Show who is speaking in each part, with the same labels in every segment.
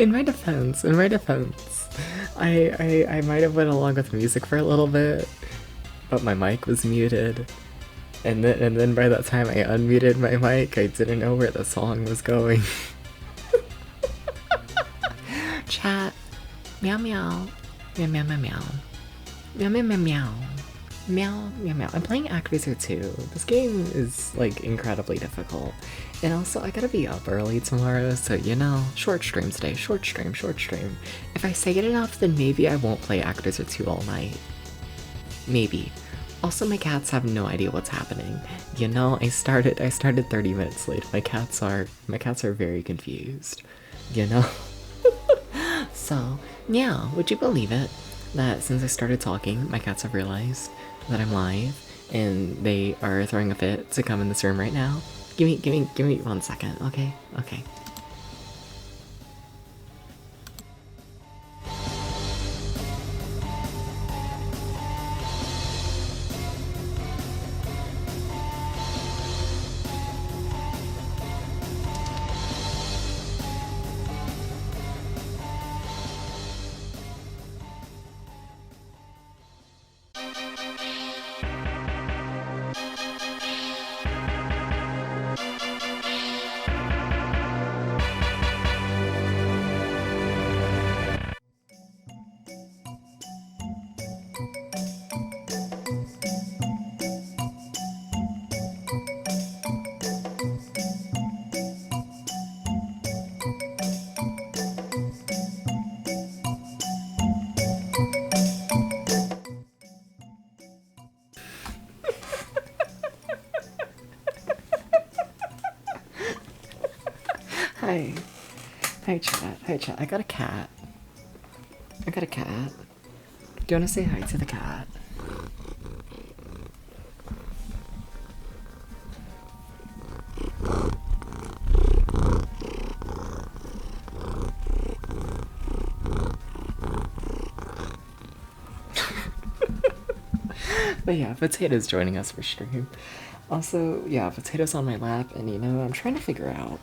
Speaker 1: in my defense, I might have went along with music for a little bit, but my mic was muted. And then by that time I unmuted my mic, I didn't know where the song was going. Chat. Meow meow. Meow meow meow meow. Meow meow meow meow. Meow meow meow. I'm playing Actraiser 2. This game is like incredibly difficult. And also I gotta be up early tomorrow, so you know, short stream today. Short stream. If I say it enough, then maybe I won't play Actraiser 2 all night. Maybe. Also, my cats have no idea what's happening. You know, I started 30 minutes late. My cats are very confused. You know? So, yeah, would you believe it? That since I started talking, my cats have realized that I'm live, and they are throwing a fit to come in this room right now. Give me 1 second, okay? Okay. Hi. Hi chat. I got a cat. Do you wanna say hi to the cat? But yeah, Potato's joining us for stream. Also, yeah, Potato's on my lap, and you know, I'm trying to figure out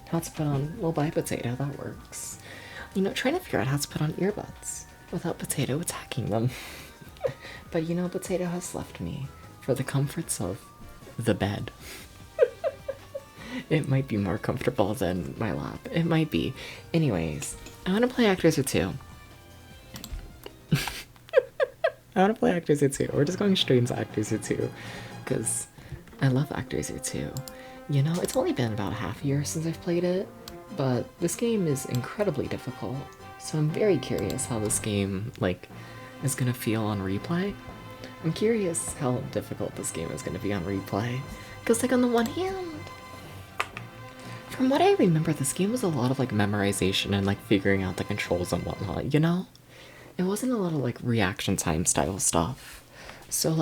Speaker 1: how to put on, well, by Potato, that works. You know, trying to figure out how to put on earbuds without Potato attacking them. But you know, Potato has left me for the comforts of the bed. It might be more comfortable than my lap. It might be. Anyways, I want to play Actraiser 2. I want to play Actraiser 2. We're just going straight into Actraiser 2. Because I love Actraiser 2. You know, it's only been about half a year since I've played it, but this game is incredibly difficult. So I'm very curious how this game, like, is gonna feel on replay. I'm curious how difficult this game is gonna be on replay. Because, like, on the one hand, from what I remember, this game was a lot of, like, memorization and, like, figuring out the controls and whatnot, you know? It wasn't a lot of, like, reaction time style stuff. So,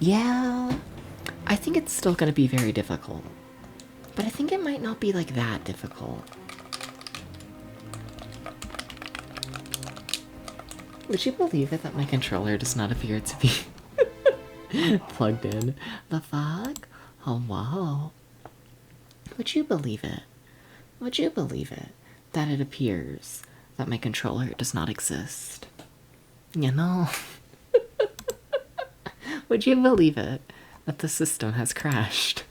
Speaker 1: yeah, I think it's still gonna be very difficult. But I think it might not be, like, that difficult. Would you believe it that my controller does not appear to be plugged in? The fuck? Oh, wow. Would you believe it? Would you believe it that it appears that my controller does not exist? You know? Would you believe it that the system has crashed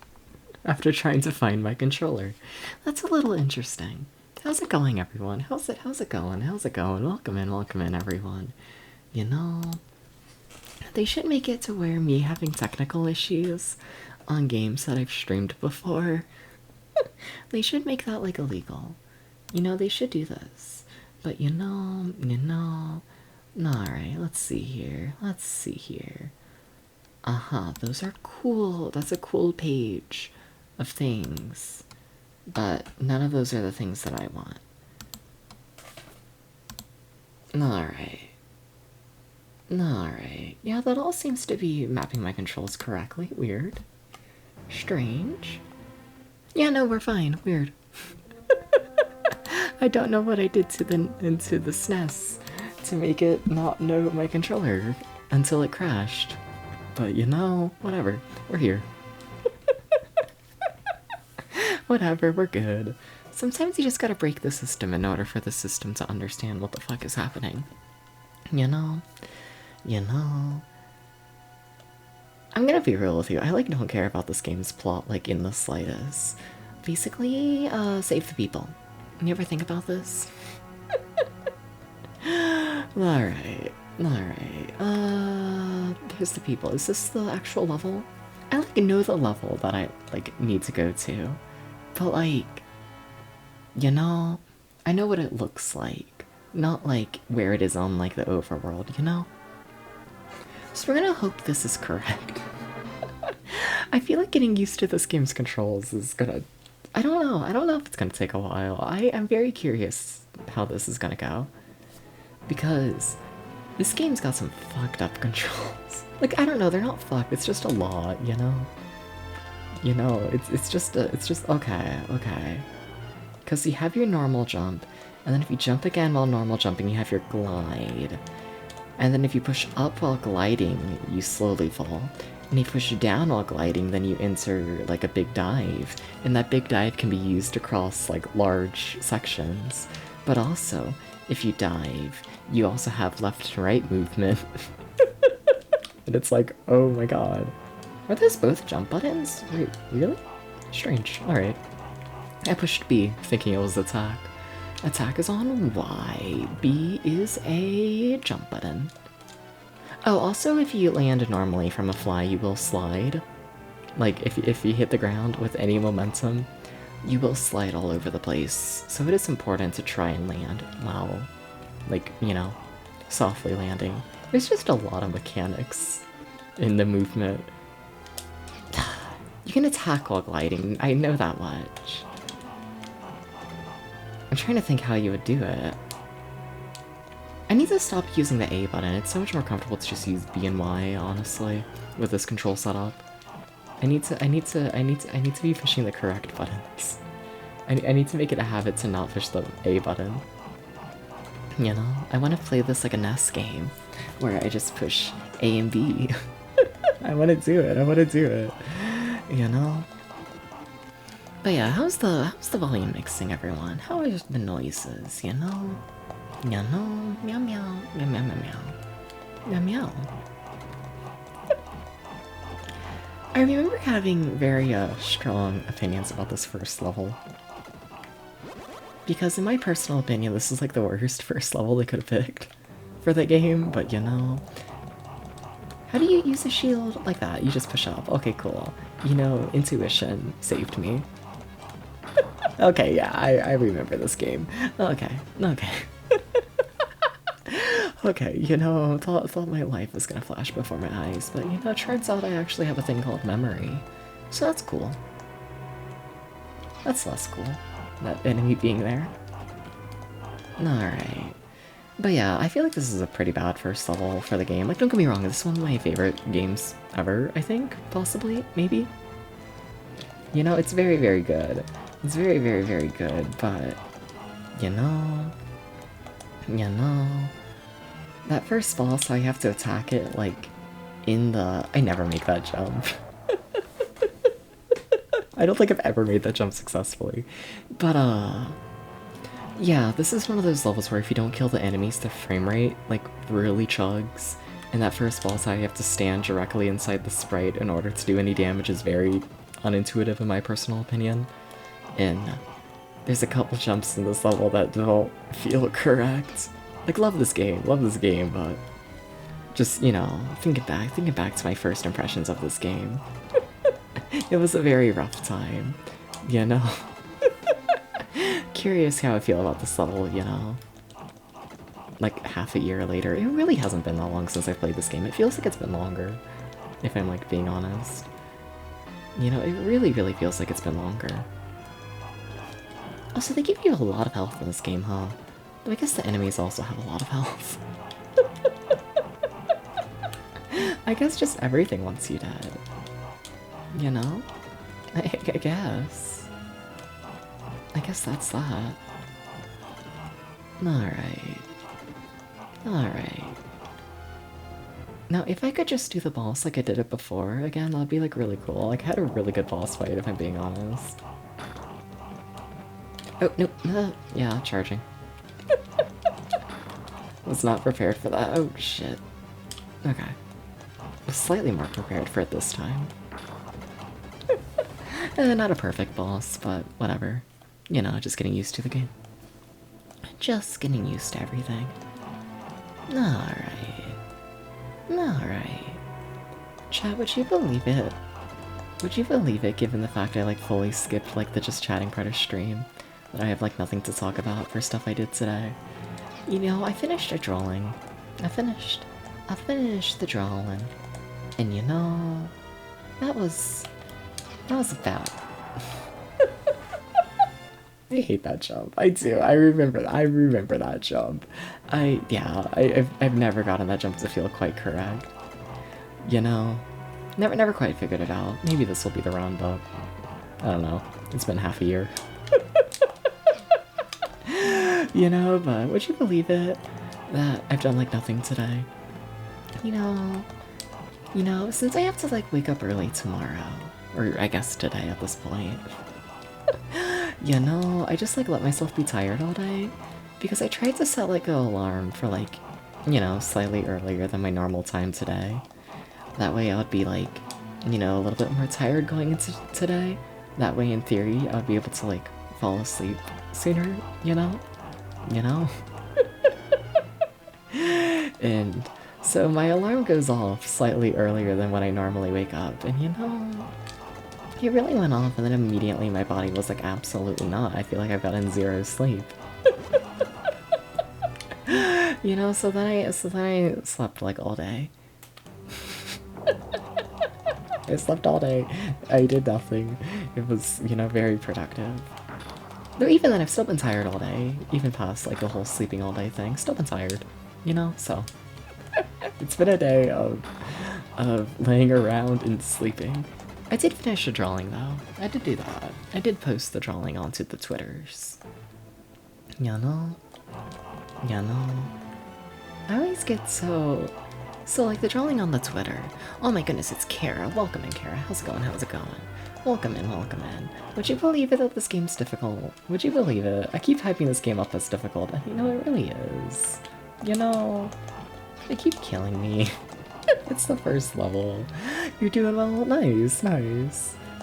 Speaker 1: after trying to find my controller? That's a little interesting. How's it going, everyone? How's it going? Welcome in, everyone. You know, they should make it to where me having technical issues on games that I've streamed before, they should make that, like, illegal. You know, they should do this. But you know, alright, let's see here. Those are cool. That's a cool page of things. But none of those are the things that I want. Alright. Yeah, that all seems to be mapping my controls correctly. Weird. Strange. Yeah, no, we're fine. Weird. I don't know what I did into the SNES to make it not know my controller until it crashed. But you know, whatever. We're here. Whatever, we're good. Sometimes you just gotta break the system in order for the system to understand what the fuck is happening. You know? You know? I'm gonna be real with you. I like don't care about this game's plot like in the slightest. Basically, save the people. You ever think about this? Alright. Here's the people. Is this the actual level? I like know the level that I like need to go to. But like, you know, I know what it looks like. Not like where it is on like the overworld, you know? So we're gonna hope this is correct. I feel like getting used to this game's controls is gonna... I don't know if it's gonna take a while. I am very curious how this is gonna go. Because this game's got some fucked up controls. Like, I don't know, they're not fucked, it's just a lot, you know? You know, it's just okay. Because you have your normal jump, and then if you jump again while normal jumping, you have your glide. And then if you push up while gliding, you slowly fall. And if you push down while gliding, then you enter like a big dive. And that big dive can be used across like large sections. But also, if you dive, you also have left and right movement. And it's like, oh my god. Are those both jump buttons? Wait, really? Strange. Alright. I pushed B, thinking it was attack. Attack is on Y. B is a jump button. Oh, also if you land normally from a fly, you will slide. Like, if you hit the ground with any momentum, you will slide all over the place. So it is important to try and land while, like, you know, softly landing. There's just a lot of mechanics in the movement. You can attack while gliding, I know that much. I'm trying to think how you would do it. I need to stop using the A button. It's so much more comfortable to just use B and Y, honestly, with this control setup. I need to be pushing the correct buttons. I need to make it a habit to not push the A button. You know, I want to play this like a NES game, where I just push A and B. I want to do it. You know. But yeah, how's the volume mixing, everyone? How are the noises? You know. Meow meow meow meow meow meow meow meow. I remember having very strong opinions about this first level. Because in my personal opinion, this is like the worst first level they could have picked for the game, but you know. How do you use a shield? Like that, you just push up. Okay, cool. You know, intuition saved me. Okay, yeah, I remember this game. Okay. Okay, you know, thought my life was gonna flash before my eyes, but you know, it turns out I actually have a thing called memory. So that's cool. That's less cool, that enemy being there. Alright. But yeah, I feel like this is a pretty bad first level for the game. Like, don't get me wrong, this is one of my favorite games ever, I think, possibly, maybe? You know, it's very, very good. It's very, very, very good, but, you know, that first boss, I have to attack it, like, in the... I never make that jump. I don't think I've ever made that jump successfully. But, yeah, this is one of those levels where if you don't kill the enemies, the frame rate, like, really chugs. And that first boss, I have to stand directly inside the sprite in order to do any damage is very unintuitive in my personal opinion. And there's a couple jumps in this level that don't feel correct. Like, love this game, but just, you know, thinking back to my first impressions of this game. It was a very rough time, you know? Curious how I feel about this level, you know? Like, half a year later. It really hasn't been that long since I played this game. It feels like it's been longer, if I'm, like, being honest. You know, it really, really feels like it's been longer. Also, they give you a lot of health in this game, huh? But I guess the enemies also have a lot of health. I guess just everything wants you dead. You know? I guess. I guess that's that. Alright. Now, if I could just do the boss like I did it before, again, that'd be like really cool. Like, I had a really good boss fight, if I'm being honest. Oh, no. Yeah, charging. Was not prepared for that. Oh, shit. Okay. Was slightly more prepared for it this time. Not a perfect boss, but whatever. You know, just getting used to the game. Just getting used to everything. Alright. Alright. Chat, would you believe it? Would you believe it, given the fact I, like, fully skipped, like, the just chatting part of stream? That I have, like, nothing to talk about for stuff I did today? You know, I finished a drawing. I finished the drawing. And you know, that was about. I hate that jump. I do. I remember that jump. I've never gotten that jump to feel quite correct. You know, never quite figured it out. Maybe this will be the roundup. I don't know. It's been half a year. You know, but would you believe it that I've done like nothing today? You know, since I have to like wake up early tomorrow, or I guess today at this point. You know, I just like let myself be tired all day because I tried to set like an alarm for like, you know, slightly earlier than my normal time today. That way I would be like, you know, a little bit more tired going into today. That way in theory I would be able to like fall asleep sooner, you know? You know? And so my alarm goes off slightly earlier than when I normally wake up, and you know, it really went off, and then immediately my body was like, absolutely not. I feel like I've gotten zero sleep. You know, so then I slept like all day. I slept all day. I did nothing. It was, you know, very productive. Though even then, I've still been tired all day, even past like the whole sleeping all day thing. Still been tired, you know. So it's been a day of laying around and sleeping. I did finish a drawing though. I did do that. I did post the drawing onto the Twitters. You know? I always get so like the drawing on the Twitter. Oh my goodness, it's Kara. Welcome in, Kara. How's it going? Welcome in. Would you believe it that this game's difficult? Would you believe it? I keep hyping this game up as difficult, and you know, it really is. You know, they keep killing me. It's the first level. You're doing well. Nice.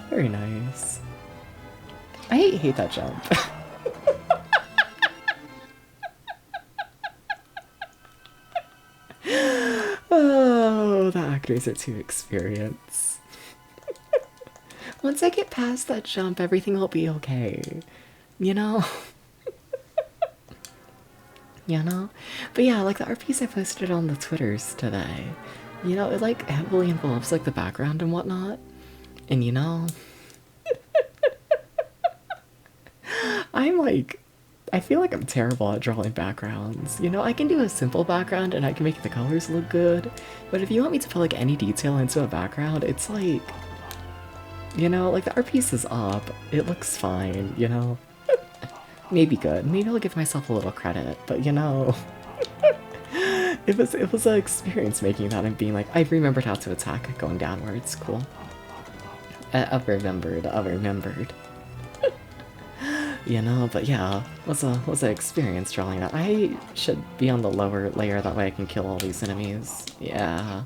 Speaker 1: Very nice. I hate that jump. Oh, the Actraiser 2 experience. Once I get past that jump, everything will be okay. You know? You know? But yeah, like the RPs I posted on the Twitters today, you know, it like heavily involves like the background and whatnot. And you know, I feel like I'm terrible at drawing backgrounds. You know, I can do a simple background and I can make the colors look good. But if you want me to put like any detail into a background, it's like, you know, like the art piece is up. It looks fine, you know? Maybe good. Maybe I'll give myself a little credit, but you know, it was an experience making that and being like, I've remembered how to attack going downwards. Cool. I've remembered. You know, but yeah, was an experience drawing that. I should be on the lower layer, that way I can kill all these enemies. Yeah.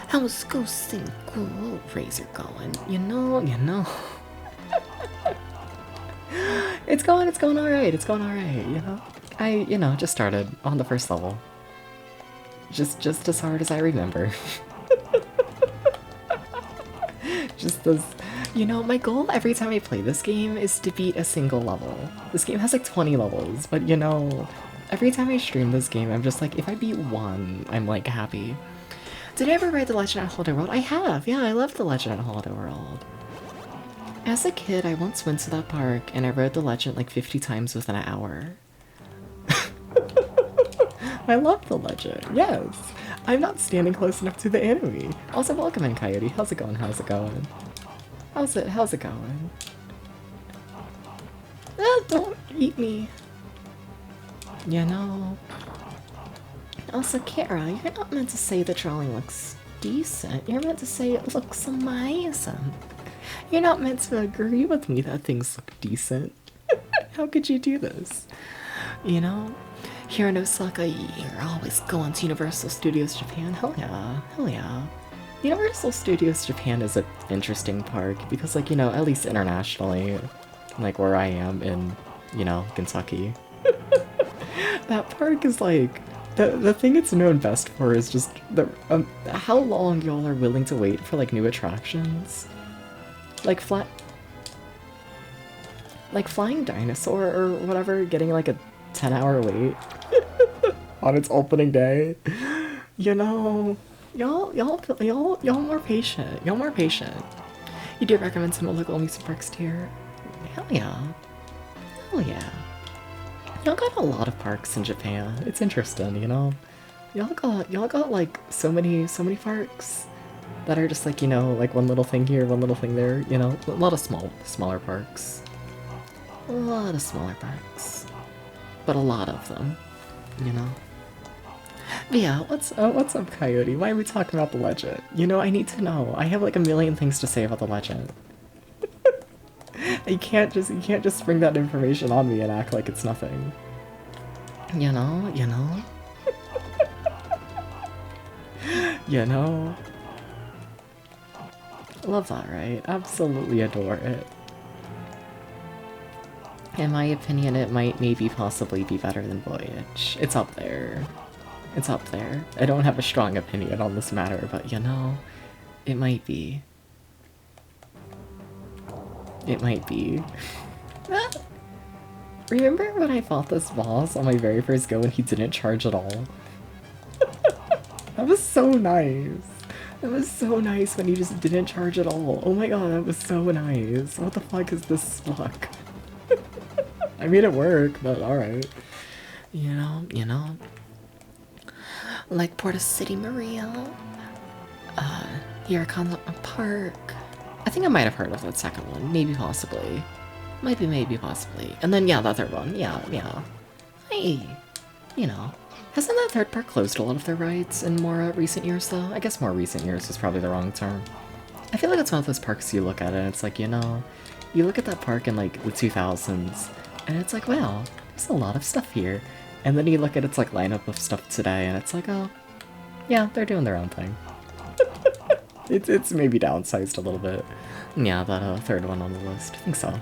Speaker 1: How's Ghost and Ghoul Razor going? You know. It's going alright, you know? I just started on the first level. Just as hard as I remember. Just as, you know, my goal every time I play this game is to beat a single level. This game has like 20 levels, but you know, every time I stream this game, I'm just like, if I beat one, I'm like happy. Did I ever ride The Legend at Holiday World? I have, yeah, I love The Legend at Holiday World. As a kid, I once went to that park and I rode The Legend like 50 times within an hour. I love The Legend, yes. I'm not standing close enough to the enemy. Also, welcome in, Coyote. How's it going? How's it going? Don't eat me. You know. Also, Kara, you're not meant to say the drawing looks decent. You're meant to say it looks amazing. You're not meant to agree with me that things look decent. How could you do this? You know? Here in Osaka, you're always going to Universal Studios Japan. Hell yeah. Hell yeah. Universal Studios Japan is an interesting park because, like, you know, at least internationally, like where I am in, you know, Kentucky, that park is like, the thing it's known best for is just the how long y'all are willing to wait for like new attractions. Like Flying Dinosaur or whatever, getting like a 10-hour wait on its opening day. You know, y'all more patient. Y'all more patient. You do recommend some local amusement parks here? Hell yeah. Hell yeah. Y'all got a lot of parks in Japan. It's interesting, you know? Y'all got like so many parks that are just like, you know, like one little thing here, one little thing there, you know? A lot of smaller parks. A lot of smaller parks. But a lot of them, you know? But yeah, what's up, Coyote? Why are we talking about the legend? You know, I need to know. I have like a million things to say about the legend. You can't just spring that information on me and act like it's nothing. You know? You know? Love that, right? Absolutely adore it. In my opinion, it might maybe possibly be better than Voyage. It's up there. It's up there. I don't have a strong opinion on this matter, but you know, it might be. It might be. Remember when I fought this boss on my very first go and he didn't charge at all? That was so nice. That was so nice when he just didn't charge at all. Oh my god, that was so nice. What the fuck is this luck? I made it work, but alright. You know. Like Porta City Maria. Huracan Park. I think I might have heard of that second one. Maybe, possibly. Maybe, possibly. And then, yeah, that third one. Yeah. Hey. You know. Hasn't that third park closed a lot of their rides in more recent years, though? I guess more recent years is probably the wrong term. I feel like it's one of those parks you look at and it's like, you know, you look at that park in, like, the 2000s, and it's like, wow, there's a lot of stuff here. And then you look at its, like, lineup of stuff today, and it's like, oh, yeah, they're doing their own thing. It's maybe downsized a little bit. Yeah, that third one on the list. I think so.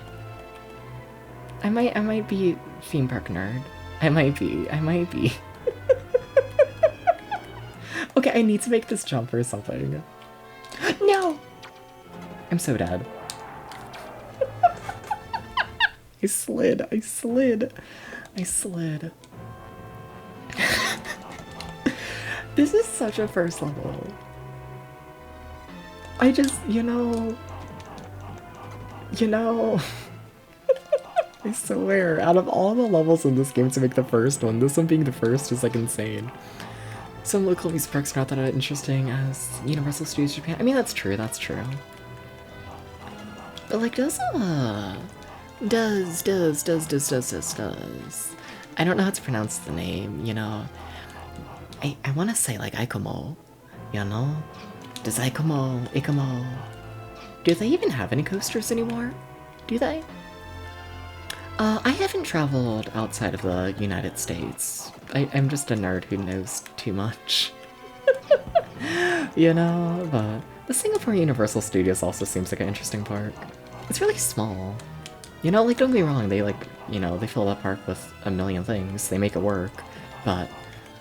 Speaker 1: I might be theme park nerd. I might be. Okay, I need to make this jump or something. No! I'm so dead. I slid. This is such a first level. I just, you know, I swear, out of all the levels in this game to make the first one, this one being the first is like insane. Some local amusement parks are not that interesting as Universal Studios Japan. I mean, that's true. But like, does. I don't know how to pronounce the name, you know. I want to say like Ikomo, you know? Does Ikomo. Do they even have any coasters anymore? Do they? I haven't traveled outside of the United States. I'm just a nerd who knows too much. You know, but the Singapore Universal Studios also seems like an interesting park. It's really small. You know, like, don't get me wrong, they, like, you know, they fill that park with a million things. They make it work. But,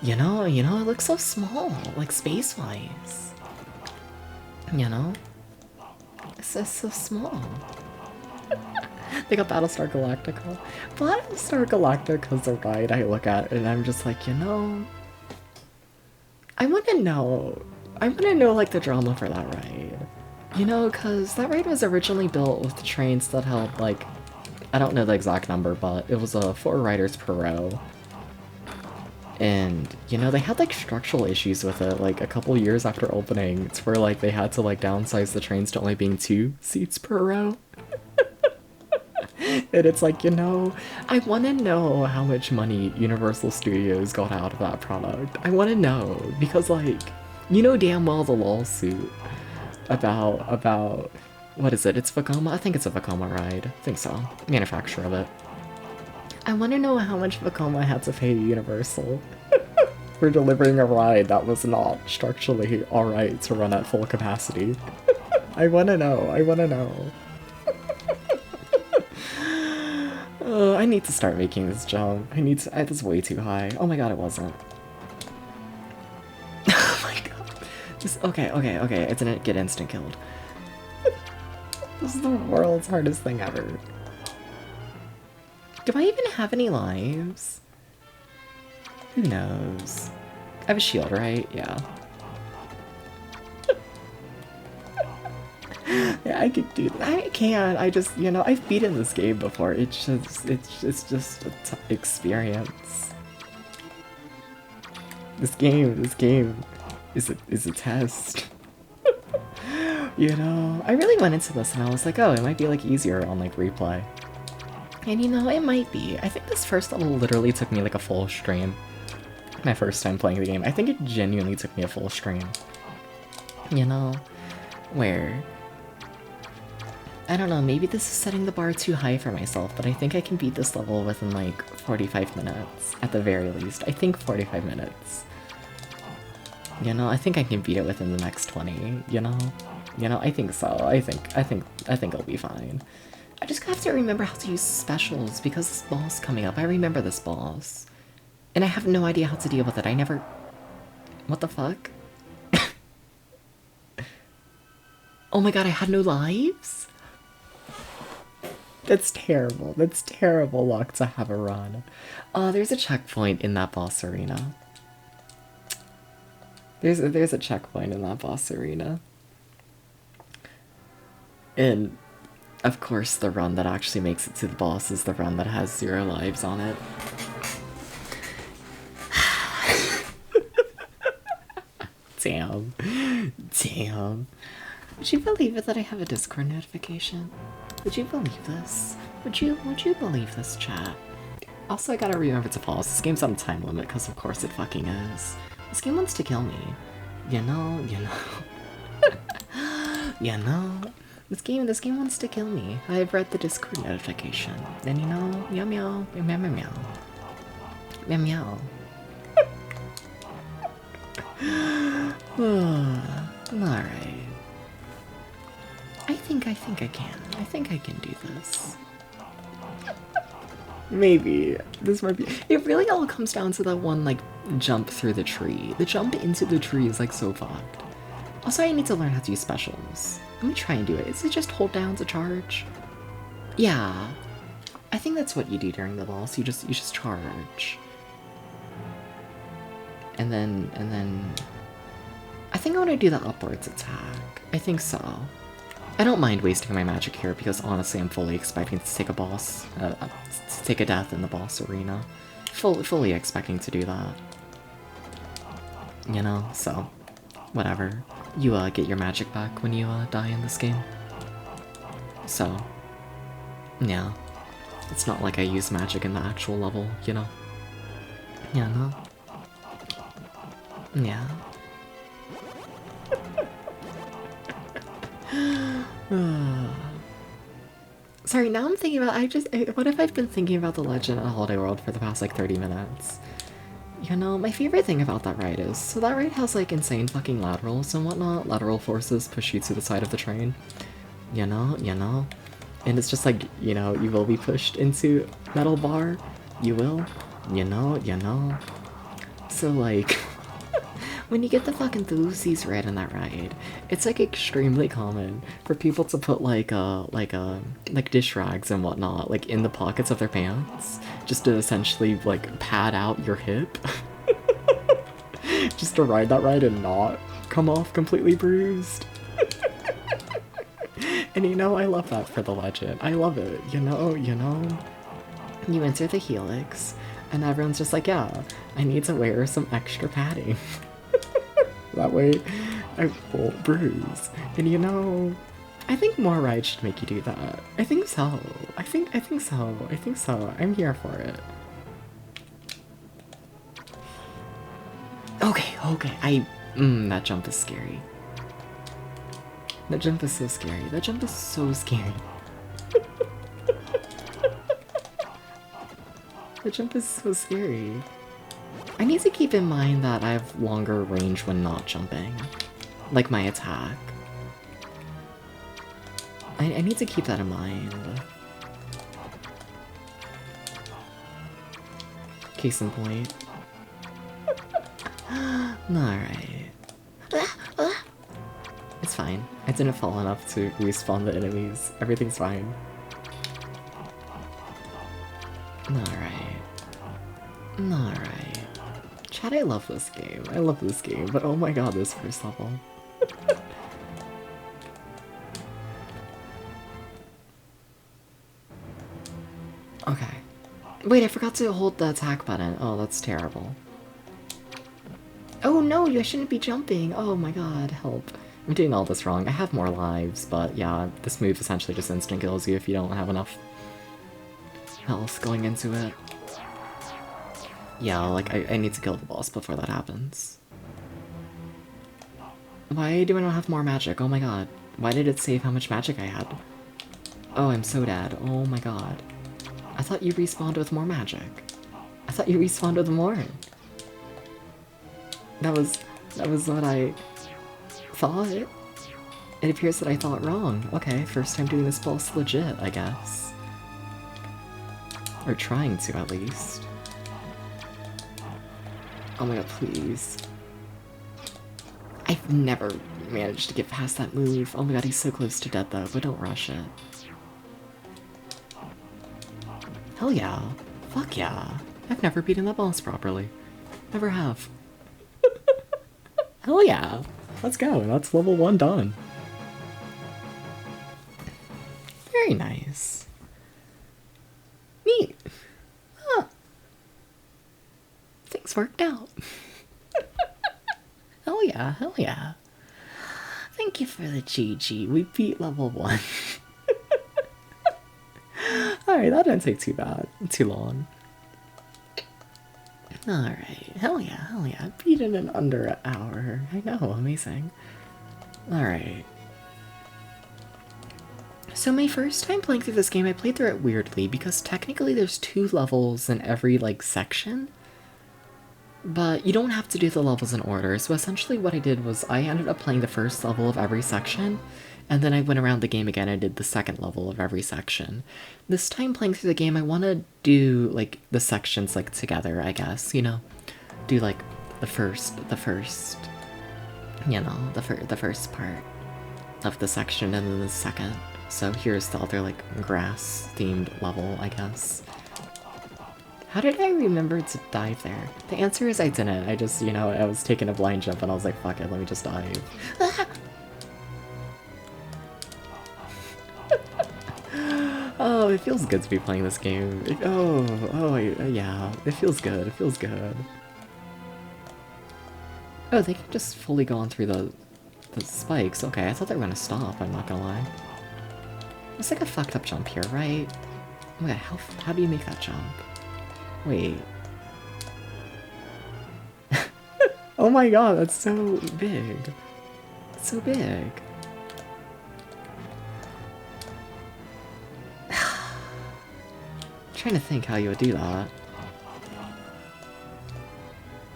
Speaker 1: you know, it looks so small, like, space-wise. You know? It's just so small. They got Battlestar Galactica. Battlestar Galactica is a ride I look at and I'm just like, you know, I wanna know, like, the drama for that ride. You know, cause that ride was originally built with trains that held, like, I don't know the exact number, but it was 4 riders per row. And, you know, they had, like, structural issues with it, like, a couple years after opening. It's where, like, they had to, like, downsize the trains to only being 2 seats per row. And it's like, you know, I want to know how much money Universal Studios got out of that product. I want to know, because, like, you know damn well the lawsuit about What is it? It's Vekoma? I think it's a Vekoma ride. I think so. Manufacturer of it. I want to know how much Vekoma had to pay Universal for delivering a ride that was not structurally alright to run at full capacity. I want to know. I want to know. I need to start making this jump. I need to. That's way too high. Oh my god, it wasn't. Oh my god. Just okay. It didn't get instant killed. This is the world's hardest thing ever. Do I even have any lives? Who knows? I have a shield, right? Yeah. Yeah, I could do that. I can. I just, you know, I've beaten this game before. It's just an experience. This game is a test. You know, I really went into this and I was like, oh, it might be like easier on like replay. And you know, it might be. I think this first level literally took me like a full stream. My first time playing the game. I think it genuinely took me a full stream. You know, where I don't know, maybe this is setting the bar too high for myself, but I think I can beat this level within like 45 minutes, at the very least. I think 45 minutes. You know, I think I can beat it within the next 20, you know? You know, I think so. I think it'll be fine. I just have to remember how to use specials because this boss coming up. I remember this boss. And I have no idea how to deal with it. I never... What the fuck? Oh my god, I had no lives? That's terrible. That's terrible luck to have a run. There's a checkpoint in that boss arena. There's a checkpoint in that boss arena. And, of course, the run that actually makes it to the boss is the run that has 0 lives on it. Damn. Damn. Would you believe it that I have a Discord notification? Would you believe this? Would you believe this, chat? Also, I gotta remember to pause. This game's on a time limit, because of course it fucking is. This game wants to kill me. You know. You know. This game wants to kill me. I've read the Discord notification. And you know, meow meow, meow meow meow. Meow meow. Alright. I think I can. I think I can do this. Maybe. This might be... It really all comes down to that one, like, jump through the tree. The jump into the tree is, like, so fucked. Also, I need to learn how to use specials. Let me try and do it. Is it just hold down to charge? Yeah. I think that's what you do during the boss. You just charge. And then... I think I want to do the upwards attack. I think so. I don't mind wasting my magic here because honestly I'm fully expecting to take a boss, to take a death in the boss arena. Fully expecting to do that. You know, so, whatever. You get your magic back when you die in this game. So, yeah. It's not like I use magic in the actual level, you know? Yeah, no? Yeah. Sorry, now I'm thinking about, what if I've been thinking about The Legend of Holiday World for the past, like, 30 minutes? You know, my favorite thing about that ride is, so that ride has, like, insane fucking laterals and whatnot. Lateral forces push you to the side of the train. You know? And it's just like, you know, you will be pushed into metal bar. You will. You know? So, like... When you get the fucking Lucy's red in that ride, it's like extremely common for people to put like dish rags and whatnot like in the pockets of their pants, just to essentially like pad out your hip, just to ride that ride and not come off completely bruised. And you know, I love that for the Legend. I love it. You know. You enter the Helix, and everyone's just like, yeah, I need to wear some extra padding. That way, I won't bruise. And you know, I think more rides should make you do that. I think so. I think so. I'm here for it. Okay. That jump is scary. That jump is so scary. That jump is so scary. That jump is so scary. I need to keep in mind that I have longer range when not jumping. Like my attack. I need to keep that in mind. Case in point. Alright. It's fine. I didn't fall enough to respawn the enemies. Everything's fine. Alright. Alright. Chat, I love this game. I love this game, but oh my god, this first level. Okay. Wait, I forgot to hold the attack button. Oh, that's terrible. Oh no, you shouldn't be jumping. Oh my god, help. I'm doing all this wrong. I have more lives, but yeah, this move essentially just instant kills you if you don't have enough health going into it. Yeah, like, I need to kill the boss before that happens. Why do I not have more magic? Oh my god. Why did it save how much magic I had? Oh, I'm so dead. Oh my god. I thought you respawned with more magic. I thought you respawned with more. That was what I thought. It appears that I thought wrong. Okay, first time doing this boss legit, I guess. Or trying to, at least. Oh my god, please. I've never managed to get past that move. Oh my god, he's so close to death though, but don't rush it. Hell yeah. Fuck yeah. I've never beaten that boss properly. Never have. Hell yeah. Let's go. That's level 1 done. Very nice. Neat. Huh. Things worked out. Hell yeah, hell yeah. Thank you for the GG. We beat level 1. Alright, that didn't take too too long. Alright, hell yeah. Beat it in under an hour. I know, amazing. Alright. So my first time playing through this game, I played through it weirdly, because technically there's 2 levels in every, like, section. But you don't have to do the levels in order, so essentially what I did was I ended up playing the first level of every section, and then I went around the game again and did the second level of every section. This time playing through the game, I want to do, like, the sections, like, together, I guess, you know? Do, like, the first, you know, the first part of the section and then the second. So here's the other, like, grass-themed level, I guess. How did I remember to dive there? The answer is I didn't. I just, you know, I was taking a blind jump and I was like, fuck it, let me just dive. Oh, it feels good to be playing this game. Yeah, it feels good, it feels good. Oh, they can just fully go on through the spikes. Okay, I thought they were gonna stop, I'm not gonna lie. It's like a fucked up jump here, right? Oh my god, how do you make that jump? Wait. Oh my god, that's so big. It's so big. Trying to think how you would do that.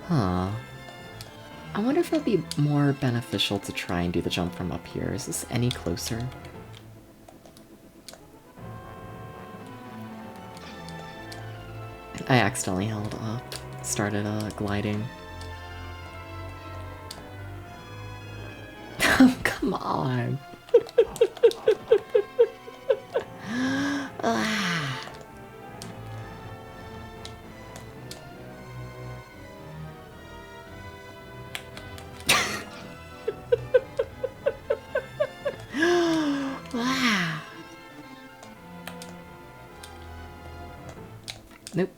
Speaker 1: Huh. I wonder if it'd be more beneficial to try and do the jump from up here. Is this any closer? I accidentally held up. Started gliding. Oh, come on. Nope.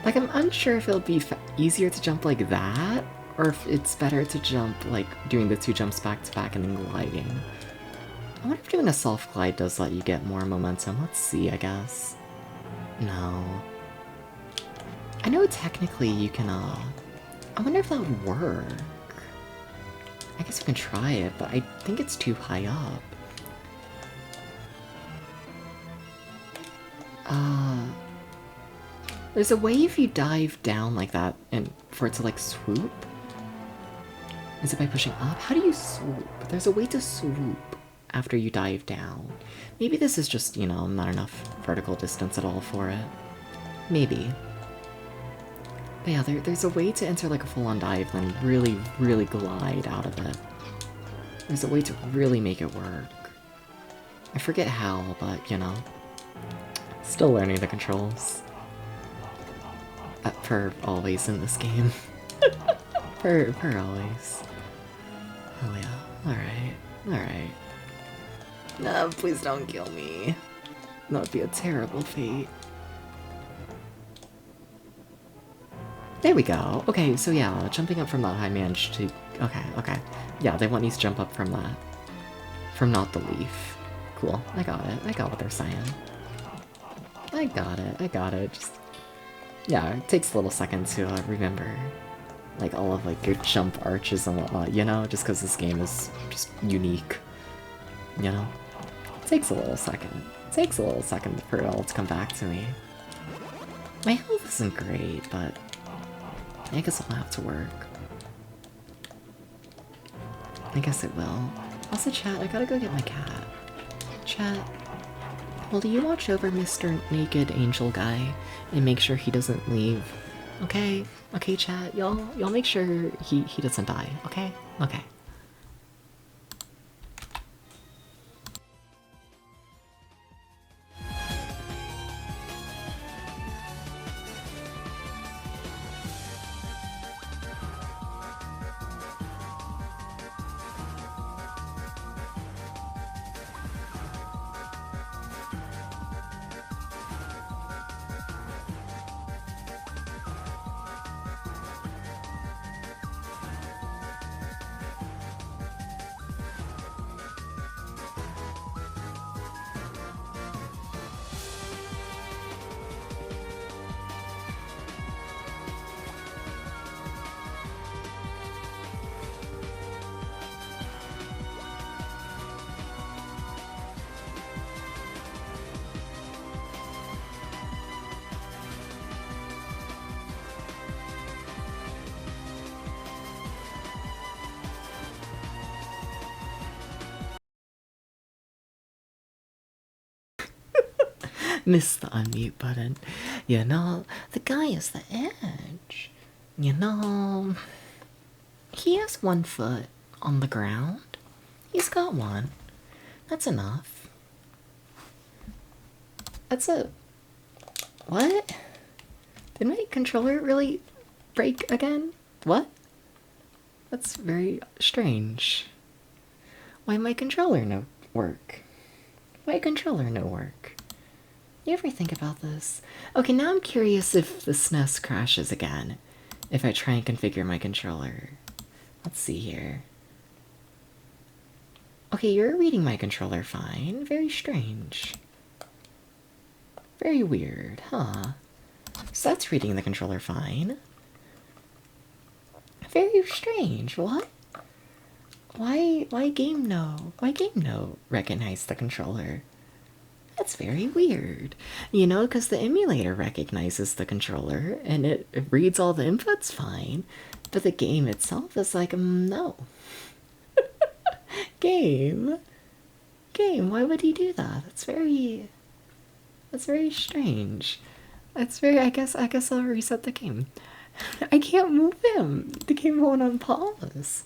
Speaker 1: Like, I'm unsure if it'll be easier to jump like that, or if it's better to jump, like, doing the 2 jumps back to back and then gliding. I wonder if doing a soft glide does let you get more momentum. Let's see, I guess. No. I know technically you can, I wonder if that would work. I guess we can try it, but I think it's too high up. There's a way if you dive down like that and for it to like swoop. Is it by pushing up? How do you swoop? There's a way to swoop after you dive down. Maybe this is just, you know, not enough vertical distance at all for it. Maybe. But yeah, there's a way to enter like a full-on dive, then really, really glide out of it. There's a way to really make it work. I forget how, but, you know. Still learning the controls. Per always in this game. per always. Oh yeah, alright, alright. No, please don't kill me. That would be a terrible fate. There we go. Okay, so yeah, jumping up from that I managed to... Okay. Yeah, they want me to jump up from that. From not the leaf. Cool, I got it. I got what they're saying. I got it. Just... Yeah, it takes a little second to remember, like, all of, like, your jump arches and whatnot, you know? Just because this game is just unique, you know? It takes a little second. It takes a little second for it all to come back to me. My health isn't great, but I guess it'll have to work. I guess it will. Also, chat, I gotta go get my cat. Chat, will you watch over Mr. Naked Angel Guy and make sure he doesn't leave? Okay? Okay, chat, y'all make sure he doesn't die, okay? Okay. Miss the unmute button. You know, the guy is the edge. You know, he has one foot on the ground. He's got one. That's enough. That's a... What? Did my controller really break again? What? That's very strange. Why my controller no work? Why controller no work? You ever think about this? Okay, now I'm curious if the SNES crashes again. If I try and configure my controller. Let's see here. Okay, you're reading my controller fine. Very strange. Very weird, huh? So that's reading the controller fine. Very strange. What? Why game no? Why game no recognize the controller? That's very weird. You know, because the emulator recognizes the controller and it reads all the inputs fine, but the game itself is like, no. Game, why would he do that? That's very strange. That's very, I guess I'll reset the game. I can't move him. The game won't unpause.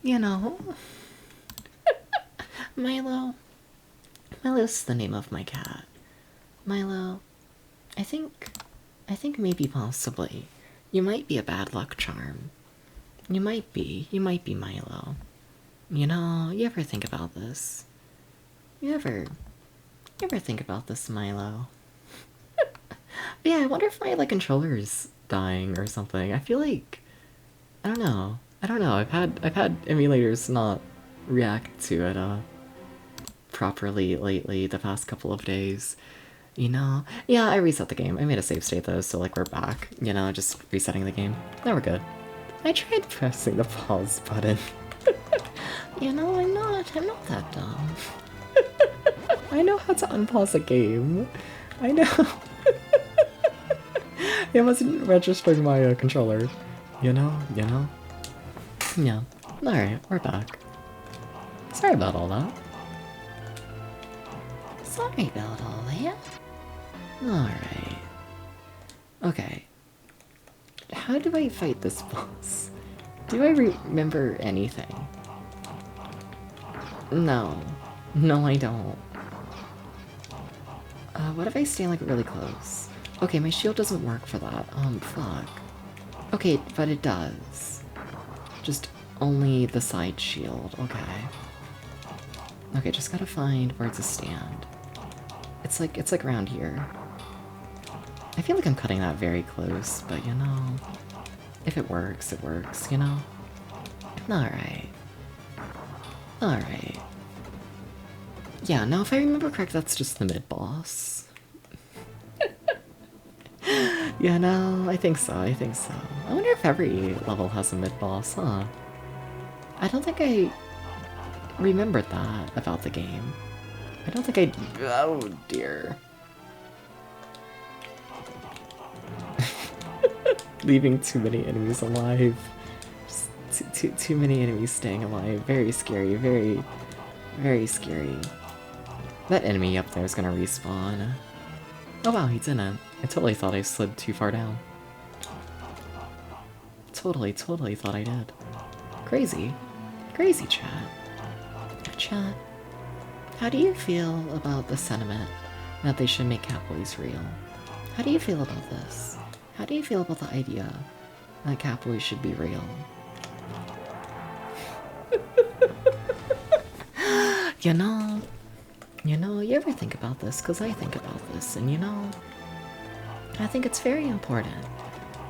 Speaker 1: You know. Milo. Milo's the name of my cat. Milo, I think maybe possibly you might be a bad luck charm. You might be Milo. You know, you ever think about this? You ever think about this, Milo? Yeah, I wonder if my like controller's dying or something. I feel like I don't know. I've had emulators not react to it properly lately the past couple of days. You know? Yeah, I reset the game. I made a save state though, so like we're back. You know, just resetting the game. Now we're good. I tried pressing the pause button. You know, I'm not that dumb. I know how to unpause a game. I know. It wasn't registering my controller. You know? Yeah. Alright, we're back. Sorry about all that. Sorry about all that. Alright. Okay. How do I fight this boss? Do I remember anything? No. No, I don't. What if I stay, like, really close? Okay, my shield doesn't work for that. Fuck. Okay, but it does. Just only the side shield. Okay. Okay, just gotta find where to stand. It's like around here. I feel like I'm cutting that very close, but you know, if it works, you know? Alright. Alright. Yeah, now if I remember correct, that's just the mid-boss. Yeah, no, I think so. I wonder if every level has a mid-boss, huh? I don't think I remembered that about the game. I don't think I... Oh, dear. Leaving too many enemies alive. Just too many enemies staying alive. Very scary, very scary. That enemy up there is gonna respawn. Oh wow, he didn't. I totally thought I slid too far down. Totally thought I did. Crazy. Crazy, chat. Chat. How do you feel about the sentiment that they should make Catboys real? How do you feel about this? How do you feel about the idea that Catboys should be real? You know, you ever think about this? Because I think about this, and you know, I think it's very important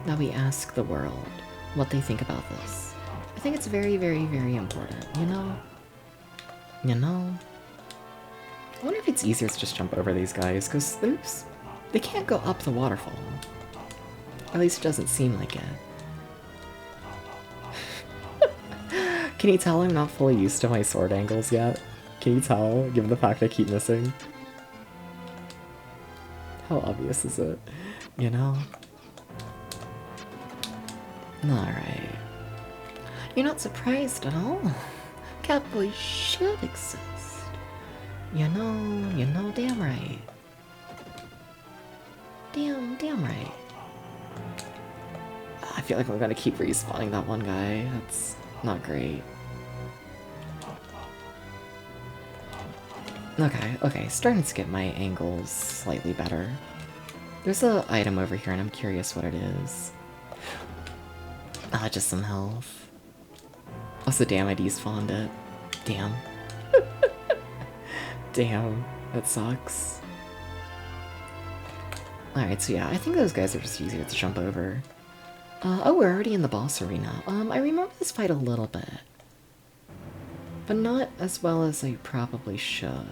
Speaker 1: that we ask the world what they think about this. I think it's very important, you know? You know? I wonder if it's easier to just jump over these guys, because they can't go up the waterfall. At least it doesn't seem like it. Can you tell I'm not fully used to my sword angles yet? Can you tell, given the fact I keep missing? How obvious is it? You know? Alright. You're not surprised at all. Catboys should exist. You know damn right. Damn right. I feel like I'm gonna keep respawning that one guy. That's not great. Okay, starting to get my angles slightly better. There's an item over here and I'm curious what it is. Ah, just some health. Also, damn, I despawned it. Damn. Damn, that sucks. Alright, so yeah, I think those guys are just easier to jump over. Oh, we're already in the boss arena. I remember this fight a little bit. But not as well as I probably should.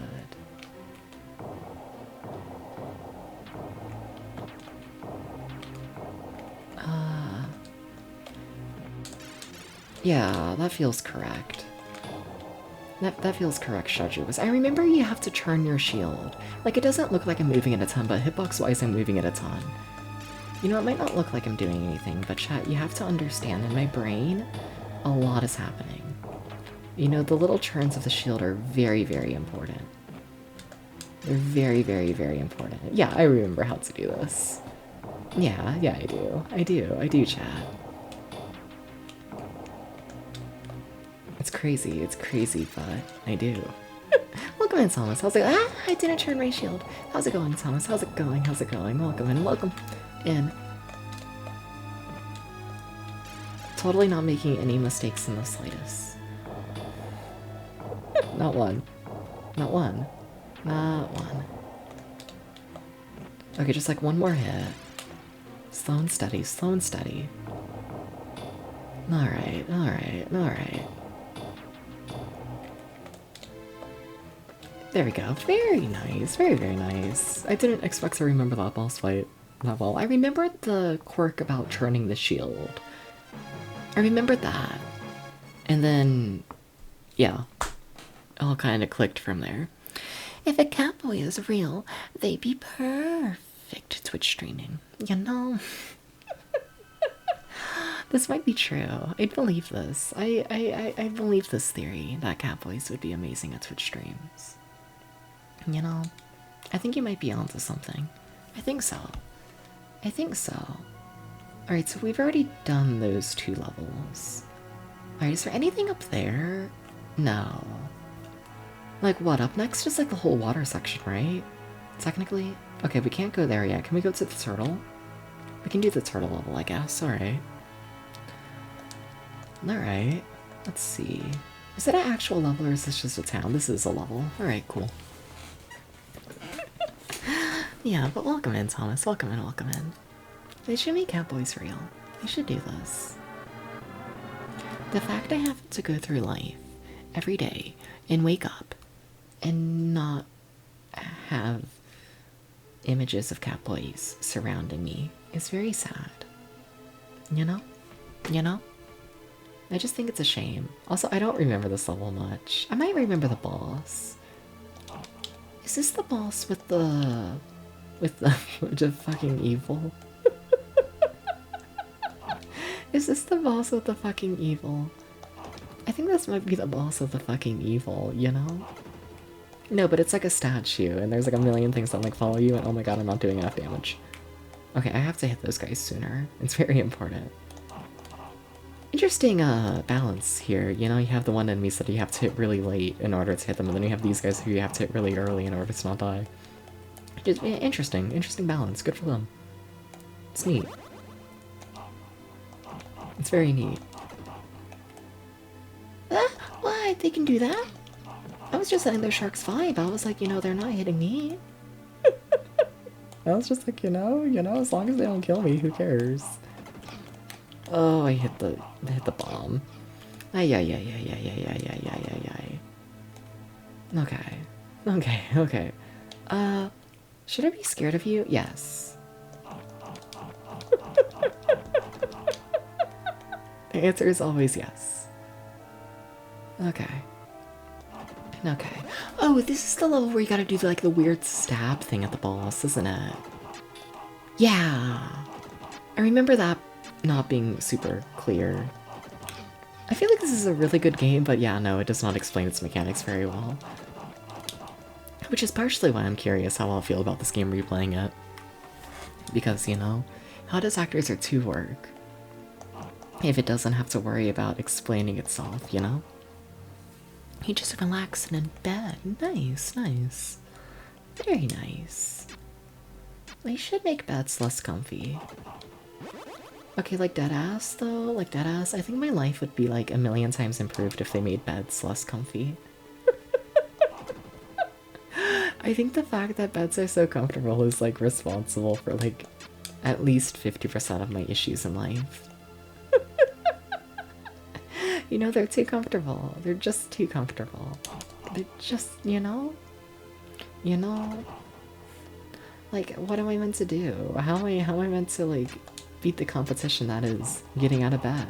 Speaker 1: Yeah, that feels correct. That feels correct, Shaju. I remember you have to turn your shield. Like, it doesn't look like I'm moving it a ton, but hitbox-wise I'm moving it a ton. You know, it might not look like I'm doing anything, but chat, you have to understand, in my brain, a lot is happening. You know, the little turns of the shield are very important. They're very important. Yeah, I remember how to do this. Yeah, I do, chat. It's crazy, but I do. Welcome in, Thomas. How's it going? Ah, I didn't turn my shield. How's it going, Thomas? How's it going? Welcome in, welcome in. Totally not making any mistakes in the slightest. Not one. Okay, just like one more hit. Slow and steady. Alright. There we go. Very nice. Very nice. I didn't expect to remember that boss fight that well. I remembered the quirk about turning the shield. I remembered that. And then yeah, it all kind of clicked from there. If a catboy is real, they'd be perfect Twitch streaming, you know? This might be true. I'd believe this. I believe this theory that catboys would be amazing at Twitch streams. You know? I think you might be onto something. I think so. I think so. Alright, so we've already done those 2 levels. Alright, is there anything up there? No. Like what, up next is like the whole water section, right? Technically? Okay, we can't go there yet. Can we go to the turtle? We can do the turtle level, I guess. Alright. Alright. Let's see. Is it an actual level or is this just a town? This is a level. Alright, cool. Yeah, but welcome in, Thomas. Welcome in, welcome in. They should make catboys real. They should do this. The fact I have to go through life every day and wake up and not have images of catboys surrounding me is very sad. You know? You know? I just think it's a shame. Also, I don't remember this level much. I might remember the boss. Is this the boss with the fucking evil? Is this the boss with the fucking evil? I think this might be the boss of the fucking evil, you know? No, but it's like a statue, and there's like a million things that like follow you, and oh my god, I'm not doing enough damage. Okay, I have to hit those guys sooner. It's very important. Interesting balance here, you know? You have the one enemies that you have to hit really late in order to hit them, and then you have these guys who you have to hit really early in order to not die. Just interesting balance. Good for them. It's neat. It's very neat. What? They can do that? I was just letting those sharks vibe. I was like, you know, they're not hitting me. I was just like, you know, as long as they don't kill me, who cares? Oh, I hit the bomb. Ay. Okay. Should I be scared of you? Yes. The answer is always yes. Okay. Oh, this is the level where you gotta do like the weird stab thing at the boss, isn't it? Yeah. I remember that not being super clear. I feel like this is a really good game, but yeah, no, it does not explain its mechanics very well. Which is partially why I'm curious how I'll feel about this game replaying it. Because, you know, how does Actraiser 2 work? If it doesn't have to worry about explaining itself, you know? He just relaxing in bed. Nice. Very nice. They should make beds less comfy. Okay, like deadass though, like deadass, I think my life would be like a million times improved if they made beds less comfy. I think the fact that beds are so comfortable is like responsible for like at least 50% of my issues in life. You know, they're too comfortable. They're just too comfortable. They're just, you know? Like, what am I meant to do? How am I meant to, like, beat the competition that is getting out of bed?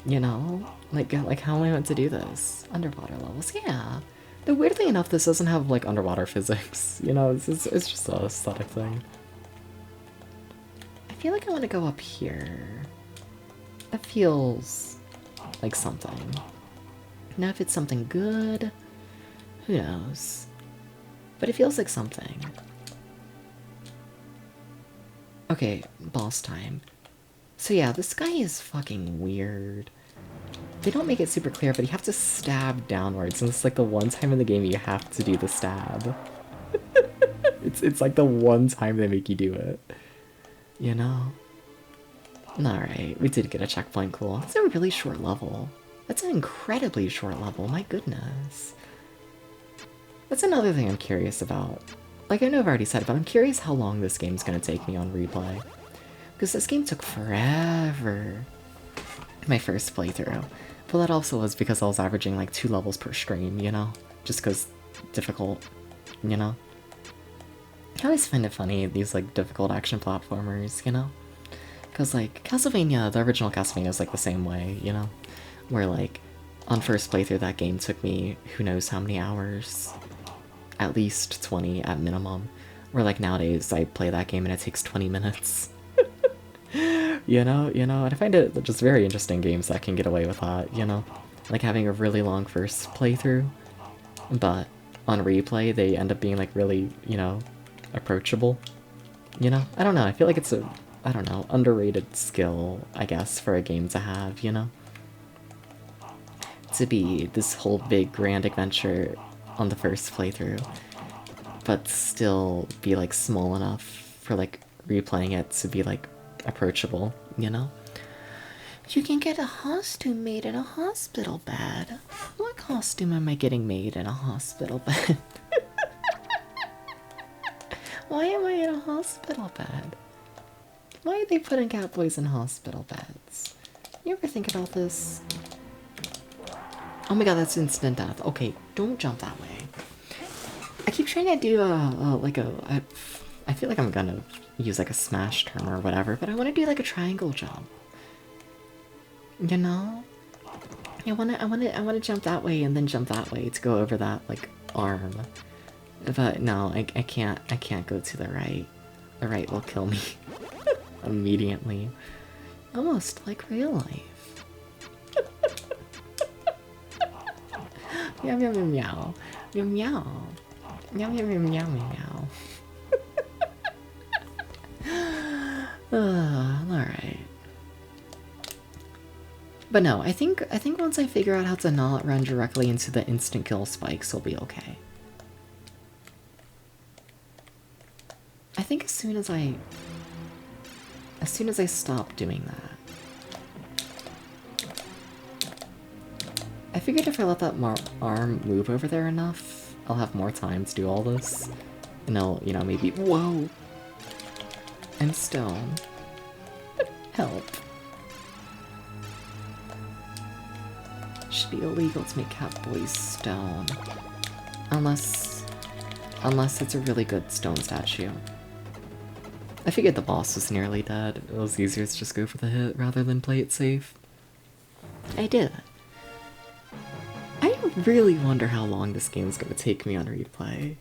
Speaker 1: You know? Like how am I meant to do this? Underwater levels, yeah. Though weirdly enough, this doesn't have, like, underwater physics. You know, it's just an aesthetic thing. I feel like I want to go up here. That feels like something. Now if it's something good, who knows? But it feels like something. Okay, boss time. So yeah, this guy is fucking weird. They don't make it super clear, but you have to stab downwards, and it's like the one time in the game you have to do the stab. It's like the one time they make you do it. You know? Alright, we did get a checkpoint, cool. That's a really short level. That's an incredibly short level, my goodness. That's another thing I'm curious about. Like, I know I've already said it, but I'm curious how long this game's gonna take me on replay. Because this game took forever. My first playthrough. But that also was because I was averaging like 2 levels per stream, you know? Just because difficult, you know? I always find it funny, these like difficult action platformers, you know? Because like Castlevania, the original Castlevania is like the same way, you know? Where like On first playthrough, that game took me who knows how many hours. At least 20 at minimum. Where like nowadays, I play that game and it takes 20 minutes. You know, and I find it just very interesting games that can get away with that, you know? Like having a really long first playthrough, but on replay, they end up being like really, you know, approachable. You know? I don't know, I feel like it's a, I don't know, underrated skill, I guess, for a game to have, you know? To be this whole big grand adventure on the first playthrough, but still be like small enough for like replaying it to be like approachable, you know? You can get a costume made in a hospital bed. What costume am I getting made in a hospital bed? Why am I in a hospital bed? Why are they putting cowboys in hospital beds? You ever think about this? Oh my god, that's instant death. Okay, don't jump that way. I keep trying to do I feel like I'm gonna use like a smash term or whatever, but I want to do like a triangle jump. You know? I wanna jump that way and then jump that way to go over that like arm. But no, I can't go to the right. The right will kill me immediately. Almost like real life. Meow meow meow meow. Meow meow. Meow meow meow meow meow. Alright. But no, I think once I figure out how to not run directly into the instant kill spikes, I'll be okay. I think as soon as I stop doing that. I figured if I let that arm move over there enough, I'll have more time to do all this. And I'll, you know, maybe— whoa! I'm stone. Help. Should be illegal to make Catboys stone. Unless it's a really good stone statue. I figured the boss was nearly dead. It was easier to just go for the hit rather than play it safe. I did. I really wonder how long this game's gonna take me on replay.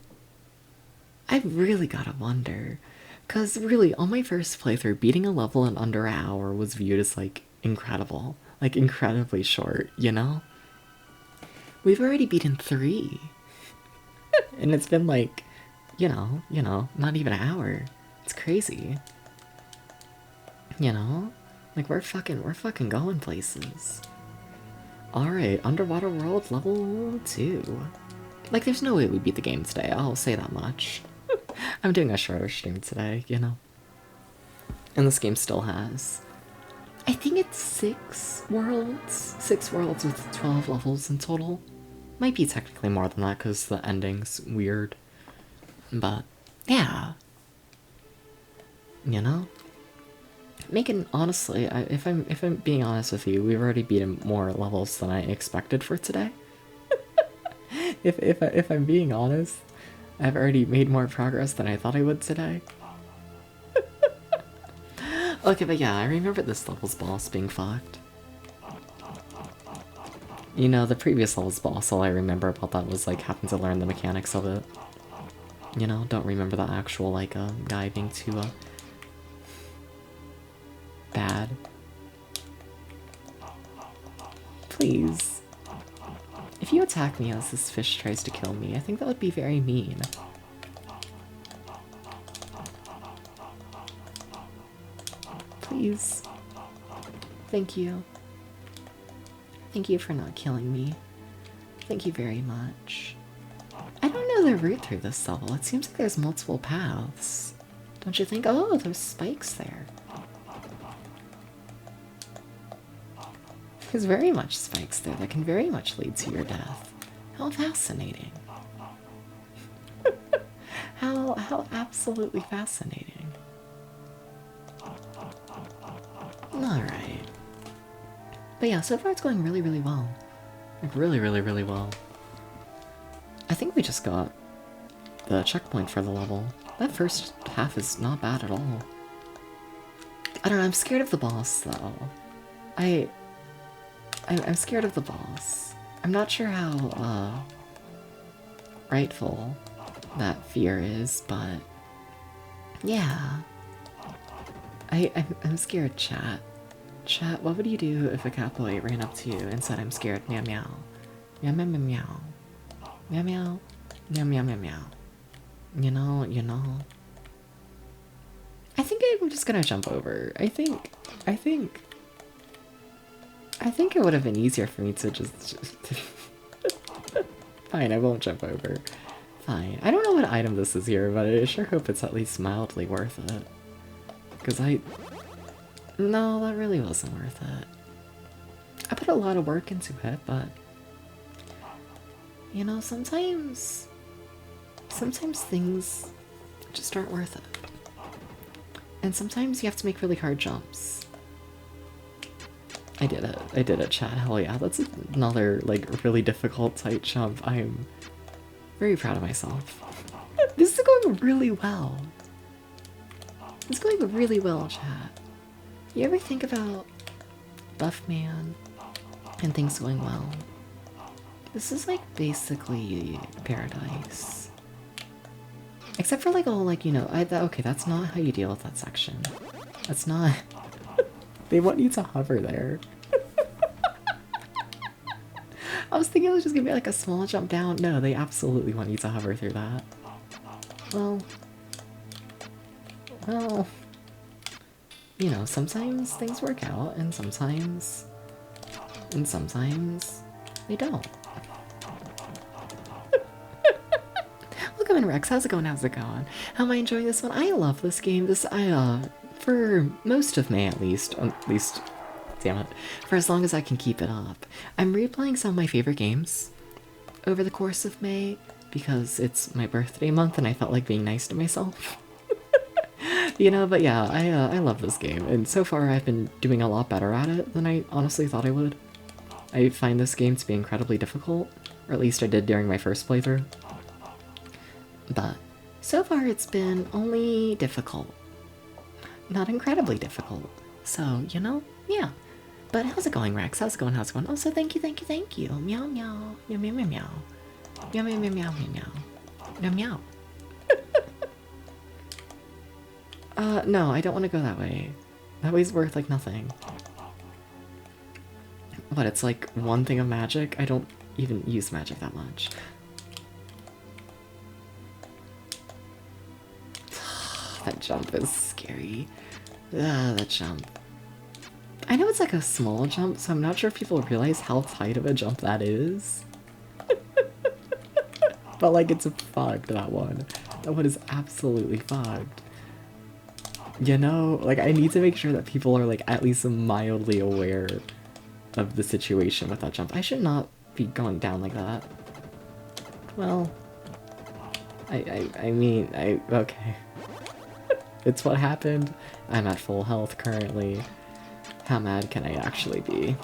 Speaker 1: I really gotta wonder. Cause really, on my first playthrough, beating a level in under an hour was viewed as like incredible. Like incredibly short, you know? We've already beaten 3. And it's been like, you know, not even an hour. It's crazy. You know? Like we're fucking going places. Alright, Underwater World level 2. Like there's no way we beat the game today, I'll say that much. I'm doing a shorter stream today, you know? And this game still has, I think it's 6 worlds? 6 worlds with 12 levels in total. Might be technically more than that because the ending's weird. But, yeah. You know? Honestly, if I'm being honest with you, we've already beaten more levels than I expected for today. If I'm being honest, I've already made more progress than I thought I would today. Okay, but yeah, I remember this level's boss being fucked. You know, the previous level's boss, all I remember about that was like having to learn the mechanics of it. You know, don't remember the actual like guy being too bad. Please. If you attack me as this fish tries to kill me, I think that would be very mean. Please. Thank you. Thank you for not killing me. Thank you very much. I don't know the route through this level. It seems like there's multiple paths. Don't you think? Oh, there's spikes there. There's very much spikes there that can very much lead to your death. How fascinating. How absolutely fascinating. Alright. But yeah, so far it's going really, really well. Like really, really, really well. I think we just got the checkpoint for the level. That first half is not bad at all. I don't know, I'm scared of the boss though. I'm scared of the boss. I'm not sure how, rightful that fear is, but yeah. I'm scared, chat. Chat, what would you do if a capoeira ran up to you and said, I'm scared, meow meow. Meow meow meow meow. Meow meow. Meow meow meow meow. You know. I think I'm just gonna jump over. I think it would have been easier for me to just Fine, I won't jump over. Fine. I don't know what item this is here, but I sure hope it's at least mildly worth it. Because no, that really wasn't worth it. I put a lot of work into it, but you know, sometimes things just aren't worth it. And sometimes you have to make really hard jumps. I did it, chat. Hell yeah, that's another, like, really difficult tight jump. I'm very proud of myself. This is going really well. It's going really well, chat. You ever think about Buff Man and things going well? This is, like, basically paradise. Except for, like, all, like, you know, okay, that's not how you deal with that section. That's not... They want you to hover there. I was thinking it was just gonna be, like, a small jump down. No, they absolutely want you to hover through that. Well... You know, sometimes things work out, and sometimes they don't. Welcome in, Rex. How's it going? How's it going? How am I enjoying this one? I love this game. For most of May at least, damn it, for as long as I can keep it up. I'm replaying some of my favorite games over the course of May because it's my birthday month and I felt like being nice to myself. You know, but yeah, I love this game, and so far I've been doing a lot better at it than I honestly thought I would. I find this game to be incredibly difficult, or at least I did during my first playthrough. But so far it's been only difficult. Not incredibly difficult. So, you know, yeah. But how's it going, Rex? How's it going? How's it going? Also, thank you. Meow meow. Meow meow meow meow. Meow meow meow meow meow. Meow meow. No, I don't want to go that way. That way's worth, like, nothing. What, it's like one thing of magic? I don't even use magic that much. That jump is scary. That jump. I know it's like a small jump, so I'm not sure if people realize how tight of a jump that is. But, like, it's fogged, that one. That one is absolutely fogged. You know, like, I need to make sure that people are, like, at least mildly aware of the situation with that jump. I should not be going down like that. Well, I mean, okay. It's what happened. I'm at full health currently. How mad can I actually be?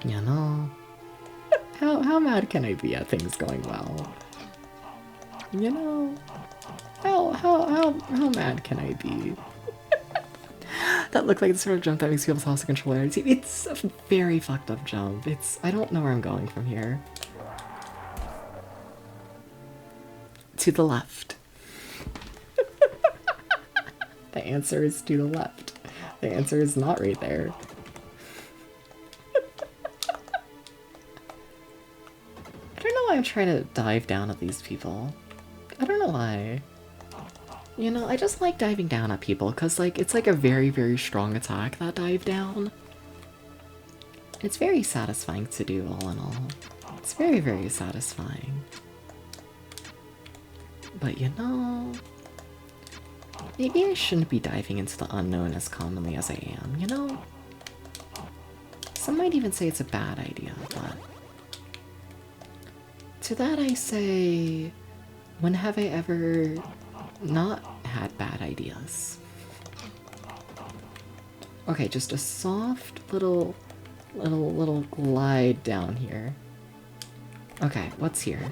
Speaker 1: You know? How mad can I be at things going well? You know? How mad can I be? That looked like the sort of jump that makes people toss the controller. It's a very fucked up jump. I don't know where I'm going from here. To the left. The answer is to the left. The answer is not right there. I don't know why I'm trying to dive down at these people. I don't know why. You know, I just like diving down at people because, like, it's like a very, very strong attack, that dive down. It's very satisfying to do, all in all. It's very, very satisfying. But, you know, maybe I shouldn't be diving into the unknown as commonly as I am, you know? Some might even say it's a bad idea, but to that I say, when have I ever not had bad ideas? Okay, just a soft little glide down here. Okay, what's here?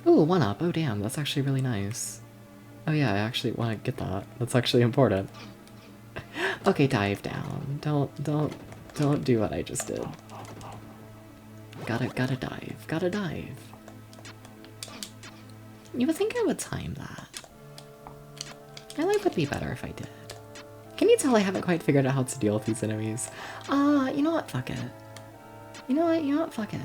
Speaker 1: Ooh, 1-up. Oh damn, that's actually really nice. Oh yeah, I actually want to get that. That's actually important. Okay, dive down. Don't Don't do what I just did. Gotta dive. Gotta dive. You would think I would time that. My life would be better if I did. Can you tell I haven't quite figured out how to deal with these enemies? You know what? Fuck it. You know what? Fuck it.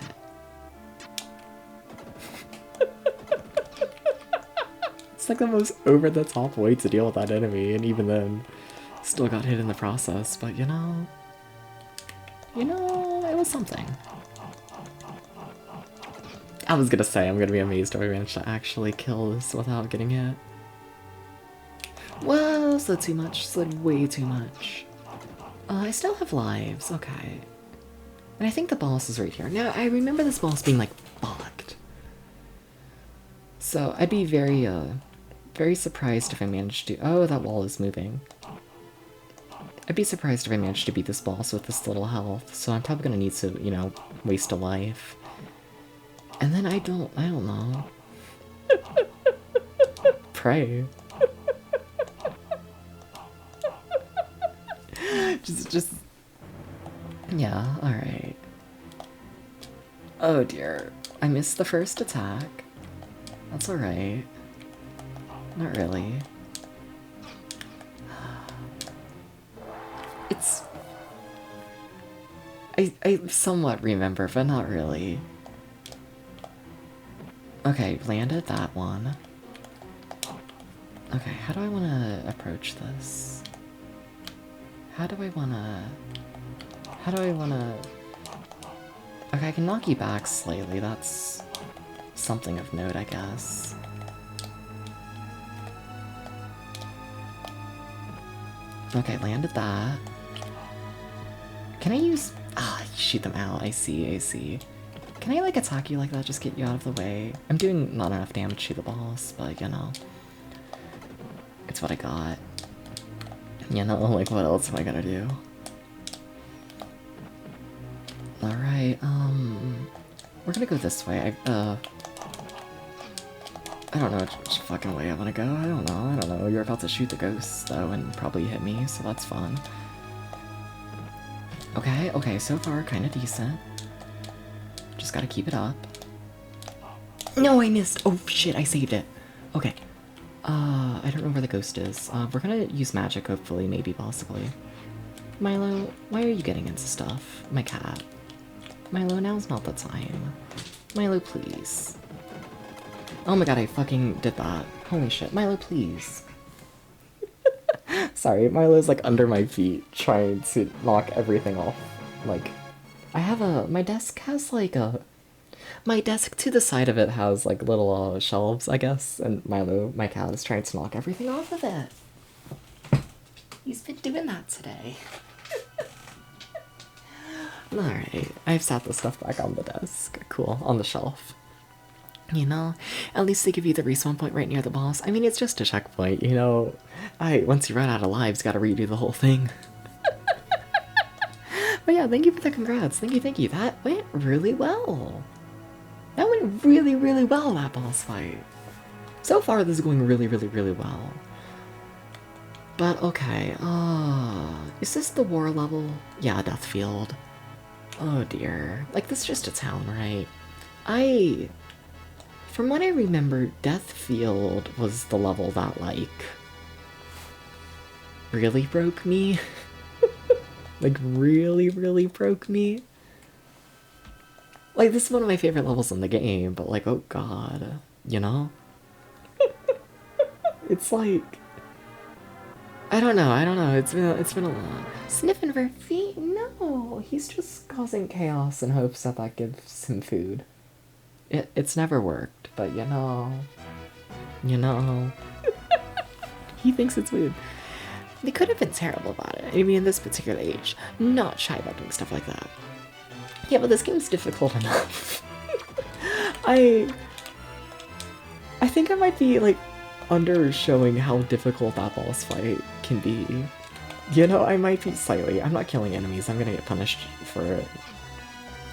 Speaker 1: It's like the most over-the-top way to deal with that enemy, and even then, still got hit in the process, but you know, it was something. I was gonna say, I'm gonna be amazed if I managed to actually kill this without getting hit. Well, slid too much, slid way too much. I still have lives, okay. And I think the boss is right here. Now, I remember this boss being, like, fucked. So, I'd be very, very surprised if I managed to— oh, that wall is moving. I'd be surprised if I managed to beat this boss with this little health, so I'm probably gonna need to, you know, waste a life. And then I don't know. Pray. just... yeah, alright. Oh dear. I missed the first attack. That's alright. Not really. It's... I somewhat remember, but not really. Okay, landed that one. Okay, how do I want to approach this? How do I want to... Okay, I can knock you back slightly. That's something of note, I guess. Okay, landed that. Can I use... ah, shoot them out. I see. Can I, like, attack you like that? Just get you out of the way? I'm doing not enough damage to the boss, but, you know. It's what I got. You know, like, what else am I gonna do? Alright, we're gonna go this way. I don't know which fucking way I wanna go. I don't know. You're about to shoot the ghosts, though, and probably hit me, so that's fun. Okay, so far, kinda decent. Just gotta keep it up. No, I missed! Oh, shit, I saved it. Okay. I don't know where the ghost is. We're gonna use magic, hopefully, maybe, possibly. Milo, why are you getting into stuff? My cat. Milo, now's not the time. Milo, please. Oh my god, I fucking did that. Holy shit. Milo, please. Sorry, Milo's like under my feet, trying to knock everything off. Like, I have my desk has like my desk to the side of it has like little shelves, I guess, and Milo, my cat, is trying to knock everything off of it. He's been doing that today. Alright, I've sat the stuff back on the desk. Cool, on the shelf. You know, at least they give you the respawn point right near the boss. I mean, it's just a checkpoint, you know. Once you run out of lives, gotta redo the whole thing. But yeah, thank you for the congrats. Thank you. That went really well. That went really, really well, that boss fight. So far, this is going really, really, really well. But okay, is this the war level? Yeah, Deathfield. Oh dear. Like, this is just a town, right? From what I remember, Deathfield was the level that, like, really broke me. Like, really, really broke me. Like, this is one of my favorite levels in the game, but, like, oh god, you know? It's like... I don't know, it's been a lot. Sniffing for feet? No, he's just causing chaos in hopes that that gives him food. It's never worked, but you know. He thinks it's food. They could have been terrible about it. I mean, in this particular age, not shy about doing stuff like that. Yeah, but this game's difficult enough. I think I might be, like, undershowing how difficult that boss fight can be. You know, I might be slightly. I'm not killing enemies. I'm gonna get punished for it.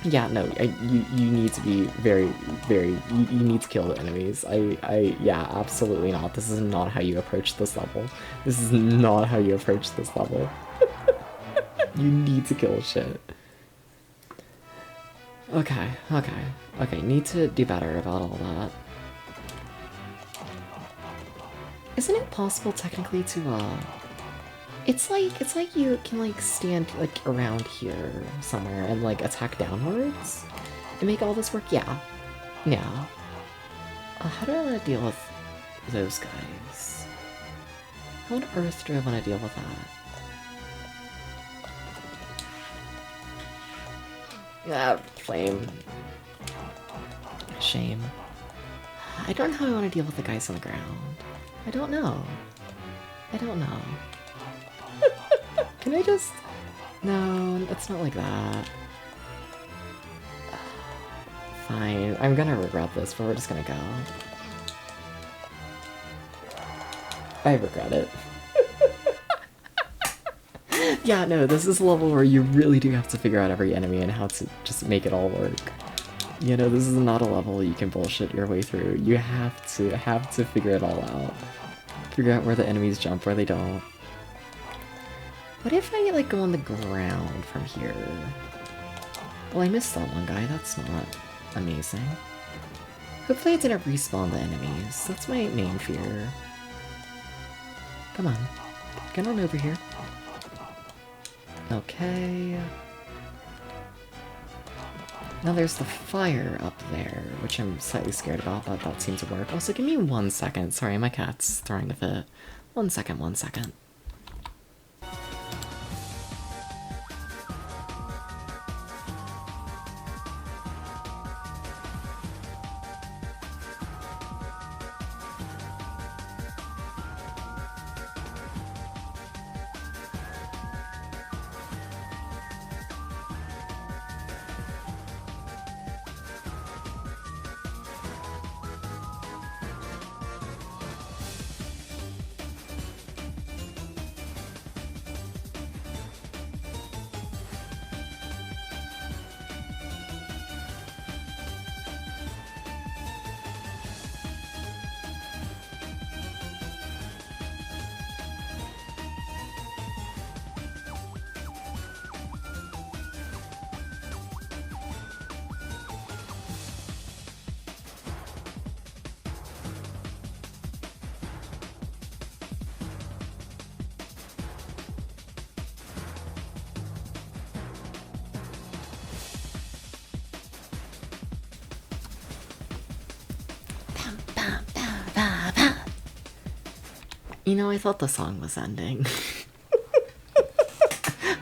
Speaker 1: Yeah, no, you need to be very, very, you need to kill the enemies. Yeah, absolutely not. This is not how you approach this level. This is not how you approach this level. You need to kill shit. Okay, okay. Okay, need to do better about all that. Isn't it possible technically to, it's like you can, like, stand, like, around here somewhere and, like, attack downwards? And make all this work? Yeah. Yeah. How do I want to deal with those guys? How on earth do I want to deal with that? Ah, flame. Shame. I don't know how I want to deal with the guys on the ground. I don't know. I don't know. Can I just... No, it's not like that. Fine, I'm gonna regret this, but we're just gonna go. I regret it. Yeah, no, this is a level where you really do have to figure out every enemy and how to just make it all work. You know, this is not a level you can bullshit your way through. You have to figure it all out. Figure out where the enemies jump, where they don't. What if I, like, go on the ground from here? Well, I missed that one guy, that's not amazing. Hopefully I didn't respawn the enemies. That's my main fear. Come on. Get on over here. Okay. Now there's the fire up there, which I'm slightly scared about, but that seems to work. Also, give me 1 second. Sorry, my cat's throwing a fit. 1 second, 1 second. You know, I thought the song was ending.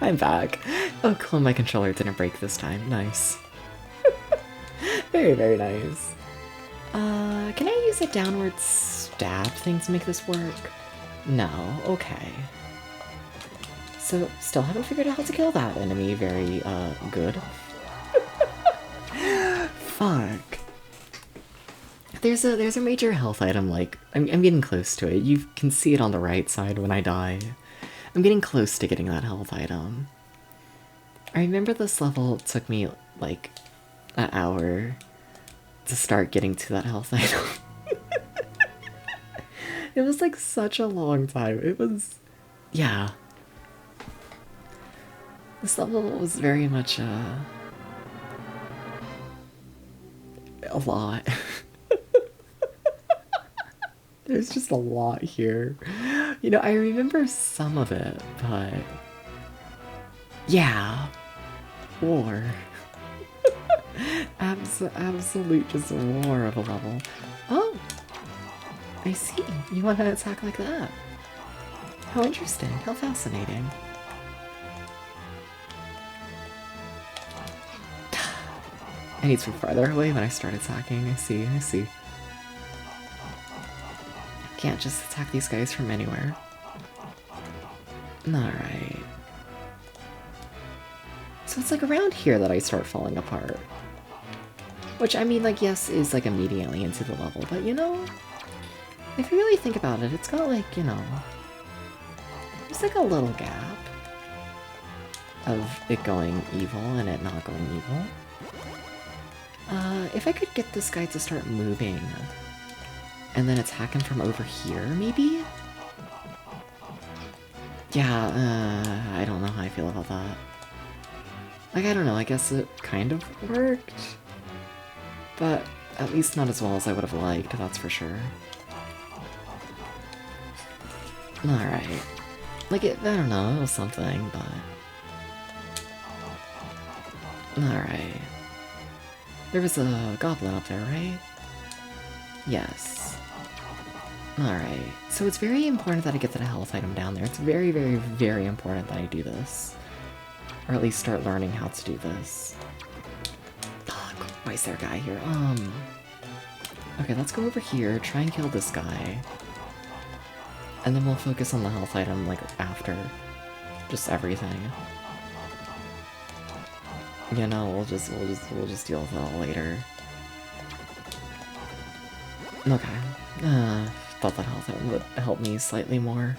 Speaker 1: I'm back. Oh, cool, my controller didn't break this time. Nice. Very, very nice. Can I use a downward stab thing to make this work? No, okay. So, still haven't figured out how to kill that enemy very, good. Fuck. There's a major health item, like, I'm getting close to it. You can see it on the right side when I die. I'm getting close to getting that health item. I remember this level took me, like, an hour to start getting to that health item. It was, like, such a long time. It was... yeah. This level was very much, a lot. There's just a lot here. You know, I remember some of it, but... yeah. War. Absolute just war of a level. Oh! I see. You want to attack like that. How interesting. How fascinating. I need to be farther away when I start attacking. I see, I see. Can't just attack these guys from anywhere. Alright. So it's like around here that I start falling apart. Which, I mean, like, yes, is like immediately into the level, but you know, if you really think about it, it's got like, you know, there's like a little gap of it going evil and it not going evil. If I could get this guy to start moving and then attack him from over here, maybe? Yeah, I don't know how I feel about that. Like, I don't know, I guess it kind of worked. But at least not as well as I would have liked, that's for sure. Alright. Like, I don't know, it was something, but... Alright. There was a goblin up there, right? Yes. Alright. So it's very important that I get that health item down there. It's very, very, very important that I do this. Or at least start learning how to do this. Ugh, why is there a guy here? Okay, let's go over here, try and kill this guy. And then we'll focus on the health item, like, after. Just everything. You know, we'll just deal with it all later. Okay. Thought that health item would help me slightly more.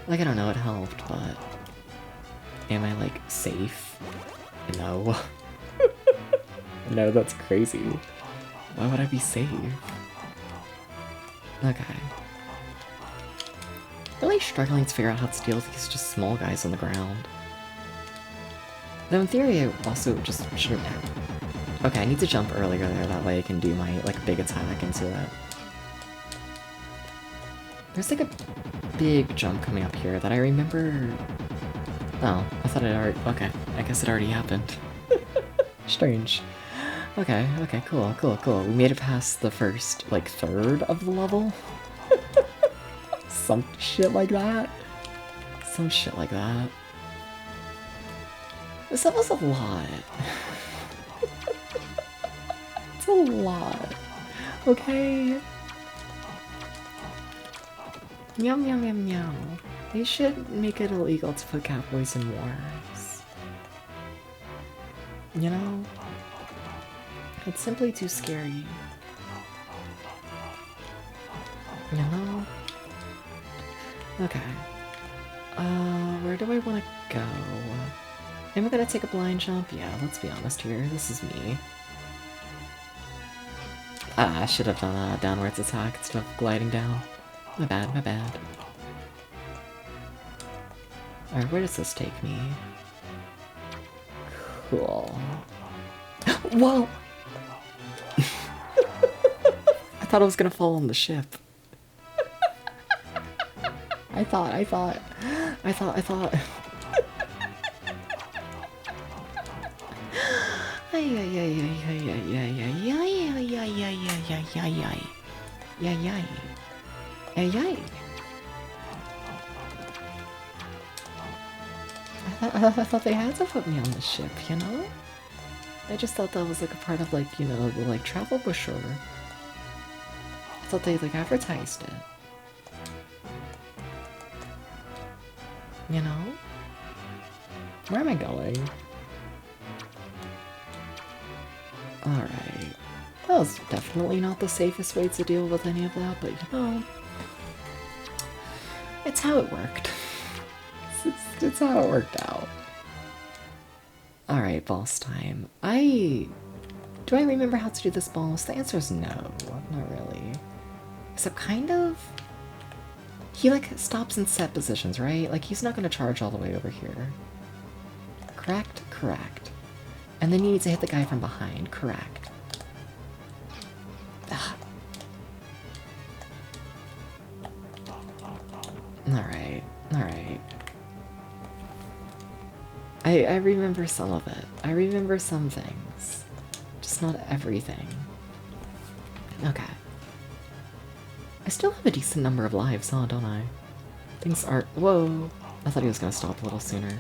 Speaker 1: Like, I don't know, it helped, but... Am I, like, safe? No. No, that's crazy. Why would I be safe? Okay. Really struggling to figure out how to deal with these just small guys on the ground. Though in theory I also just shouldn't have... Okay, I need to jump earlier there, that way I can do my, like, big attack into it. There's like a big jump coming up here that I remember... Oh, I thought it already... Okay, I guess it already happened. Strange. Okay, okay, cool, cool, cool. We made it past the first, like, third of the level? Some shit like that? Some shit like that. This level's a lot. It's a lot. Okay? Meow meow meow meow. They should make it illegal to put cowboys in wars. You know? It's simply too scary. You know? Okay. Where do I want to go? Am I gonna take a blind jump? Yeah, let's be honest here. This is me. Ah, I should have done a downwards attack instead of gliding down. My bad, my bad. Alright, where does this take me? Cool. Whoa! I thought I was gonna fall on the ship. I thought. I thought they had to put me on the ship, you know? I just thought that was like a part of, like, you know, the, like, travel brochure. I thought they, like, advertised it. You know? Where am I going? Alright. That was definitely not the safest way to deal with any of that, but you know... It's how it worked. It's how it worked out. Alright, boss time. Do I remember how to do this boss? The answer is no, not really. Except kind of... He, like, stops in set positions, right? Like, he's not gonna charge all the way over here. Correct? Correct. And then you need to hit the guy from behind. Correct. Ah. Alright, alright. I remember some of it. I remember some things. Just not everything. Okay. I still have a decent number of lives, huh, don't I? Things aren't... Whoa! I thought he was gonna stop a little sooner.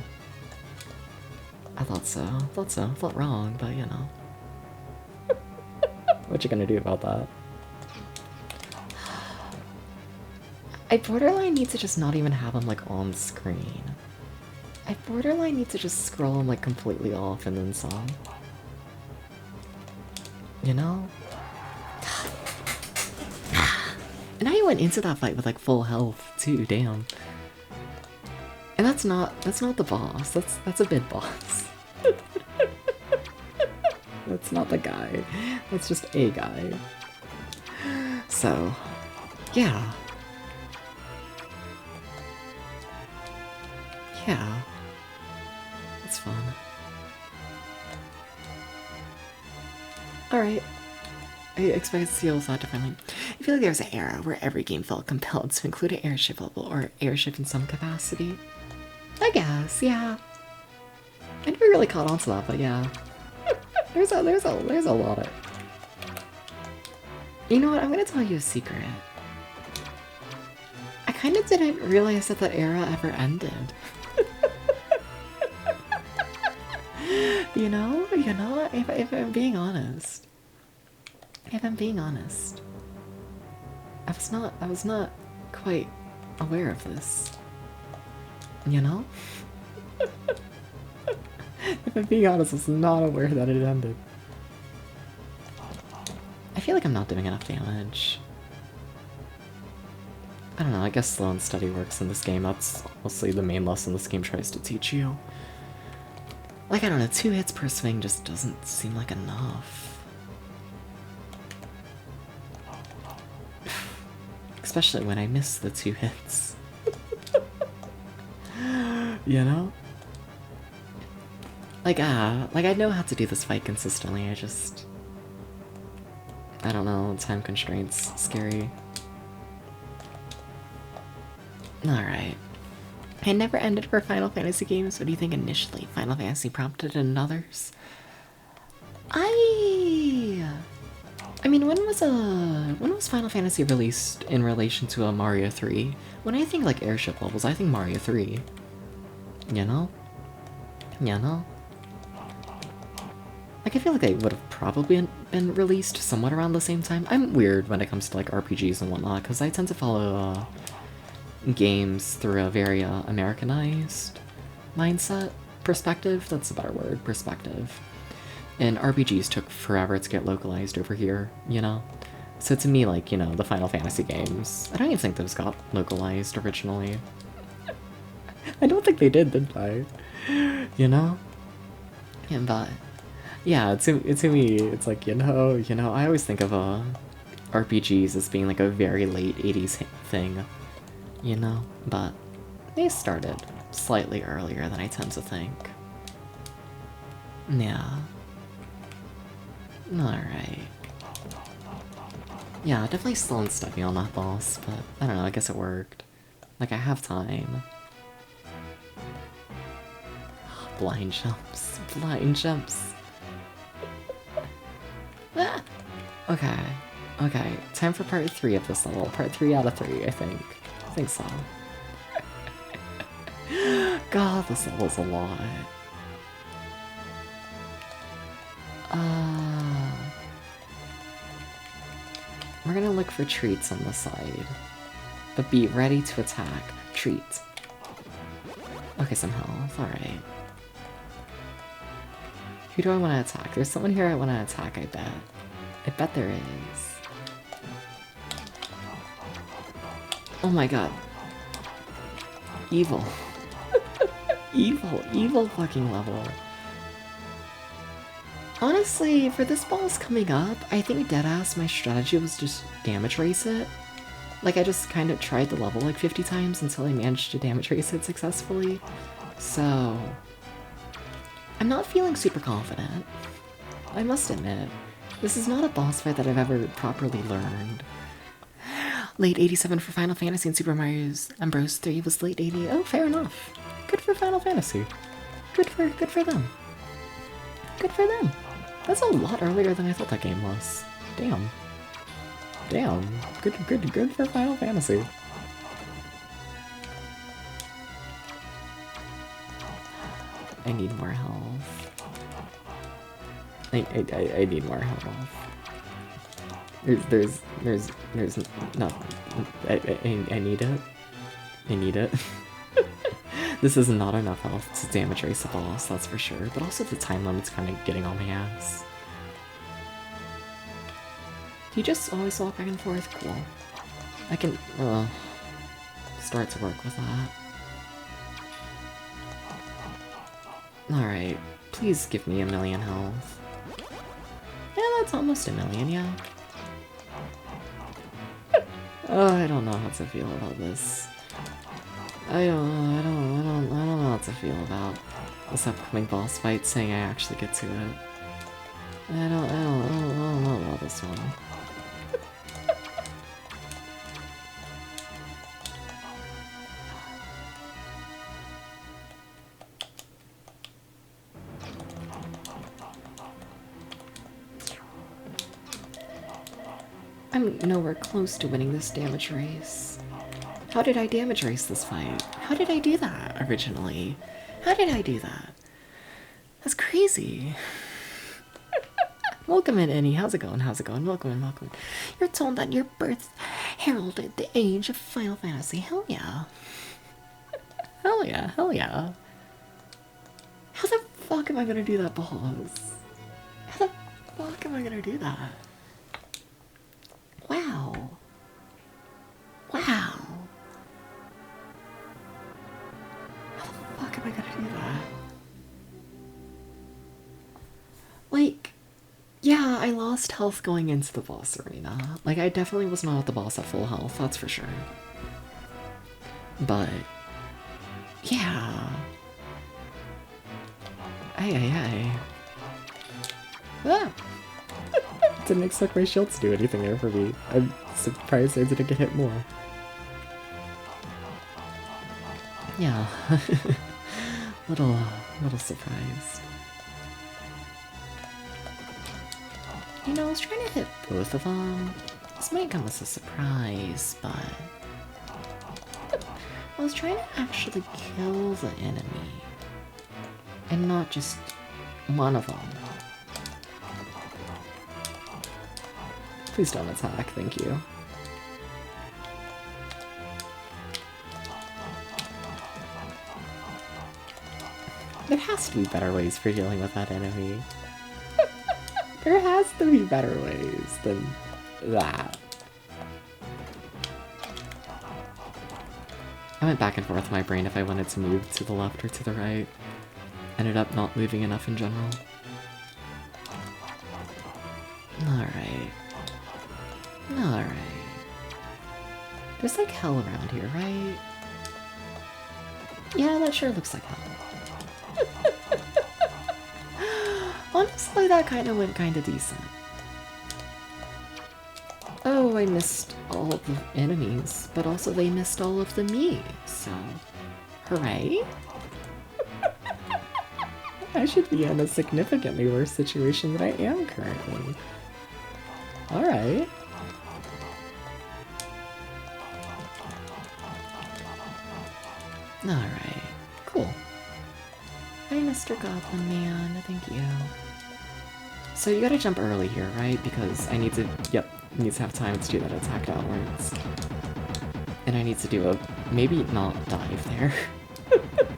Speaker 1: I thought so. I thought wrong, but you know. What you gonna do about that? I borderline need to just not even have him, like, on screen. I borderline need to just scroll him, like, completely off and then some. You know? And I went into that fight with, like, full health, too, damn. And that's not the boss. That's a bit boss. That's not the guy. That's just a guy. So, yeah. Yeah. It's fun. Alright. I expect to see a lot differently. I feel like there was an era where every game felt compelled to include an airship level or airship in some capacity. I guess, yeah. I never really caught on to that, but yeah. there's a lot of. You know what? I'm gonna tell you a secret. I kind of didn't realize that that era ever ended. you know, if I'm being honest. If I'm being honest, I was not quite aware of this. You know? If I'm being honest, I was not aware that it ended. I feel like I'm not doing enough damage. I don't know, I guess slow and steady works in this game. That's mostly the main lesson this game tries to teach you. Like, I don't know, 2 hits per swing just doesn't seem like enough. Especially when I miss the 2 hits. You know? Like I know how to do this fight consistently, I don't know, time constraints, scary. Alright. I never ended for Final Fantasy games. What do you think initially Final Fantasy prompted in others? I mean, when was Final Fantasy released in relation to a Mario 3? When I think like airship levels, I think Mario 3. You know? You know? Like, I feel like they would have probably been released somewhat around the same time. I'm weird when it comes to like RPGs and whatnot, because I tend to follow games through a very Americanized mindset. Perspective? That's a better word. Perspective. And RPGs took forever to get localized over here, you know? So to me, like, you know, the Final Fantasy games, I don't even think those got localized originally. I don't think they did I? You know? Yeah, but, yeah, to me, it's like, you know, I always think of RPGs as being like a very late 80s thing, you know? But they started slightly earlier than I tend to think. Yeah. Alright. Yeah, definitely slow and steady on that boss, but I don't know, I guess it worked. Like, I have time. Blind jumps. Blind jumps. Ah! Okay. Okay, time for part 3 of this level. Part 3 out of 3, I think. I think so. God, this level's a lot. We're gonna look for treats on the side. But be ready to attack. Treat. Okay, some health. Alright. Who do I want to attack? There's someone here I want to attack, I bet. I bet there is. Oh my god. Evil. Evil fucking level. Honestly, for this boss coming up, I think deadass my strategy was just damage race it. Like, I just kind of tried the level like 50 times until I managed to damage race it successfully. So, I'm not feeling super confident. I must admit, this is not a boss fight that I've ever properly learned. Late 87 for Final Fantasy and Super Mario Bros. 3 was late 80. Oh, fair enough. Good for Final Fantasy. Good for them. Good for them. That's a lot earlier than I thought that game was. Damn. Damn. Good for Final Fantasy. I need more health. I need more health. There's no. I need it. I need it. This is not enough health to damage race a boss, that's for sure. But also the time limit's kind of getting on my ass. Do you just always walk back and forth? Cool. I can start to work with that. Alright, please give me 1,000,000 health. Yeah, that's almost 1,000,000, yeah. Oh, I don't know how to feel about this. I don't know how how to feel about this upcoming boss fight, saying I actually get to it. I don't know about this one. I'm nowhere close to winning this damage race. How did I damage race this fight? How did I do that originally? How did I do that? That's crazy. Welcome in, Annie. How's it going? How's it going? Welcome in, welcome in. You're told that your birth heralded the age of Final Fantasy. Hell yeah. Hell yeah, hell yeah. How the fuck am I gonna do that, boss? How the fuck am I gonna do that? Wow. Wow. How the fuck am I gonna do that? Like, yeah, I lost health going into the boss arena. Like, I definitely was not at the boss at full health, that's for sure. But, yeah. Hey. Ah! Didn't expect my shield to do anything there for me. I'm surprised I didn't get hit more. Yeah. little surprised. You know, I was trying to hit both of them. This might come as a surprise, but I was trying to actually kill the enemy and not just one of them. Please don't attack, thank you. There has to be better ways for dealing with that enemy. There has to be better ways than that. I went back and forth in my brain if I wanted to move to the left or to the right. Ended up not moving enough in general. Alright. Alright. There's like hell around here, right? Yeah, that sure looks like hell. Honestly, that kind of went kind of decent. Oh, I missed all of the enemies, but also they missed all of the me, so hooray. I should be in a significantly worse situation than I am currently. Alright. Alright, cool. Hi, Mr. Goblin Man, thank you. So you gotta jump early here, right? Because I need to, need to have time to do that attack downwards. And I need to do a, maybe not dive there.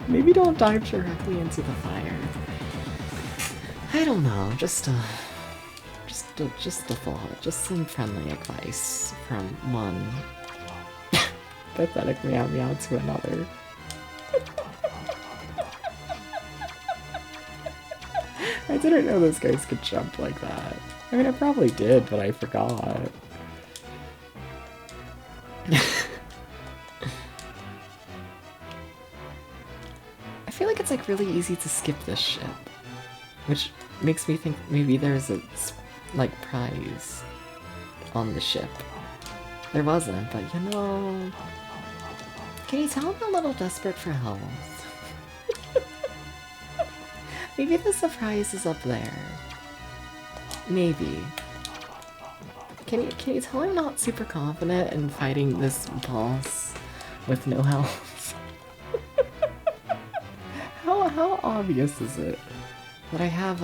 Speaker 1: Maybe don't dive directly into the fire. I don't know, just a thought, just some friendly advice from one pathetic meow meow to another. I didn't know those guys could jump like that. I mean, I probably did, but I forgot. I feel like it's like really easy to skip this ship, which makes me think maybe there's a like prize on the ship. There wasn't, but you know, can you tell I'm a little desperate for health? Maybe the surprise is up there. Maybe. Can you tell I'm not super confident in fighting this boss with no health? How obvious is it that I have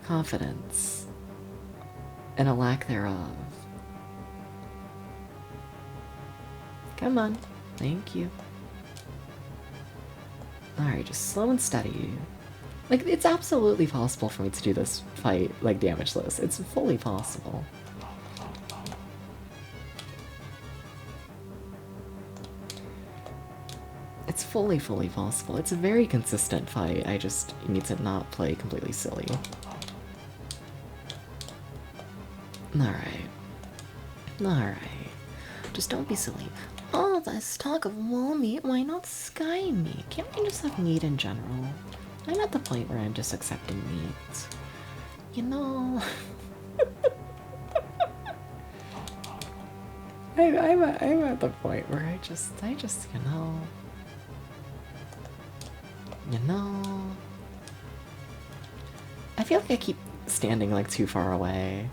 Speaker 1: confidence and a lack thereof? Come on. Thank you. Alright, just slow and steady. Like, it's absolutely possible for me to do this fight, like, damageless. It's fully possible. It's fully possible. It's a very consistent fight. I just need to not play completely silly. Alright. Alright. Just don't be silly. All the let's talk of wall meat, why not sky meat? Can't we just have meat in general? I'm at the point where I'm just accepting meat. You know... I'm at the point where I just, you know... I feel like I keep standing like too far away.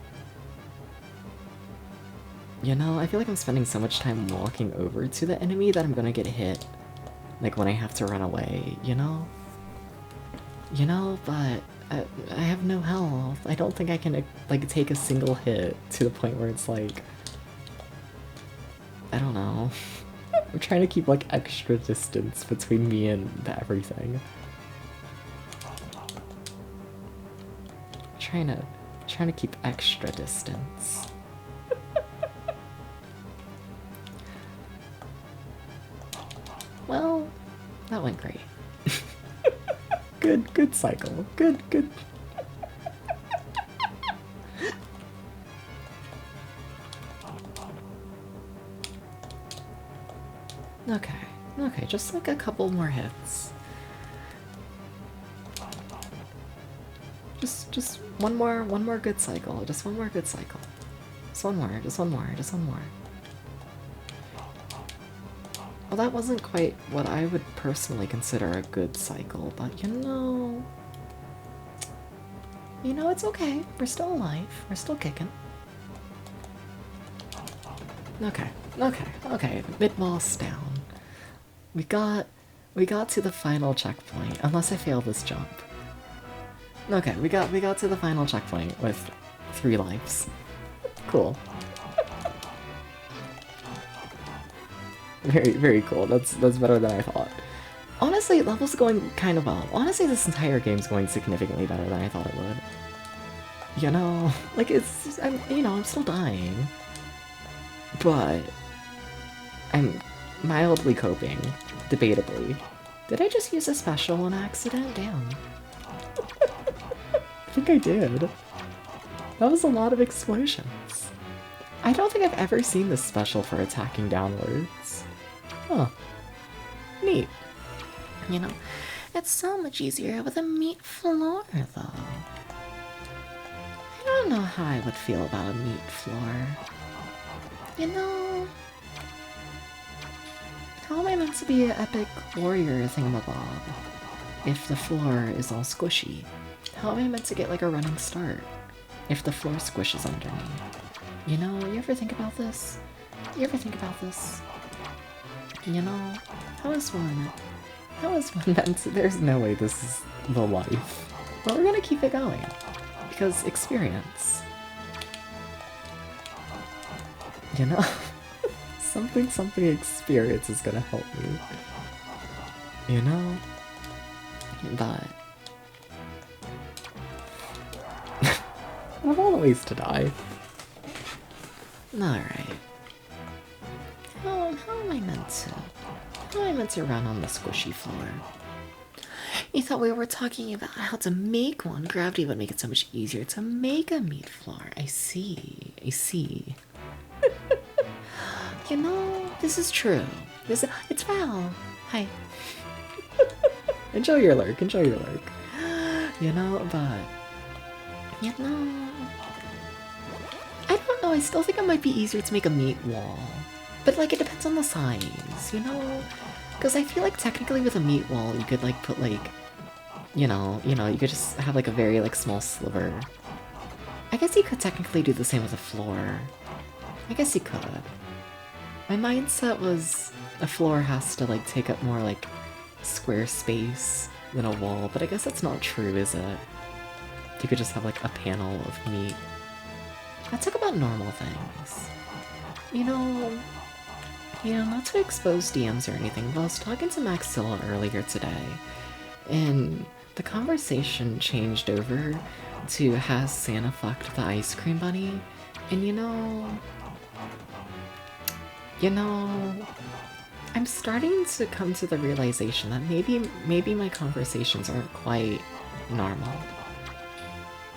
Speaker 1: You know, I feel like I'm spending so much time walking over to the enemy that I'm gonna get hit. Like when I have to run away, you know? You know, but I have no health. I don't think I can like take a single hit to the point where it's like... I don't know. I'm trying to keep like extra distance between me and everything. Trying to keep extra distance. Well, that went great. Good cycle. Good. Okay, just like a couple more hits. Just one more good cycle. Just one more good cycle. Just one more. Well, that wasn't quite what I would personally consider a good cycle, but you know, it's okay. We're still alive. We're still kicking. Okay. Mid-boss down. We got to the final checkpoint, unless I fail this jump. Okay, we got to the final checkpoint with 3 lives. Cool. Very cool. That's better than I thought. Honestly, level's going kind of well. Honestly, this entire game's going significantly better than I thought it would. You know, like I'm still dying, but I'm mildly coping, debatably. Did I just use a special on accident? Damn. I think I did. That was a lot of explosions. I don't think I've ever seen this special for attacking downwards. Huh. Neat. You know, it's so much easier with a meat floor, though. I don't know how I would feel about a meat floor. You know... How am I meant to be an epic warrior thingamabob if the floor is all squishy? How am I meant to get like a running start if the floor squishes under me? You know, you ever think about this? You know, how is one meant to... There's no way this is the life. But we're gonna keep it going. Because experience. You know? something experience is gonna help me. You know? But... I have all the ways to die. Alright. How am I meant to run on the squishy floor? You thought we were talking about how to make one. Gravity would make it so much easier to make a meat floor. I see. You know, this is true. It's Val. Hi. Enjoy your lurk. You know, but... You know... I don't know, I still think it might be easier to make a meat wall. But, like, it depends on the size, you know? Because I feel like technically with a meat wall, you could, like, put, like... You know, you could just have, like, a very, like, small sliver. I guess you could technically do the same with a floor. I guess you could. My mindset was a floor has to, like, take up more, like, square space than a wall, but I guess that's not true, is it? You could just have, like, a panel of meat. Let's talk about normal things. You know, not to expose DMs or anything, but I was talking to Maxilla earlier today, and the conversation changed over to has Santa fucked the ice cream bunny, and you know, I'm starting to come to the realization that maybe my conversations aren't quite normal.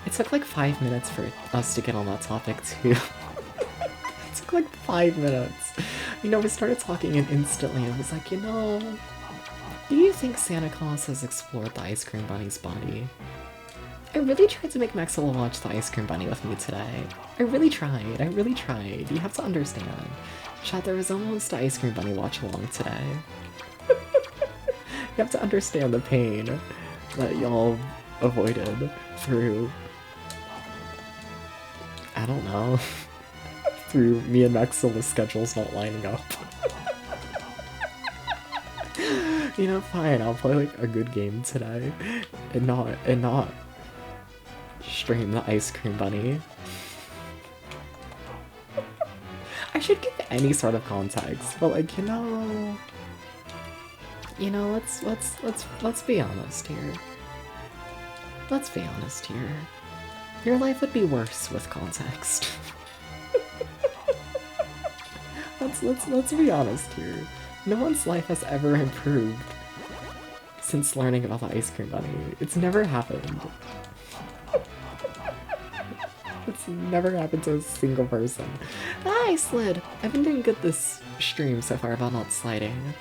Speaker 1: It took like 5 minutes for us to get on that topic too. It took like 5 minutes You know, we started talking and instantly I was like, you know, do you think Santa Claus has explored the Ice Cream Bunny's body? I really tried to make Maxwell watch the Ice Cream Bunny with me today. I really tried. You have to understand. Chat, there was almost an Ice Cream Bunny watch along today. You have to understand the pain that y'all avoided through... I don't know. Through me and Maxwell's schedules not lining up. You know, fine, I'll play like a good game today and not stream the Ice Cream Bunny. I should give any sort of context, but like, you know, let's be honest here. Let's be honest here. Your life would be worse with context. let's be honest here. No one's life has ever improved since learning about the Ice Cream Bunny. It's never happened. It's never happened to a single person. Ah, I slid! I've been doing good this stream so far about not sliding.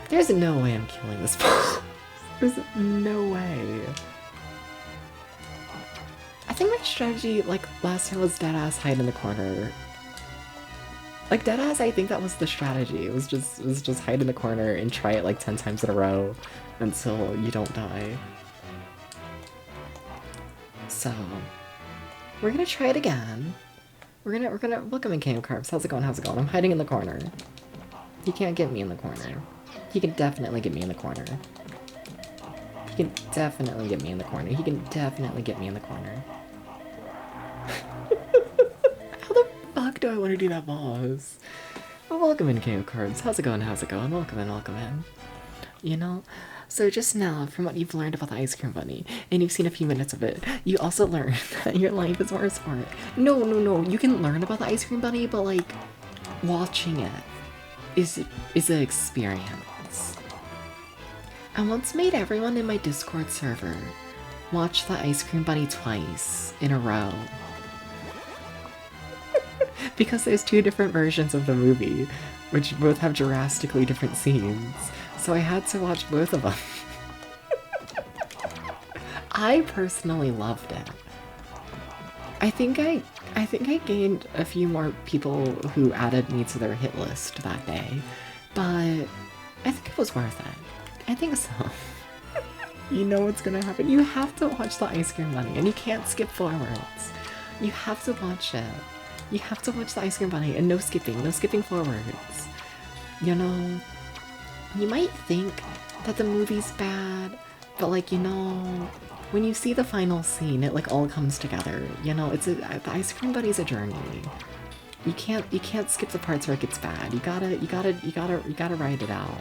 Speaker 1: There's no way I'm killing this boss. There's no way. I think my strategy, like, last time was deadass hide in the corner. Like, deadass, I think that was the strategy. It was just hide in the corner and try it like 10 times in a row until you don't die. So, we're gonna try it again. We're gonna welcome in Game Carbs. How's it going? I'm hiding in the corner. He can't get me in the corner. He can definitely get me in the corner. He can definitely get me in the corner. How the fuck do I want to do that boss? Well, welcome in, Game Carbs. How's it going? Welcome in. You know? So just now, from what you've learned about the Ice Cream Bunny, and you've seen a few minutes of it, you also learned that your life is worse for it. No, you can learn about the Ice Cream Bunny, but like, watching it is an experience. I once made everyone in my Discord server watch the Ice Cream Bunny twice in a row. Because there's two different versions of the movie, which both have drastically different scenes. So I had to watch both of them. I personally loved it. I think I gained a few more people who added me to their hit list that day, but I think it was worth it. I think so. You know what's gonna happen. You have to watch the Ice Cream Bunny, and you can't skip forwards. You have to watch it. You have to watch the Ice Cream Bunny, and no skipping forwards. You know, you might think that the movie's bad, but like, you know, when you see the final scene, it like all comes together. You know, the Ice Cream Bunny's a journey. You can't skip the parts where it gets bad. You gotta write it out.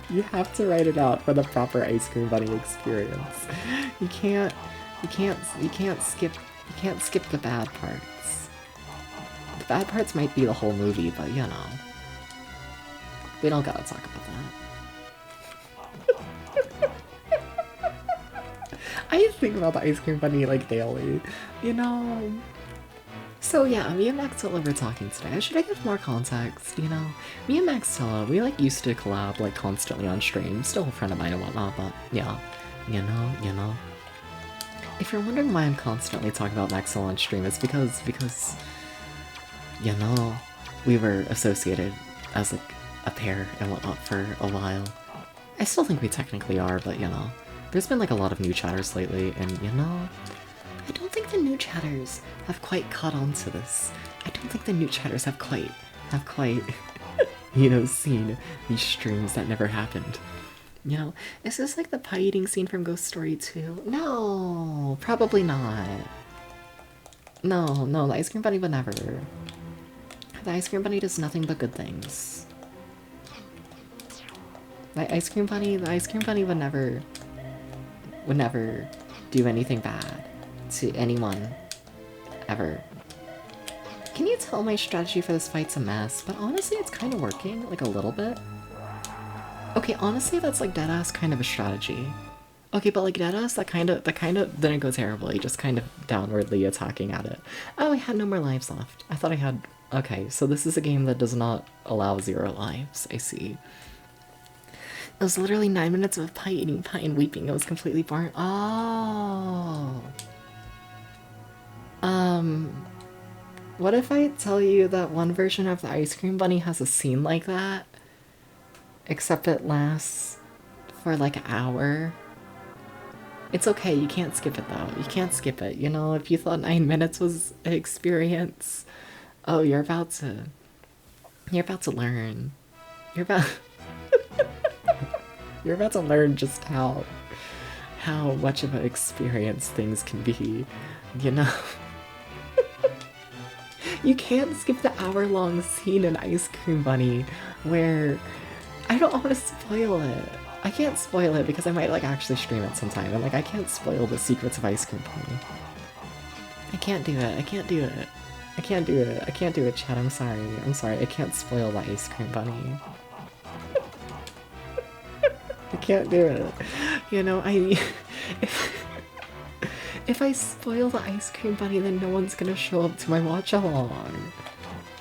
Speaker 1: You have to write it out for the proper Ice Cream Bunny experience. You can't skip the bad parts. The bad parts might be the whole movie, but you know. We don't gotta talk about that. I think about the Ice Cream Bunny like daily, you know? So yeah, me and Maxilla were talking today. Should I give more context, you know? Me and Maxilla, we like used to collab like constantly on stream. Still a friend of mine and whatnot, but yeah, you know. If you're wondering why I'm constantly talking about Maxilla on stream, it's because, you know, we were associated as like a pair and whatnot for a while. I still think we technically are, but you know, there's been like a lot of new chatters lately, and you know, I don't think the new chatters have quite caught on to this. I don't think the new chatters have quite, you know, seen these streams that never happened. You know, is this like the pie eating scene from Ghost Story 2? No, probably not. No, the Ice Cream Bunny would never. The Ice Cream Bunny does nothing but good things. The Ice Cream Bunny would never do anything bad to anyone, ever. Can you tell my strategy for this fight's a mess? But honestly, it's kind of working, like a little bit. Okay, honestly, that's like deadass kind of a strategy. Okay, but like Deadass, that kind of didn't go terribly, just kind of downwardly attacking at it. Oh, I had no more lives left. I thought I had. Okay, so this is a game that does not allow 0 lives. I see. It was literally 9 minutes of pie eating pie and weeping. It was completely boring. Oh. What if I tell you that one version of the Ice Cream Bunny has a scene like that? Except it lasts for like an hour. It's okay, you can't skip it though. You can't skip it. You know, if you thought 9 minutes was an experience, oh, you're about to learn. You're about you're about to learn just how much of an experience things can be, you know? You can't skip the hour-long scene in Ice Cream Bunny where I don't want to spoil it. I can't spoil it because I might like actually stream it sometime, and like I can't spoil the secrets of Ice Cream Bunny. I can't do it. I can't do it. I can't do it. I can't do it, Chad. I'm sorry. I'm sorry. I can't spoil the Ice Cream Bunny. I can't do it. You know, if I spoil the Ice Cream Bunny, then no one's gonna show up to my watch along.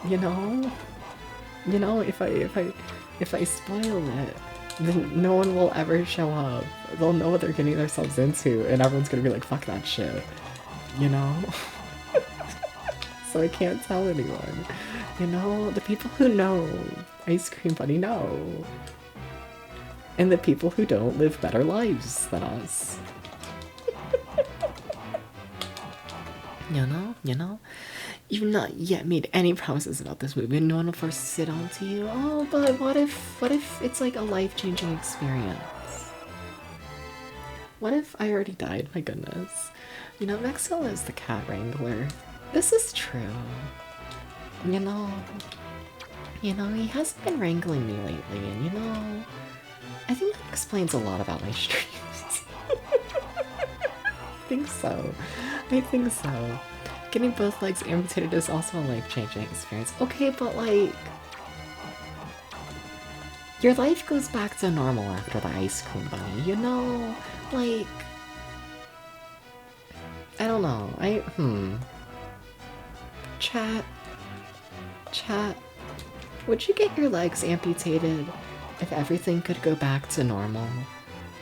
Speaker 1: You know? You know, if I spoil it, then no one will ever show up. They'll know what they're getting themselves into, and everyone's gonna be like, fuck that shit. You know? So I can't tell anyone. You know, the people who know Ice Cream Bunny know. And the people who don't live better lives than us. You know? You've not yet made any promises about this movie, and no one will force it onto you. Oh, but what if it's like a life-changing experience? What if I already died? My goodness. You know, Maxwell is the cat wrangler. This is true. You know, he hasn't been wrangling me lately, and you know, I think that explains a lot about my streams. I think so. Getting both legs amputated is also a life-changing experience. Okay, but like, your life goes back to normal after the Ice Cream Bunny, you know? Like, I don't know. Chat, would you get your legs amputated if everything could go back to normal?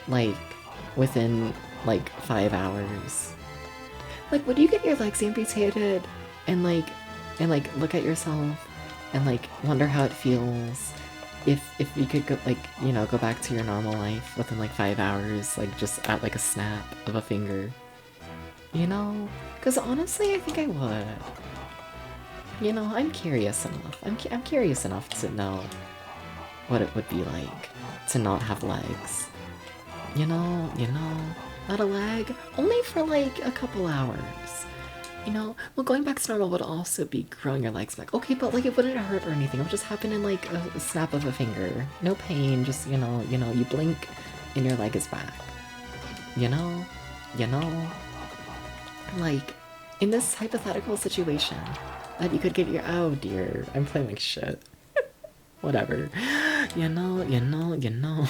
Speaker 1: Like, within, like, 5 hours? Like, would you get your legs amputated and like look at yourself and like wonder how it feels if you could go, like, you know, go back to your normal life within like 5 hours, like just at like a snap of a finger? You know? Because honestly, I think I would. You know, I'm curious enough. I'm curious enough to know what it would be like to not have legs. You know, not a leg, only for like a couple hours. You know, well, going back to normal would also be growing your legs back. Okay, but like it wouldn't hurt or anything. It would just happen in like a snap of a finger. No pain, just, you know, you blink and your leg is back. You know? Like, in this hypothetical situation, that you could get your— oh dear, I'm playing like shit. Whatever. You know.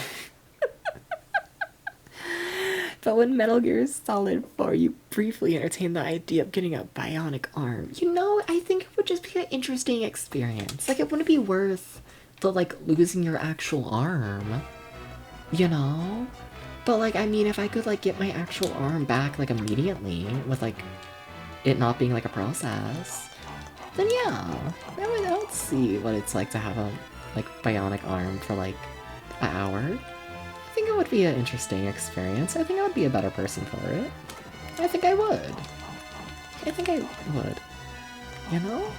Speaker 1: But when Metal Gear Solid 4, you briefly entertained the idea of getting a bionic arm, you know, I think it would just be an interesting experience. Like, it wouldn't be worth the, like, losing your actual arm, you know? But, like, I mean, if I could, like, get my actual arm back, like, immediately, with, like, it not being, like, a process, then yeah, I would see what it's like to have a, like, bionic arm for, like, an hour. I think it would be an interesting experience. I think I would be a better person for it. I think I would. You know?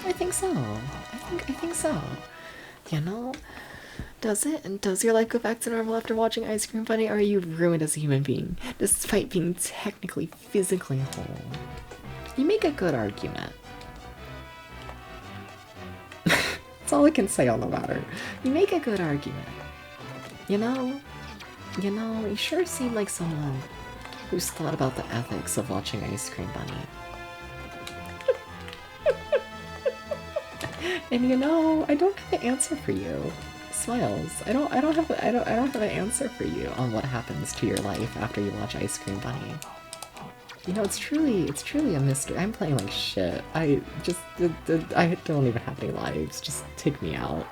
Speaker 1: I think so. I think so. You know? Does it? And does your life go back to normal after watching Ice Cream Bunny, or are you ruined as a human being, despite being technically physically whole? You make a good argument. That's all I can say on the matter. You make a good argument. You know, you sure seem like someone who's thought about the ethics of watching Ice Cream Bunny. And you know, I don't have the answer for you. smiles. I don't have an answer for you on what happens to your life after you watch Ice Cream Bunny. You know, it's truly a mystery. I'm playing like shit. I don't even have any lives. Just take me out.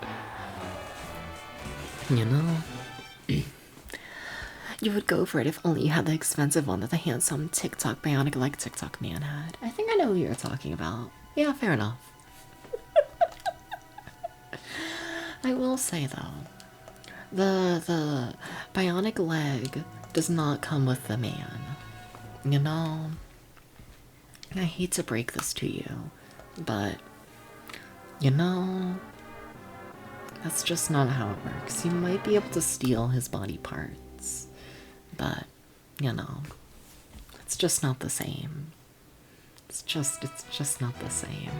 Speaker 1: You know? You would go for it if only you had the expensive one that the handsome TikTok bionic like TikTok man had. I think I know who you're talking about. Yeah, fair enough. I will say though, the bionic leg does not come with the man. You know, I hate to break this to you, but you know, that's just not how it works. You might be able to steal his body parts, but you know, it's just not the same. It's just not the same.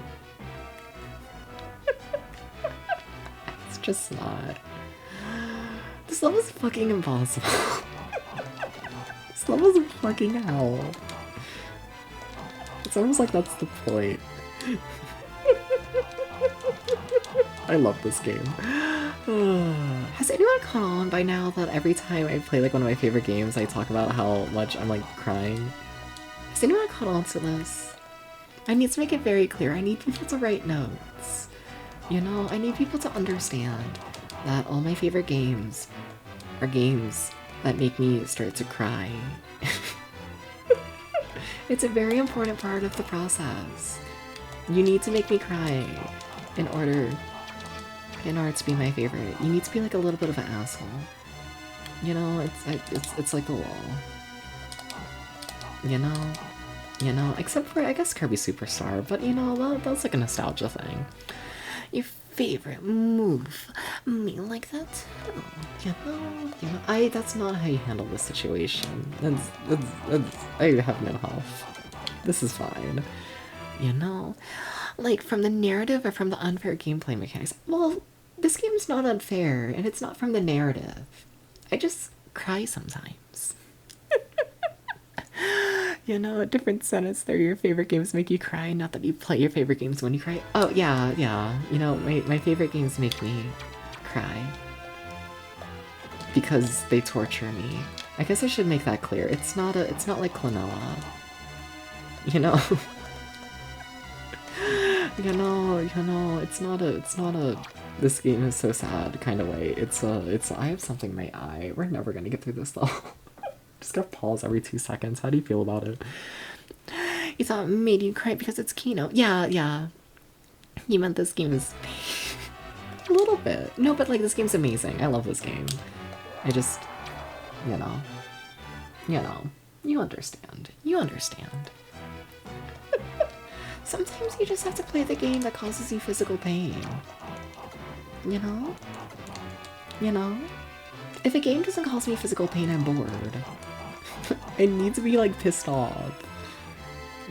Speaker 1: It's just not. This level's fucking impossible. This level's a fucking hell. It's almost like that's the point. I love this game. Has anyone caught on by now that every time I play like one of my favorite games, I talk about how much I'm like crying? Has anyone caught on to this? I need to make it very clear. I need people to write notes. You know, I need people to understand that all my favorite games are games that make me start to cry. It's a very important part of the process. You need to make me cry in order to be my favorite. You need to be like a little bit of an asshole. You know, it's like the law. You know, except for I guess Kirby Superstar, but you know, that's like a nostalgia thing. Your favorite move, me like that too. You know, that's not how you handle this situation. I have no health. This is fine. You know, like from the narrative or from the unfair gameplay mechanics. Well, this game's not unfair, and it's not from the narrative. I just cry sometimes. You know, a different sentence there. Your favorite games make you cry, not that you play your favorite games when you cry. Oh, yeah. You know, my favorite games make me cry. Because they torture me. I guess I should make that clear. It's not like Klonoa. You know? you know, it's not a this game is so sad kind of way. It's I have something in my eye. We're never gonna get through this though. Just gotta pause every 2 seconds. How do you feel about it? You thought it made you cry because it's Kino. Yeah. You meant this game is a little bit. No, but like this game's amazing. I love this game. I just, you know, you understand. Sometimes you just have to play the game that causes you physical pain. You know? If a game doesn't cause me physical pain, I'm bored. I need to be like pissed off.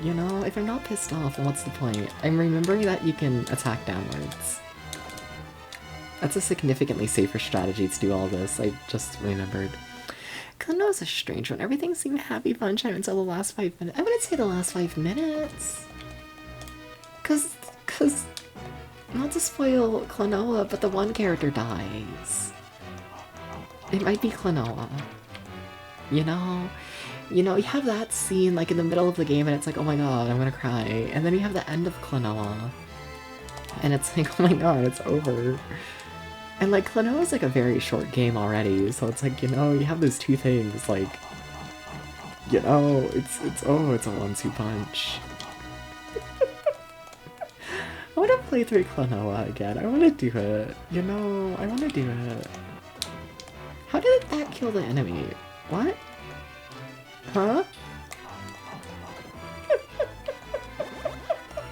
Speaker 1: You know, if I'm not pissed off, then what's the point? I'm remembering that you can attack downwards. That's a significantly safer strategy to do all this. I just remembered. Klonoa's a strange one. Everything seemed happy fun time until the last 5 minutes. I wouldn't say the last 5 minutes. Cause, not to spoil Klonoa, but the one character dies. It might be Klonoa. You know, you have that scene like in the middle of the game and it's like, oh my god, I'm gonna cry. And then you have the end of Klonoa. And it's like, oh my god, it's over. And like, Klonoa is like a very short game already, so it's like, you know, you have those two things, like, you know, it's a 1-2 punch. I want to play through Klonoa again. I want to do it. You know, I want to do it. How did that kill the enemy? What? Huh?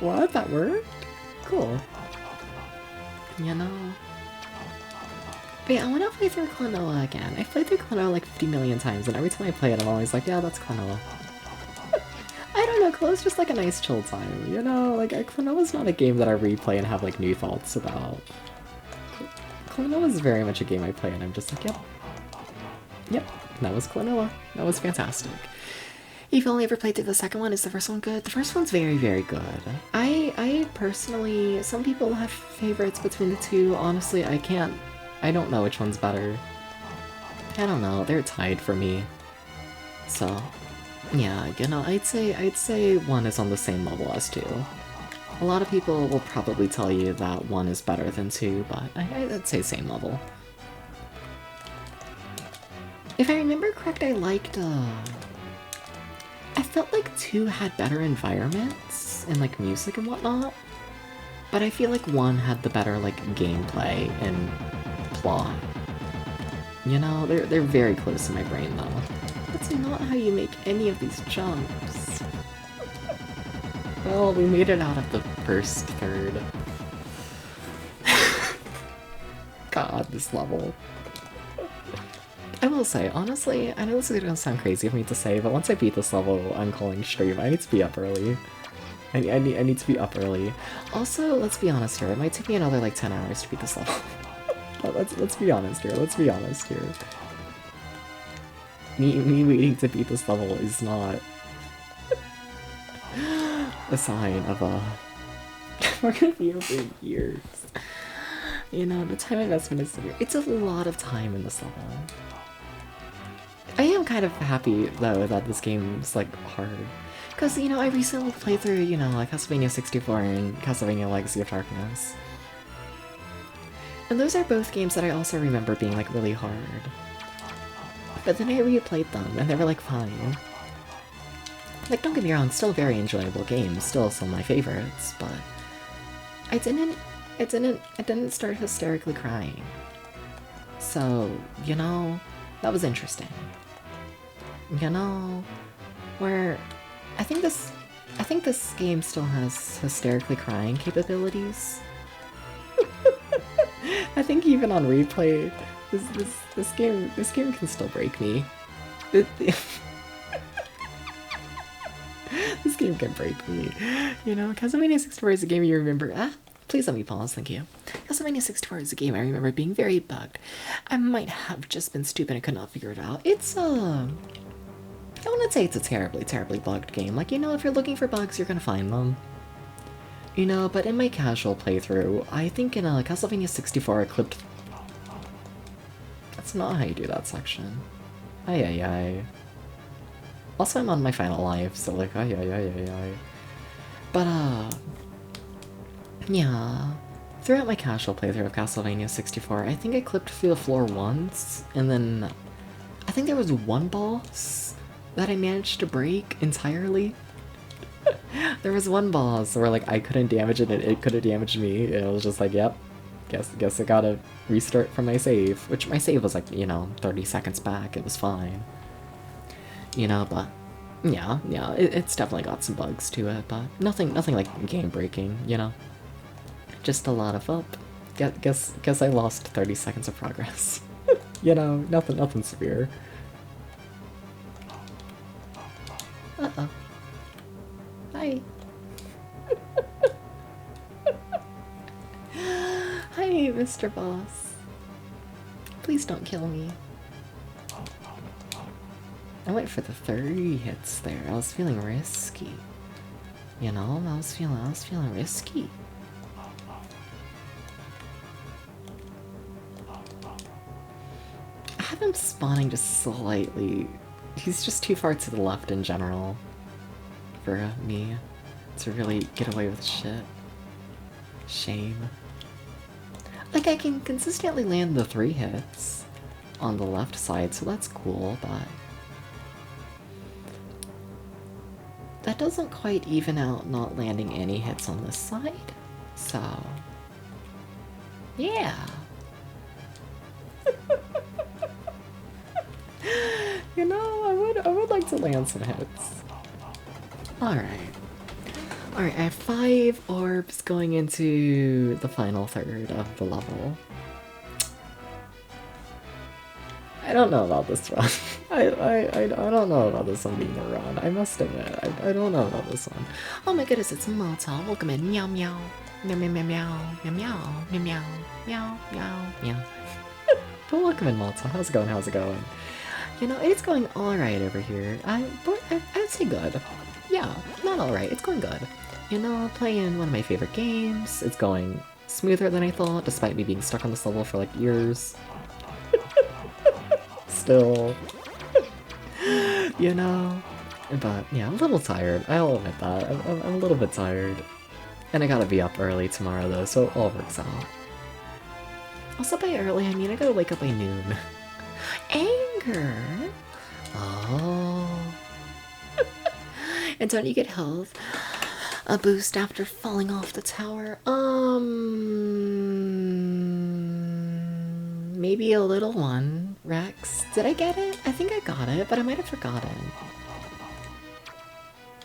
Speaker 1: What? That worked? Cool. You know. But yeah, I want to play through Klonoa again. I've played through Klonoa like 50 million times, and every time I play it, I'm always like, yeah, that's Klonoa. I don't know, Klonoa's just like a nice chill time, you know? Like, Klonoa's not a game that I replay and have like new thoughts about. Klonoa is very much a game I play and I'm just like, yep, that was Klonoa. That was fantastic. If you only ever played through the second one, is the first one good? The first one's very, very good. I personally, some people have favorites between the two. Honestly, I can't I don't know which one's better. I don't know, they're tied for me. So, yeah, you know, I'd say 1 is on the same level as 2. A lot of people will probably tell you that 1 is better than 2, but I'd say same level. If I remember correct, I felt like 2 had better environments and like music and whatnot, but I feel like 1 had the better like gameplay and plot. You know, they're very close in my brain though. That's not how you make any of these jumps. Well, we made it out of the first third. God, this level. I will say, honestly, I know this is gonna sound crazy of me to say, but once I beat this level, I'm calling stream. I need to be up early. I need to be up early. Also, let's be honest here, it might take me another like 10 hours to beat this level. But let's be honest here, let's be honest here. Me waiting to beat this level is not a sign of we're gonna be here for years. You know, the time investment is severe. It's a lot of time in this level. I am kind of happy, though, that this game's, like, hard. Because, you know, I recently played through, you know, like, Castlevania 64 and Castlevania Legacy of Darkness. And those are both games that I also remember being, like, really hard. But then I replayed them, and they were, like, fine. Like, don't get me wrong, still very enjoyable games, still some of my favorites, but I didn't start hysterically crying. So, you know, that was interesting. You know, where I think this game still has hysterically crying capabilities. I think even on replay, this game can still break me. This game can break me. You know, Castlevania 64 is a game you remember. Please let me pause, thank you. Castlevania 64 is a game I remember being very bugged. I might have just been stupid and could not figure it out. It's I wouldn't say it's a terribly, terribly bugged game. Like, you know, if you're looking for bugs, you're gonna find them. You know, but in my casual playthrough, I think in Castlevania 64 I clipped... That's not how you do that section. Ay ay ay. Also, I'm on my final life, so like, ay ay ay ay ay. But, yeah. Throughout my casual playthrough of Castlevania 64, I think I clipped through the floor once, and then I think there was one boss that I managed to break entirely. There was one boss where like I couldn't damage it and it couldn't damage me, and it was just like, yep, guess I gotta restart from my save, which my save was like, you know, 30 seconds back, it was fine. You know, but yeah, it's definitely got some bugs to it, but nothing like game breaking, you know. Just a lot of guess I lost 30 seconds of progress. You know, nothing severe. Uh-oh. Hi. Hi, Mr. Boss. Please don't kill me. I went for the 30 hits there. I was feeling risky. You know, I was feeling risky. I have him spawning just slightly. He's just too far to the left in general for me to really get away with shit. Shame. Like, I can consistently land the 3 hits on the left side, so that's cool, but that doesn't quite even out not landing any hits on this side, so yeah. You know, I would like to land some hits. Alright, I have 5 orbs going into the final third of the level. I don't know about this run. I don't know about this one being a run. I must admit, I don't know about this one. Oh my goodness, it's Mota. Welcome in. Meow meow. Meow meow meow meow. Meow meow. Meow meow. Meow meow. Meow. But welcome in, Malta. How's it going? How's it going? You know, it's going alright over here. I'd say good. Yeah, not alright. It's going good. You know, playing one of my favorite games. It's going smoother than I thought, despite me being stuck on this level for like years. Still. You know? But yeah, I'm a little tired. I'll admit that. I'm a little bit tired. And I gotta be up early tomorrow though, so it all works out. Also by early, I mean I gotta wake up by noon. Anger! Oh. And don't you get health? A boost after falling off the tower? Maybe a little one, Rex. Did I get it? I think I got it, but I might have forgotten.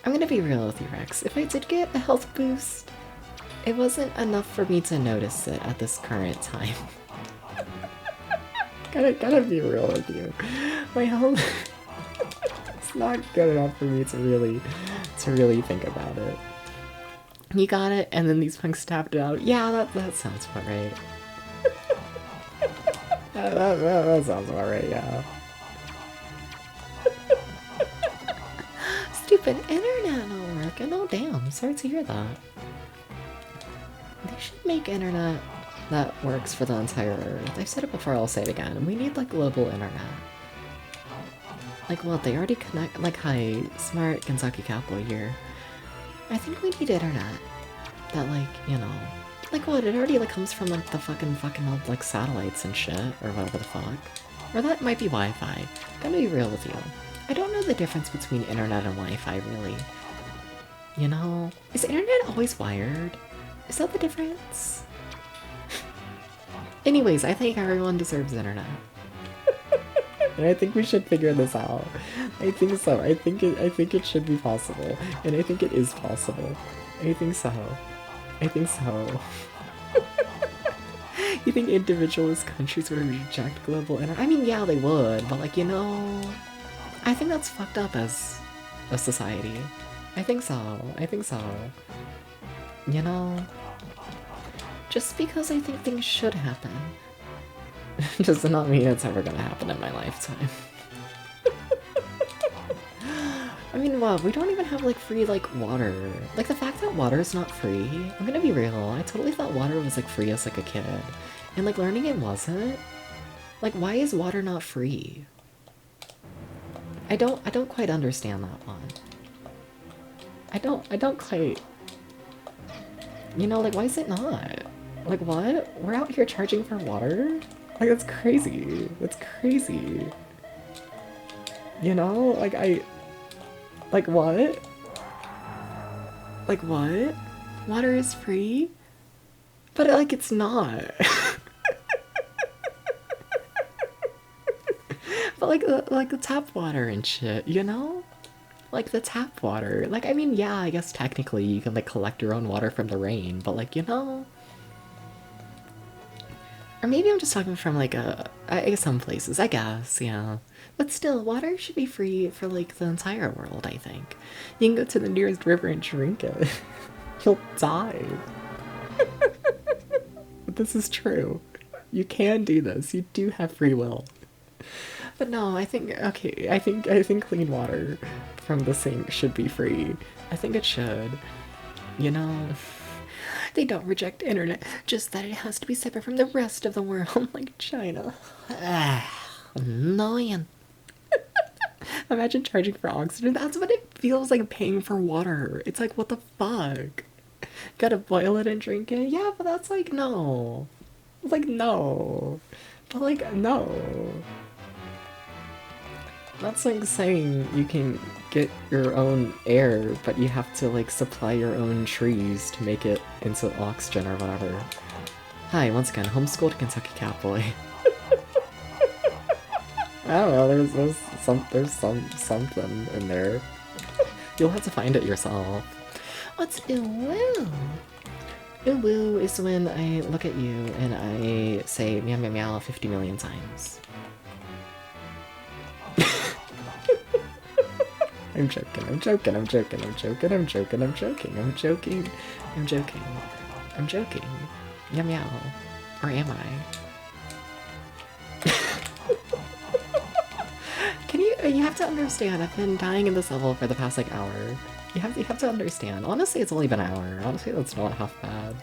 Speaker 1: I'm gonna be real with you, Rex. If I did get a health boost, it wasn't enough for me to notice it at this current time. gotta be real with you. My health it's not good enough for me to really think about it. You got it, and then these punks tapped out. Yeah, that sounds about right. that sounds about right, yeah. Stupid internet not working. Oh damn, sorry to hear that. They should make internet that works for the entire Earth. I've said it before, I'll say it again. We need like global internet. Like what, they already connect, like hi, smart Kentucky Cowboy here. I think we need internet that like, you know, like what, it already like comes from like the fucking old like satellites and shit, or whatever the fuck. Or that might be Wi-Fi. Gotta be real with you. I don't know the difference between internet and Wi-Fi really. You know, is internet always wired? Is that the difference? Anyways, I think everyone deserves internet. And I think we should figure this out. I think so. I think it should be possible. And I think it is possible. I think so. I think so. You think individualist countries would reject global internet? I mean, yeah, they would, but like, you know, I think that's fucked up as a society. I think so. I think so. You know? Just because I think things should happen does not mean it's ever gonna happen in my lifetime. I mean, what? We don't even have like free like water. Like the fact that water is not free, I'm gonna be real, I totally thought water was like free as like a kid. And like learning it wasn't. Like why is water not free? I don't quite understand that one. I don't quite, you know, like why is it not? Like what? We're out here charging for water? Like that's crazy. That's crazy. You know, like like what? Like what? Water is free? But like it's not. But like the tap water and shit, you know? Like the tap water. Like I mean, yeah, I guess technically you can like collect your own water from the rain, but like, you know? Or maybe I'm just talking from like I guess some places, I guess, yeah. But still, water should be free for like the entire world, I think. You can go to the nearest river and drink it. You'll die. But this is true. You can do this. You do have free will. But no, I think, okay, I think clean water from the sink should be free. I think it should. You know? They don't reject internet, just that it has to be separate from the rest of the world, like China. Annoying. Imagine charging for oxygen. That's what it feels like paying for water. It's like, what the fuck? Gotta boil it and drink it? Yeah, but that's like, no. Like, no. But like, no. That's like saying you can get your own air, but you have to like supply your own trees to make it into oxygen or whatever. Hi, once again, homeschooled Kentucky Cowboy. I don't know, there's something in there. You'll have to find it yourself. What's ooh-woo? Ooh-woo is when I look at you and I say meow meow meow 50 million times. I'm joking, I'm joking, I'm joking, I'm joking, I'm joking, I'm joking, I'm joking, I'm joking, I'm joking. Meow meow. Or am I? You have to understand, I've been dying in this level for the past like hour. You have to understand. Honestly, it's only been an hour. Honestly, that's not half bad.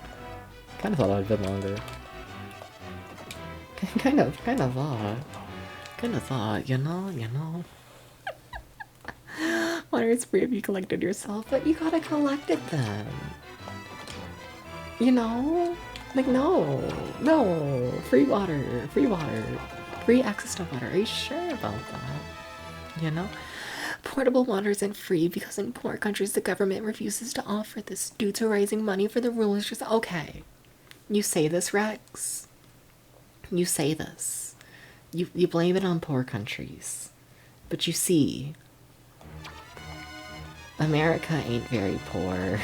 Speaker 1: Kind of thought it would have been longer. Kind of thought, you know. Water is free if you collect it yourself, but you gotta collect it then. You know? Like, no, free water, free access to water. Are you sure about that? You know? Portable water isn't free because in poor countries the government refuses to offer this due to raising money for the rulers. Just okay. You say this, Rex. You say this. You blame it on poor countries. But you see, America ain't very poor.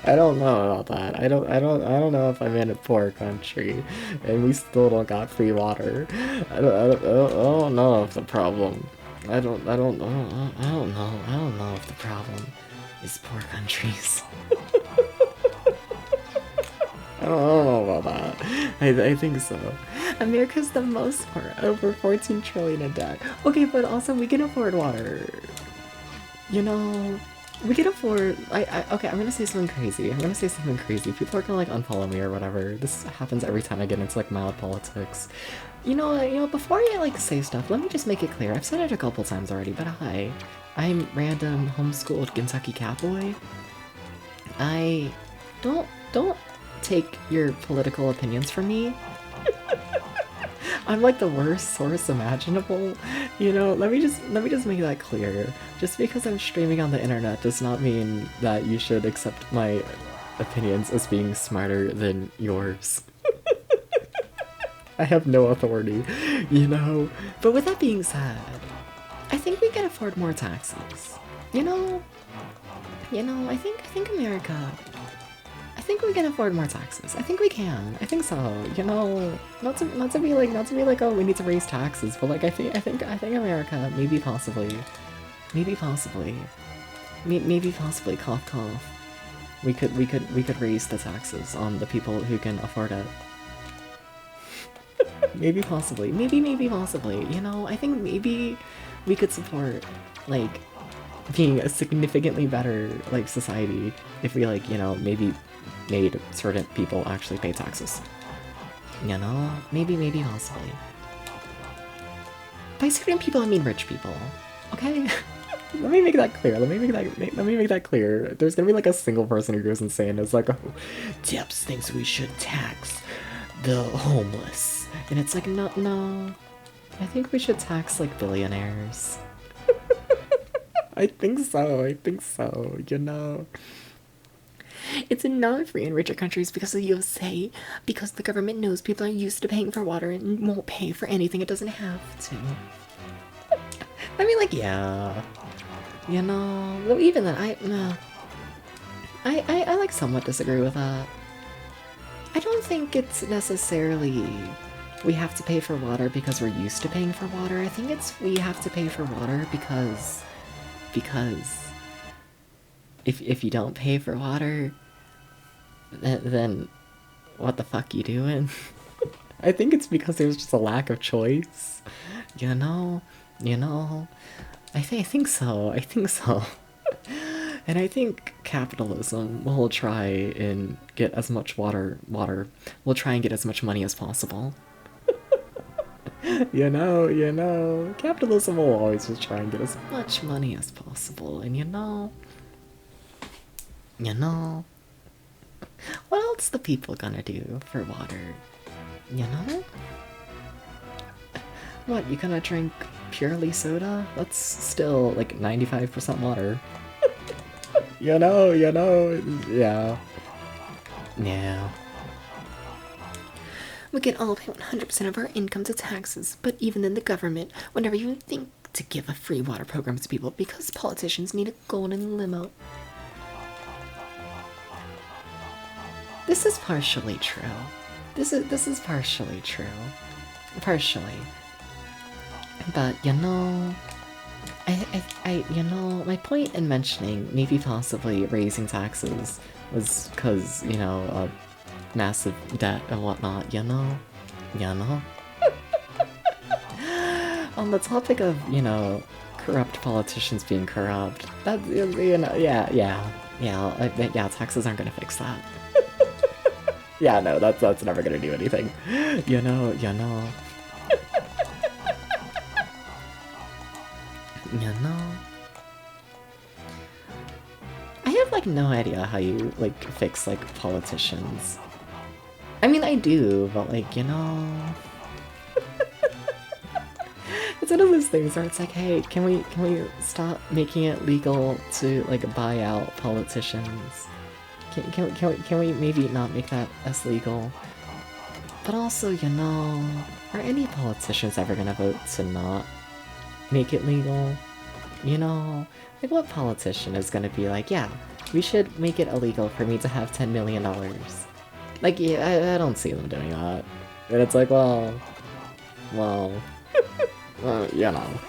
Speaker 1: I don't know about that. I don't know if I'm in a poor country and we still don't got free water. I don't know if the problem. I don't know if the problem is poor countries. I don't know about that. I think so. America's the most poor, over 14 trillion in debt. Okay, but also we can afford water. You know, we can afford. Okay, I'm gonna say something crazy. People are gonna like unfollow me or whatever. This happens every time I get into like mild politics. You know. Before I like say stuff, let me just make it clear. I've said it a couple times already, but hi, I'm random homeschooled Kentucky cowboy. I don't take your political opinions from me. I'm like the worst source imaginable, you know. Let me just make that clear. Just because I'm streaming on the internet does not mean that you should accept my opinions as being smarter than yours. I have no authority, you know. But with that being said, I think we can afford more taxes. You know, I think America. I think we can afford more taxes. I think we can. I think so. You know, not to be like, oh, we need to raise taxes, but like I think America, maybe possibly, cough cough. We could raise the taxes on the people who can afford it. maybe possibly. You know, I think maybe we could support like being a significantly better like society if we like, you know, maybe made certain people actually pay taxes. You know? Maybe possibly. By certain people I mean rich people. Okay? Let me make that clear. There's gonna be like a single person who goes insane. It's like, oh, Depps thinks we should tax the homeless. And it's like, no. I think we should tax like billionaires. I think so, you know. It's not free in richer countries because of the USA, because the government knows people are used to paying for water and won't pay for anything it doesn't have to. I mean, like, yeah. You know, though even then, I like somewhat disagree with that. I don't think it's necessarily we have to pay for water because we're used to paying for water. I think it's we have to pay for water because if you don't pay for water, then what the fuck you doing? I think it's because there's just a lack of choice. You know? I think so. And I think capitalism will try and get as much will try and get as much money as possible. You know, capitalism will always just try and get as much money as possible, and you know, what else the people gonna do for water? You know? What, you gonna drink purely soda? That's still like 95% water. you know, yeah. Yeah. We can all pay 100% of our income to taxes, but even then the government would never even think to give a free water program to people because politicians need a golden limo. This is partially true. This is partially true. Partially. But, you know, you know, my point in mentioning maybe possibly raising taxes was because, you know, massive debt and whatnot, you know? On the topic of, you know, corrupt politicians being corrupt, that, you know, yeah. Yeah, taxes aren't gonna fix that. Yeah, no, that's never gonna do anything. You know. You know. I have like no idea how you like fix like politicians. I mean, I do, but like, you know, it's one of those things where it's like, hey, can we stop making it legal to like buy out politicians? Can we maybe not make that as legal? But also, you know, are any politicians ever gonna vote to not make it legal? You know, like what politician is gonna be like, yeah, we should make it illegal for me to have $10 million. Like, yeah, I don't see them doing that. And it's like, well, you know.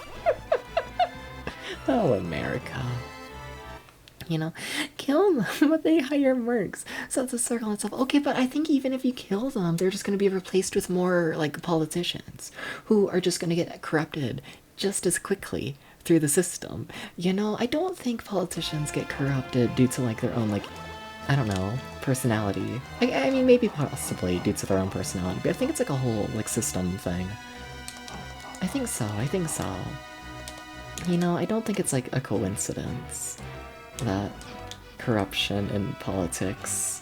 Speaker 1: Oh, America. You know, kill them, but they hire mercs. So it's a circle and stuff. Okay, but I think even if you kill them, they're just going to be replaced with more, like, politicians who are just going to get corrupted just as quickly through the system. You know, I don't think politicians get corrupted due to, like, their own, like, I don't know, personality. I mean, maybe possibly due to their own personality, but I think it's like a whole, like, system thing. I think so. You know, I don't think it's like a coincidence that corruption and politics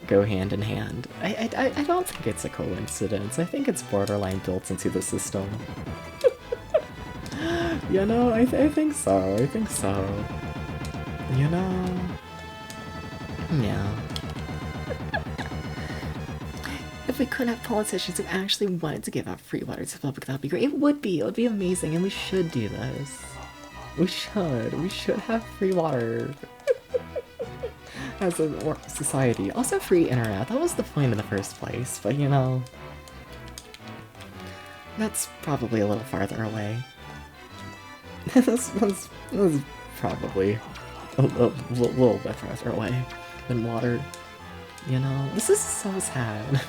Speaker 1: go hand in hand. I don't think it's a coincidence. I think it's borderline built into the system. You know, I think so. You know? Yeah. If we could have politicians who actually wanted to give out free water to the public, that would be great. It would be amazing, and we should do this. We should have free water. As a society. Also free internet, that was the point in the first place, but you know... That's probably a little farther away. That's probably a little bit farther away than water. You know, this is so sad.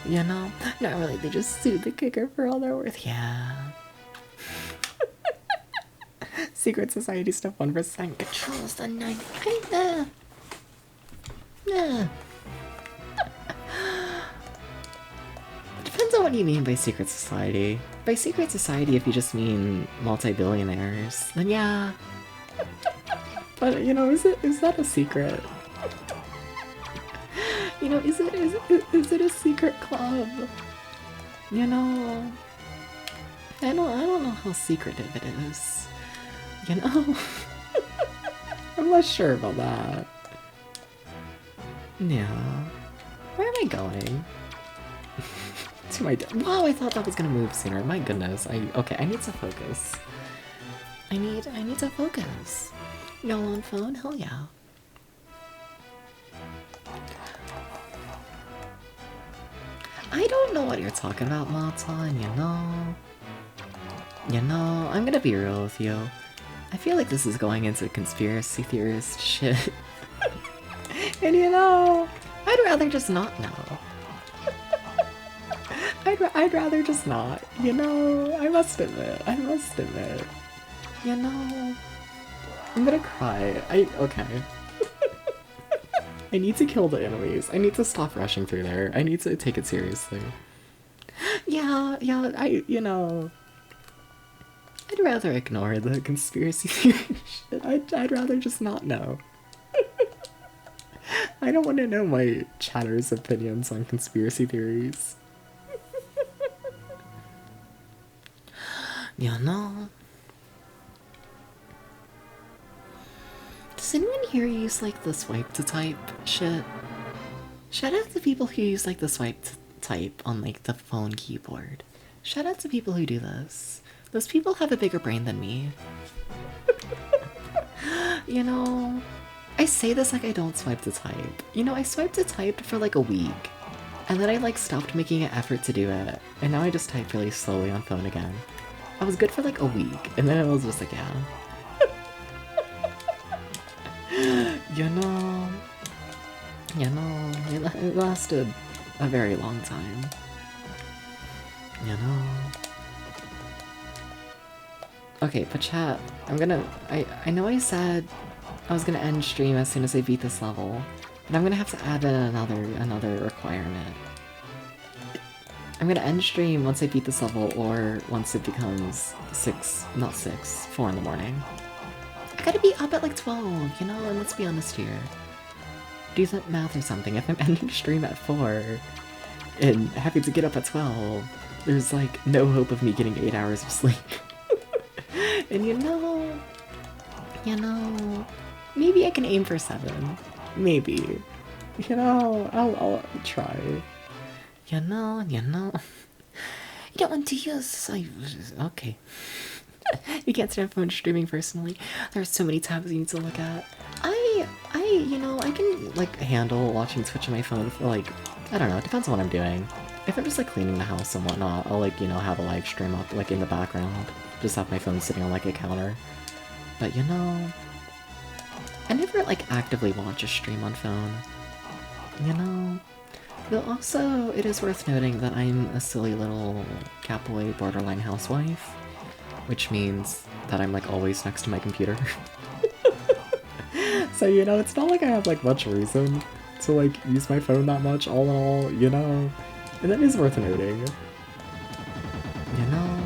Speaker 1: You know, not really, they just sued the kicker for all they're worth. Yeah. Secret Society stuff 1% controls the 9. Depends on what you mean by secret society. By secret society, if you just mean multi-billionaires, then yeah. But you know, is that a secret? You know, is it a secret club? You know, I don't know how secretive it is. You know, I'm not sure about that. Yeah, where am I going? To my wow! I thought that was gonna move sooner. My goodness. Okay. I need to focus. I need to focus. Y'all on phone? Hell yeah. I don't know what you're talking about, Matan, you know? You know, I'm gonna be real with you. I feel like this is going into conspiracy theorist shit. And you know, I'd rather just not know. I'd rather just not, you know? I must admit. You know, I'm gonna cry. Okay. I need to kill the enemies. I need to stop rushing through there. I need to take it seriously. Yeah, you know... I'd rather ignore the conspiracy theory shit. I'd rather just not know. I don't want to know my chatter's opinions on conspiracy theories. You know... Does anyone here use, like, the swipe to type shit? Shout out to people who use, like, the swipe to type on, like, the phone keyboard. Shout out to people who do this. Those people have a bigger brain than me. You know, I say this like I don't swipe to type. You know, I swiped to type for, like, a week. And then I, like, stopped making an effort to do it. And now I just type really slowly on phone again. I was good for, like, a week. And then I was just like, yeah. You know, it lasted a very long time. You know. Okay, but chat, I know I said I was gonna end stream as soon as I beat this level, but I'm gonna have to add in another requirement. I'm gonna end stream once I beat this level, or once it becomes 4 in the morning. I gotta be up at like 12, you know, and let's be honest here. Decent math or something. If I'm ending stream at 4 and having to get up at 12, there's like no hope of me getting 8 hours of sleep. And you know, maybe I can aim for 7. Maybe. You know, I'll try. You know. You don't want to use... Okay. You can't stand phone streaming personally. There's so many tabs you need to look at. You know, I can, like, handle watching Twitch on my phone for, like, I don't know, it depends on what I'm doing. If I'm just, like, cleaning the house and whatnot, I'll, like, you know, have a live stream up, like, in the background. Just have my phone sitting on, like, a counter. But, you know, I never, like, actively watch a stream on phone. You know? Though also, it is worth noting that I'm a silly little catboy borderline housewife. Which means that I'm, like, always next to my computer. So, you know, it's not like I have, like, much reason to, like, use my phone that much, all in all, you know? And that is worth noting. You know?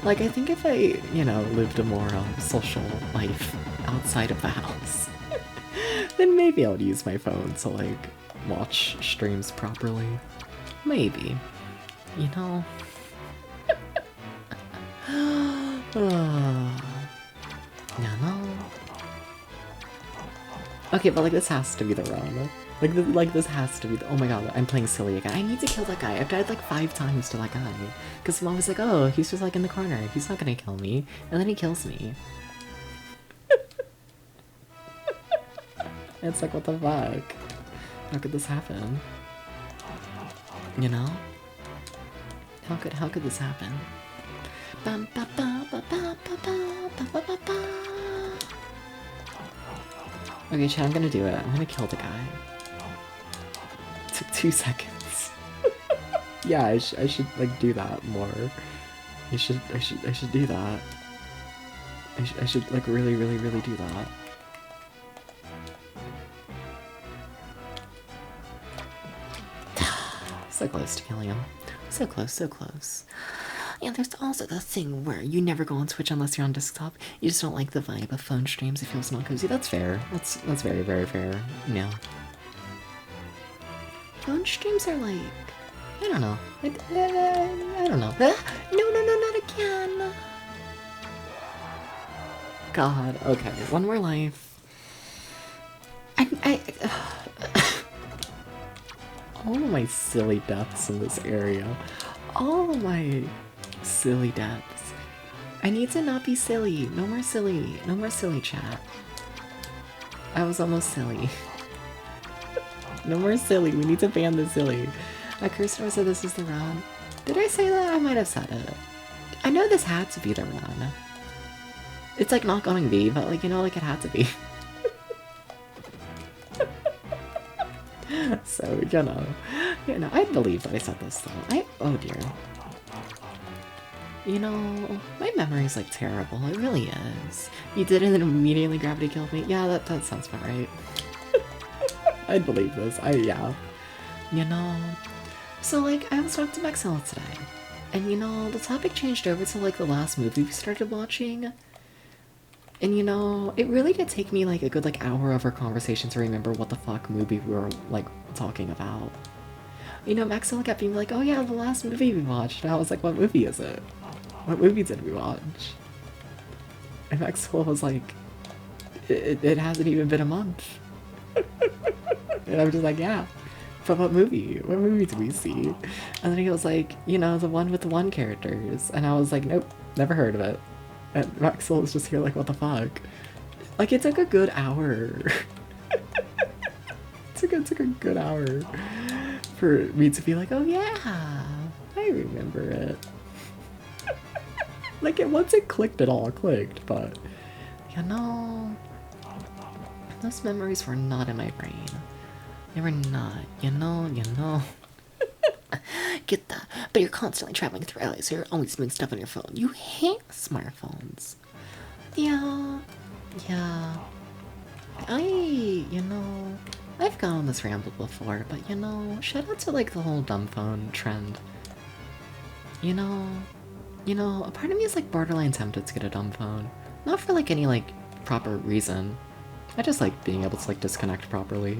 Speaker 1: Like, I think if I, you know, lived a more, social life outside of the house, then maybe I would use my phone to, like, watch streams properly. Maybe. You know? No. Okay, but like this has to be the run. Like this has to be the— oh my god, I'm playing silly again. I need to kill that guy. I've died like 5 times to that guy. Because mom was like, oh, he's just like in the corner. He's not gonna kill me. And then he kills me. It's like, what the fuck? How could this happen? You know? How could this happen? Okay, chat, I'm gonna do it. I'm gonna kill the guy. It took 2 seconds. Yeah, I should like do that more. I should do that. I should like really do that. So close to killing him. So close. And there's also the thing where you never go on Twitch unless you're on desktop. You just don't like the vibe of phone streams. It feels not cozy. That's fair. That's very fair. No. Phone streams are like, I don't know. I don't know. No, not again. God. Okay. One more life. All of my silly deaths in this area. All of my silly deaths. I need to not be silly. No more silly. No more silly, chat. I was almost silly. No more silly. We need to ban the silly. Actraiser said this is the run. Did I say that? I might have said it. I know this had to be the run. It's like not going to be, but like, you know, like it had to be. So, you know, I believe that I said this though. Oh dear. You know, my memory's like terrible. It really is. You did it and then immediately gravity killed me. Yeah, that sounds about right. I'd believe this. Yeah. You know, so like I was talking to Maxilla today, and you know, the topic changed over to like the last movie we started watching. And you know, it really did take me like a good like hour of our conversation to remember what the fuck movie we were like talking about. You know, Maxilla kept being like, oh yeah, the last movie we watched. And I was like, what movie is it? What movie did we watch? And Maxilla was like, it hasn't even been a month. And I'm just like, yeah. But what movie? What movie did we see? And then he was like, you know, the one with the 1 characters. And I was like, nope, never heard of it. And Maxwell was just here like, what the fuck? Like, it took a good hour. It took a good hour for me to be like, oh yeah, I remember it. Like, once it clicked, it all clicked, but, you know, those memories were not in my brain. They were not, you know. get that. But you're constantly traveling through LA, so you're always doing stuff on your phone. You hate smartphones. Yeah. Yeah. I've gone on this ramble before, but shout out to like the whole dumb phone trend. A part of me is like borderline tempted to get a dumb phone. Not for like any like proper reason. I just like being able to like disconnect properly,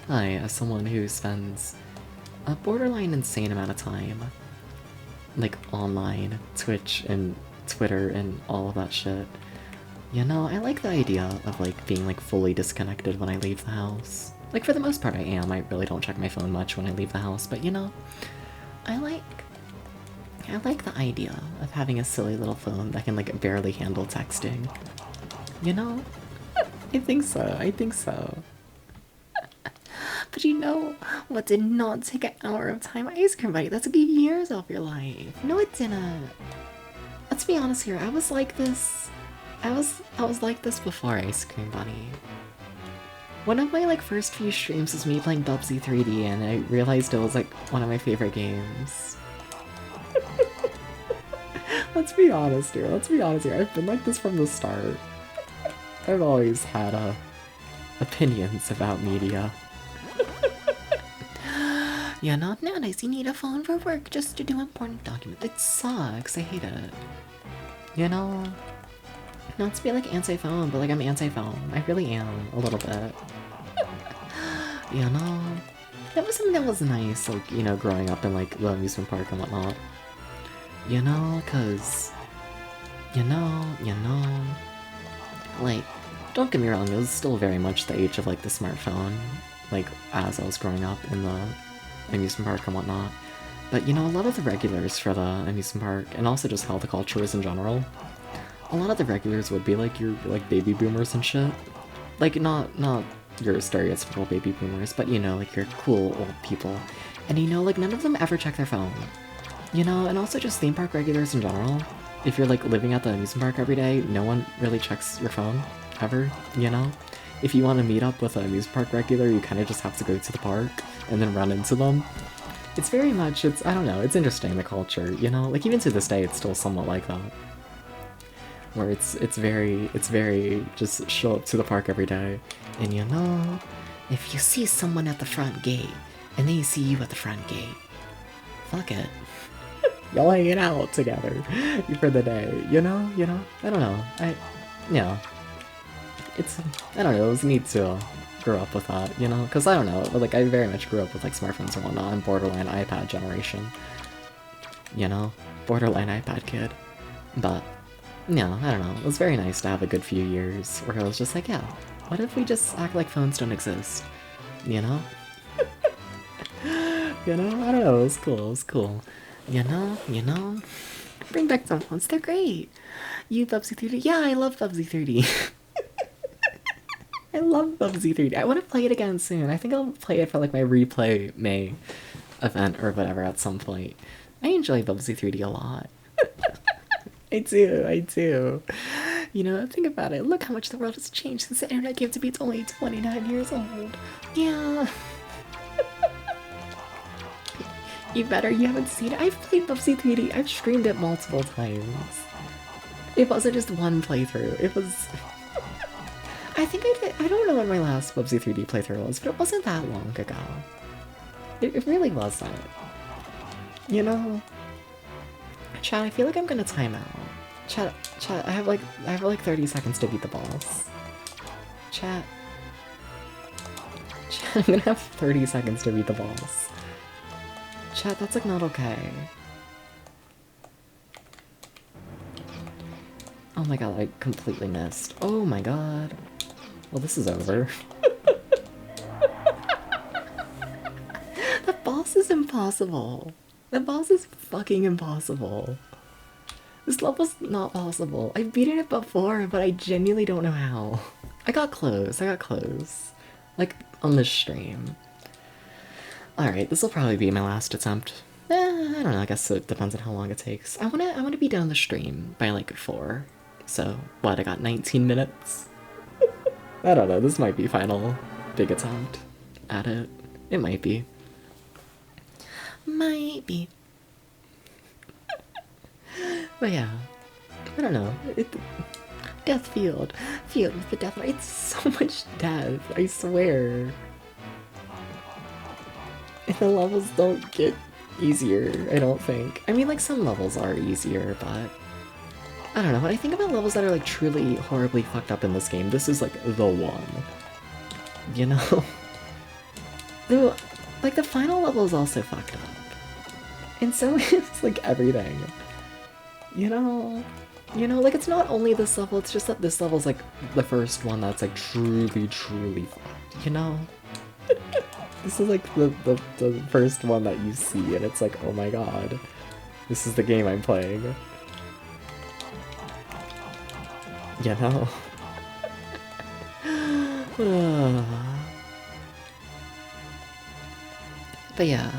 Speaker 1: I, as someone who spends a borderline insane amount of time like online, Twitch and Twitter and all of that shit. I like the idea of like being like fully disconnected when I leave the house. Like for the most part I am. I really don't check my phone much when I leave the house, but I like the idea of having a silly little phone that can like barely handle texting. I think so. But what did not take an hour of time? Ice Cream Buddy, that took years off your life. No, it didn't. Let's be honest here, I was like this. I was like this before Ice Cream Bunny. One of my like first few streams was me playing Bubsy 3D, and I realized it was like one of my favorite games. Let's be honest here. I've been like this from the start. I've always had opinions about media. Nowadays you need a phone for work just to do important documents. It sucks. I hate it. Not to be like anti-phone, but like I'm anti-phone. I really am, a little bit. That was something that was nice, like, growing up in like the amusement park and whatnot. Cause, like, don't get me wrong, it was still very much the age of like the smartphone, like as I was growing up in the amusement park and whatnot. But a lot of the regulars for the amusement park, and also just how the culture is in general, a lot of the regulars would be like your like baby boomers and shit. Like not your stereotypical baby boomers, but like your cool old people. And like none of them ever check their phone. And also just theme park regulars in general. If you're like living at the amusement park every day, no one really checks your phone, ever, If you want to meet up with an amusement park regular, you kind of just have to go to the park and then run into them. It's very much, I don't know, it's interesting, the culture, Like even to this day, it's still somewhat like that. Where it's very just show up to the park every day, and if you see someone at the front gate, and they see you at the front gate, fuck it. Y'all hanging out together for the day, I don't know, I don't know, it was neat to grow up with that, because I don't know, like I very much grew up with like smartphones and whatnot. I'm borderline iPad generation, borderline iPad kid, but no, I don't know, it was very nice to have a good few years where I was just like, yeah, what if we just act like phones don't exist, I don't know, it was cool, bring back some phones, they're great. You Bubsy 3D, yeah, I love Bubsy 3D. I love Bubsy 3D. I want to play it again soon. I think I'll play it for like my replay May event or whatever at some point. I enjoy Bubsy 3D a lot. I do. Think about it. Look how much the world has changed since the internet came to be. It's only 29 years old. Yeah. You haven't seen it. I've played Bubsy 3D. I've streamed it multiple times. It wasn't just one playthrough. It was... I think I don't know when my last Bubsy 3D playthrough was, but it wasn't that long ago. It really wasn't. Chat, I feel like I'm gonna time out. Chat, I have like 30 seconds to beat the boss. Chat, I'm gonna have 30 seconds to beat the boss. Chat, that's like not okay. Oh my god, I completely missed. Oh my god. Well, this is over. The boss is impossible. The boss is fucking impossible. This level's not possible. I've beaten it before, but I genuinely don't know how. I got close. Like, on this stream. Alright, this will probably be my last attempt. I don't know, I guess it depends on how long it takes. I wanna be done the stream by like 4. So, what, I got 19 minutes? I don't know, this might be final big attempt at it. It might be. Might be. But yeah, I don't know. Death Field. Field with the death. It's so much death, I swear. And the levels don't get easier, I don't think. I mean, like, some levels are easier, but I don't know. When I think about levels that are, like, truly horribly fucked up in this game, this is, like, the one. You know? Though, like, the final level is also fucked up. And so is, like, everything. You know? You know, like, it's not only this level, it's just that this level's, like, the first one that's, like, truly, truly fucked, you know? This is, like, the first one that you see, and it's like, oh my god. This is the game I'm playing. You know? But yeah.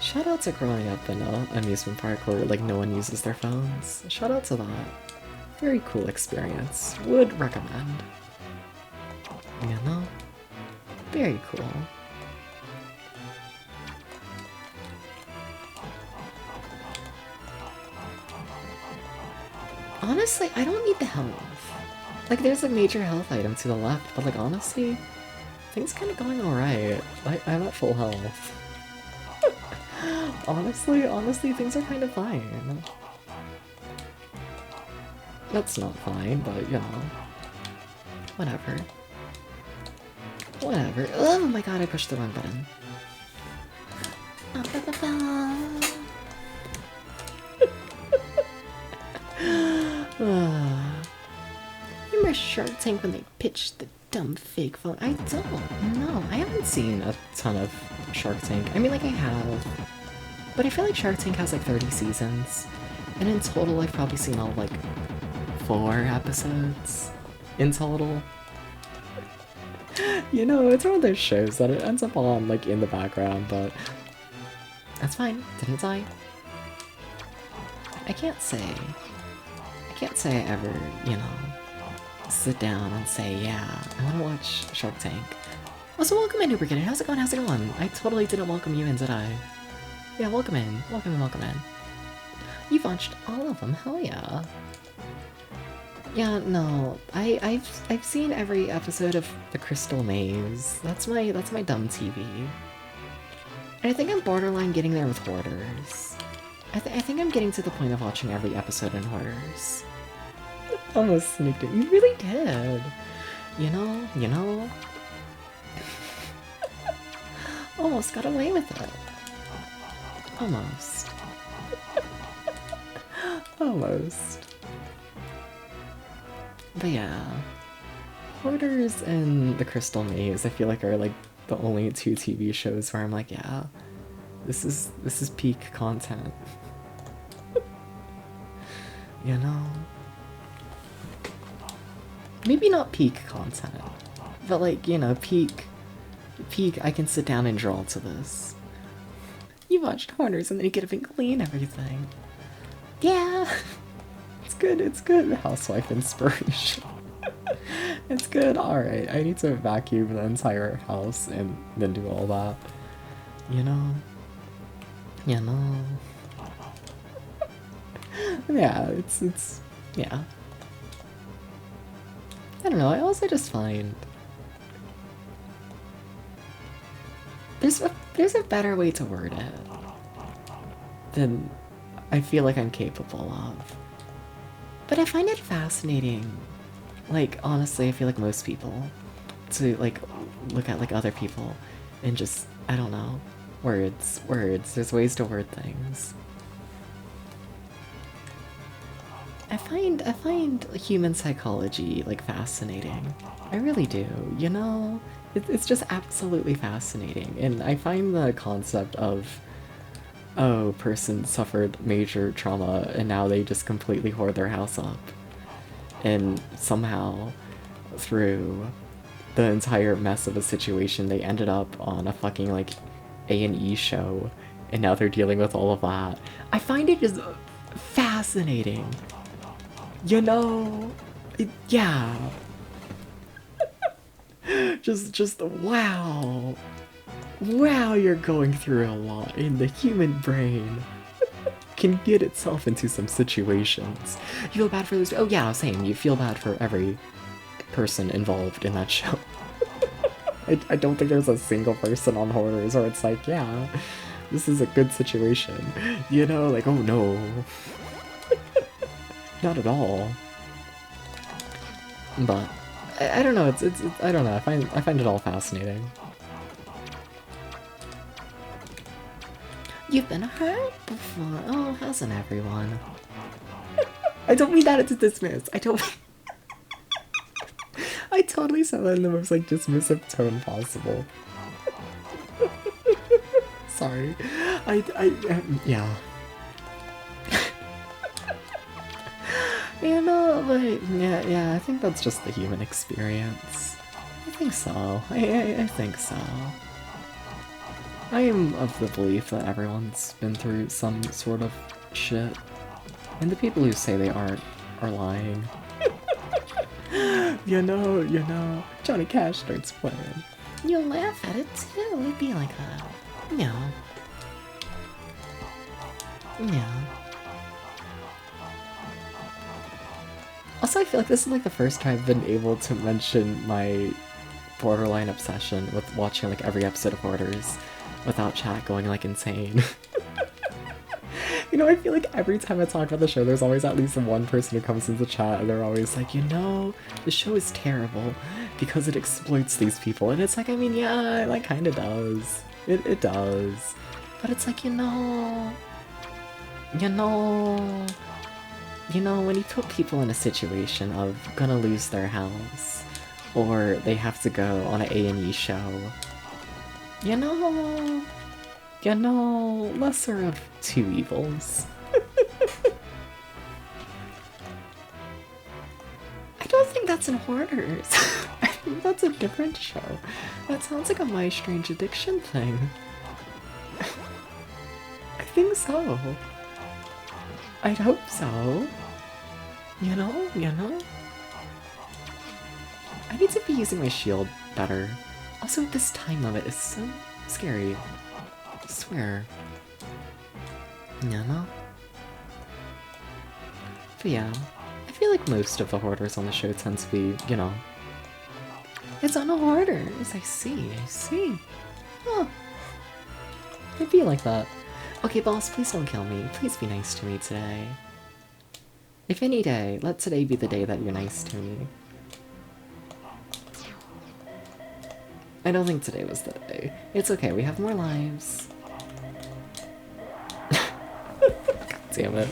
Speaker 1: Shout out to growing up in an amusement park where, like, no one uses their phones. Shout out to that. Very cool experience. Would recommend. You know? Very cool. Honestly, I don't need the health. Like, there's a major health item to the left, but, like, honestly, things kind of going alright. I'm at full health. honestly, things are kind of fine. That's not fine, but, you know. Whatever. Whatever. Oh my god, I pushed the wrong button. Remember Shark Tank when they pitched the dumb fake phone? I don't know. I haven't seen a ton of Shark Tank. I mean, like, I have. But I feel like Shark Tank has, like, 30 seasons. And in total, I've probably seen all, like, 4 episodes in total. You know, it's one of those shows that it ends up on, like, in the background, but that's fine. Didn't die. I can't say I ever, you know, sit down and say, yeah, I want to watch Shark Tank. Also, welcome in, Uber How's it going? How's it going? I totally didn't welcome you in, did I? Yeah, welcome in. Welcome in, welcome in. You've watched all of them, hell yeah. Yeah, no, I've seen every episode of The Crystal Maze. That's my dumb TV. And I think I'm borderline getting there with Hoarders. I think I'm getting to the point of watching every episode in Hoarders. Almost sneaked it. You really did. You know? Almost got away with it. Almost. Almost. But yeah. Hoarders and The Crystal Maze, I feel like, are like the only 2 TV shows where I'm like, yeah, this is peak content. You know? Maybe not peak content, but, like, you know, peak, I can sit down and draw to this. You watched Hoarders and then you get up and clean everything. Yeah! It's good housewife inspiration. It's good, alright, I need to vacuum the entire house and then do all that. You know? Yeah, it's, yeah. I don't know, I also just find there's a better way to word it than I feel like I'm capable of. But I find it fascinating, like, honestly, I feel like most people, to, like, look at, like, other people and just, I don't know, words, there's ways to word things. I find human psychology, like, fascinating. I really do, you know? It's just absolutely fascinating, and I find the concept of, oh, person suffered major trauma and now they just completely hoard their house up. And somehow, through the entire mess of a situation, they ended up on a fucking, like, A&E show, and now they're dealing with all of that. I find it just fascinating. You know? Yeah. just wow. Wow, you're going through a lot, and the human brain can get itself into some situations. You feel bad for those. Oh yeah, same. You feel bad for every person involved in that show. I don't think there's a single person on Hoarders where it's like, yeah, this is a good situation. You know, like, oh no. Not at all. But I don't know. It's I don't know. I find it all fascinating. You've been hurt before. Oh, hasn't everyone? I don't mean that to dismiss. I don't. I totally said that in the most like dismissive tone possible. Sorry. Yeah. You know, but yeah, I think that's just the human experience. I think so. I think so. I am of the belief that everyone's been through some sort of shit. And the people who say they aren't are lying. You know, Johnny Cash starts playing. You'll laugh at it too, it'd be like that. Yeah. Yeah. Also, I feel like this is like the first time I've been able to mention my borderline obsession with watching like every episode of Hoarders without chat going like insane. You know, I feel like every time I talk about the show, there's always at least one person who comes into chat and they're always like, you know, the show is terrible because it exploits these people. And it's like, I mean, yeah, it like kind of does. It does. But it's like, you know, when you put people in a situation of gonna lose their house, or they have to go on an A&E show, you know, lesser of two evils. I don't think that's in Hoarders. I think that's a different show. That sounds like a My Strange Addiction thing. I think so. I'd hope so. You know? I need to be using my shield better. Also, this time limit is so scary. I swear. You know? But yeah, I feel like most of the Hoarders on the show tend to be, you know... It's on a Hoarders! I see. Huh. It'd be like that. Okay, boss, please don't kill me. Please be nice to me today. If any day, let today be the day that you're nice to me. I don't think today was the day. It's okay, we have more lives. God damn it.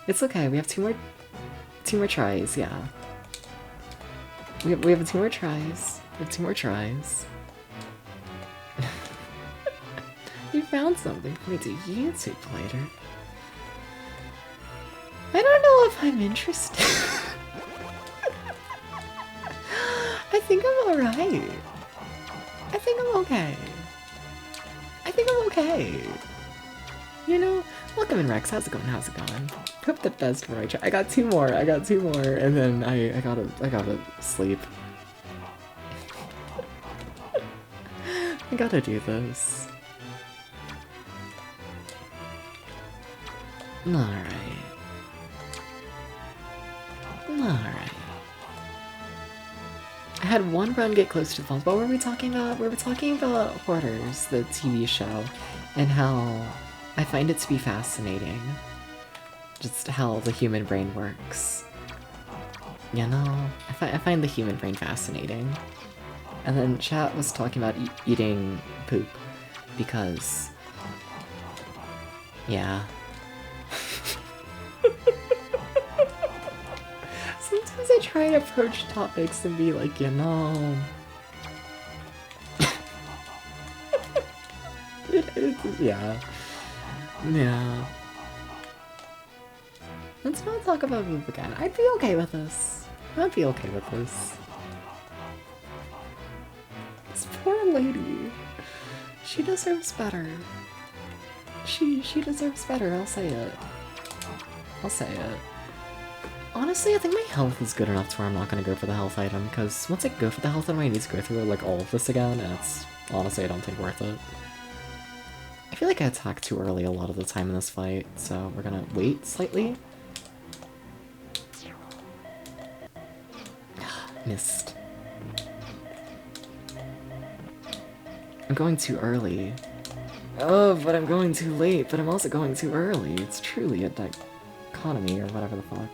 Speaker 1: It's okay, we have two more tries, yeah. We have two more tries. We have two more tries. You found something for me to YouTube later. I don't know if I'm interested. I think I'm alright. I think I'm okay. You know? Welcome in, Rex. How's it going? Hope the best for right. I got two more, and then I gotta sleep. I gotta do this. Alright. I had one run get close to the falls. What were we talking about? We were talking about Hoarders, the TV show, and how I find it to be fascinating. Just how the human brain works. You know? I find the human brain fascinating. And then chat was talking about eating poop. Because... yeah. Sometimes I try to approach topics and be like, you know... yeah. Let's not talk about poop again. I'd be okay with this. This poor lady. She deserves better. She deserves better, I'll say it. Honestly, I think my health is good enough to where I'm not gonna go for the health item, because once I go for the health item, I need to go through like all of this again, and it's honestly, I don't think worth it. I feel like I attack too early a lot of the time in this fight, so we're gonna wait slightly. Missed. I'm going too early. Oh, but I'm going too late, but I'm also going too early. It's truly a dichotomy, or whatever the fuck.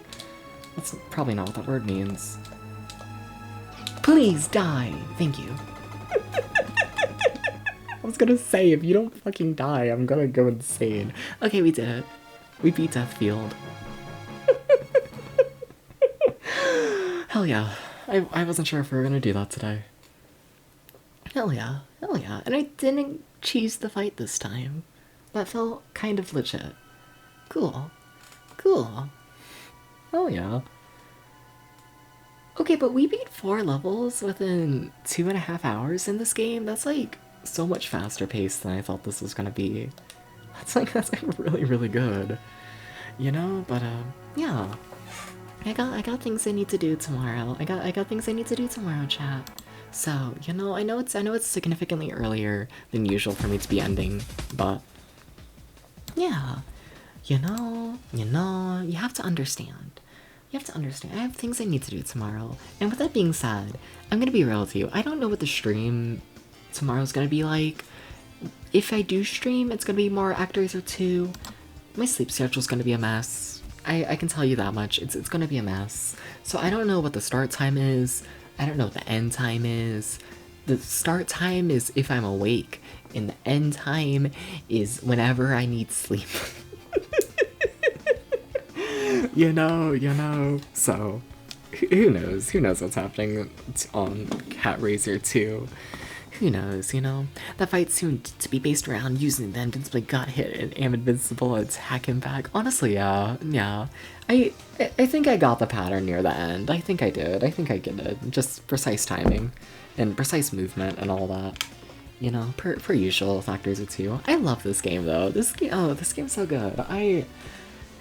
Speaker 1: That's probably not what that word means. Please die! Thank you. I was gonna say, if you don't fucking die, I'm gonna go insane. Okay, we did it. We beat Deathfield. Hell yeah. I wasn't sure if we were gonna do that today. Hell yeah. Hell yeah. And I didn't cheese the fight this time. That felt kind of legit. Cool. Cool. Hell yeah. Okay, but we beat 4 levels within 2.5 hours in this game. That's like so much faster paced than I thought this was gonna be. That's like really, really good. You know, but yeah. I got things I need to do tomorrow. I got things I need to do tomorrow, chat. So, you know, I know it's significantly earlier than usual for me to be ending, but yeah. You know, you have to understand. You have to understand. I have things I need to do tomorrow. And with that being said, I'm gonna be real with you. I don't know what the stream tomorrow's gonna be like. If I do stream, it's gonna be more Actraiser 2. My sleep schedule's gonna be a mess. I can tell you that much. It's gonna be a mess. So I don't know what the start time is. I don't know what the end time is. The start time is if I'm awake, and the end time is whenever I need sleep. You know. So, who knows? Who knows what's happening on Actraiser 2? Who knows, you know? That fight's soon to be based around using the Invincible got hit and am invincible, attack him back. Honestly, yeah. I think I got the pattern near the end. I think I did. I think I get it. Just precise timing and precise movement and all that. You know, per usual with Actraiser 2. I love this game though. This game's so good.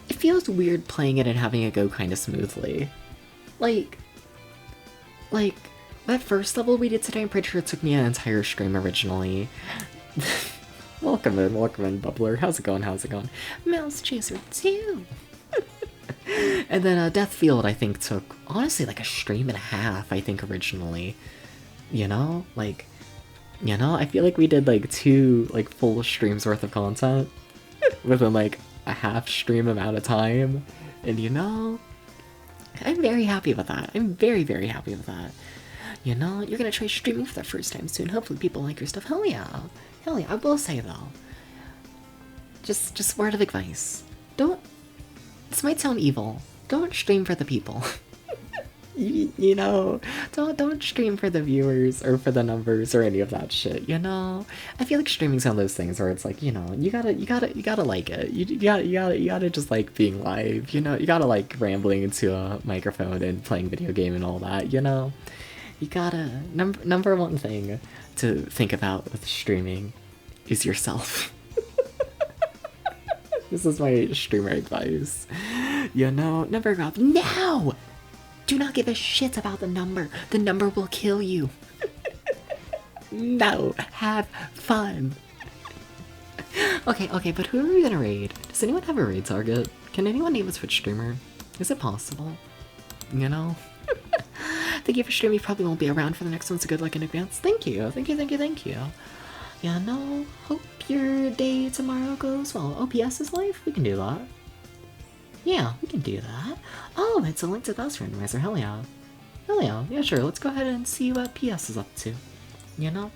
Speaker 1: It feels weird playing it and having it go kind of smoothly. Like that first level we did today, I'm pretty sure it took me an entire stream originally. Welcome in, Bubbler. How's it going? Mouse Chaser 2! And then Deathfield, I think, took, honestly, like a stream and a half, I think, originally. You know? I feel like we did, like, 2, like, full streams worth of content within, like, a half stream amount of time. And, you know, I'm very happy with that. I'm very, very happy with that. You know, you're gonna try streaming for the first time soon. Hopefully people like your stuff. Hell yeah. Hell yeah. I will say though, just word of advice. This might sound evil. Don't stream for the people. you know, don't stream for the viewers or for the numbers or any of that shit, you know? I feel like streaming's one of those things where it's like, you know, you gotta like it. You gotta just like being live, you know? You gotta like rambling into a microphone and playing video game and all that, you know? You gotta, number one thing to think about with streaming is yourself. This is my streamer advice. You know, never grab. No! Do not give a shit about the number. The number will kill you. No, have fun. Okay, but who are we gonna raid? Does anyone have a raid target? Can anyone name a Twitch streamer? Is it possible? You know? Thank you for streaming. You probably won't be around for the next one, so good luck in advance. Thank you. Yeah, no, hope your day tomorrow goes well. OPS is live? We can do that. Yeah, we can do that. Oh, it's a link to Best Randomizer. Hell yeah. Yeah, sure. Let's go ahead and see what PS is up to. You know?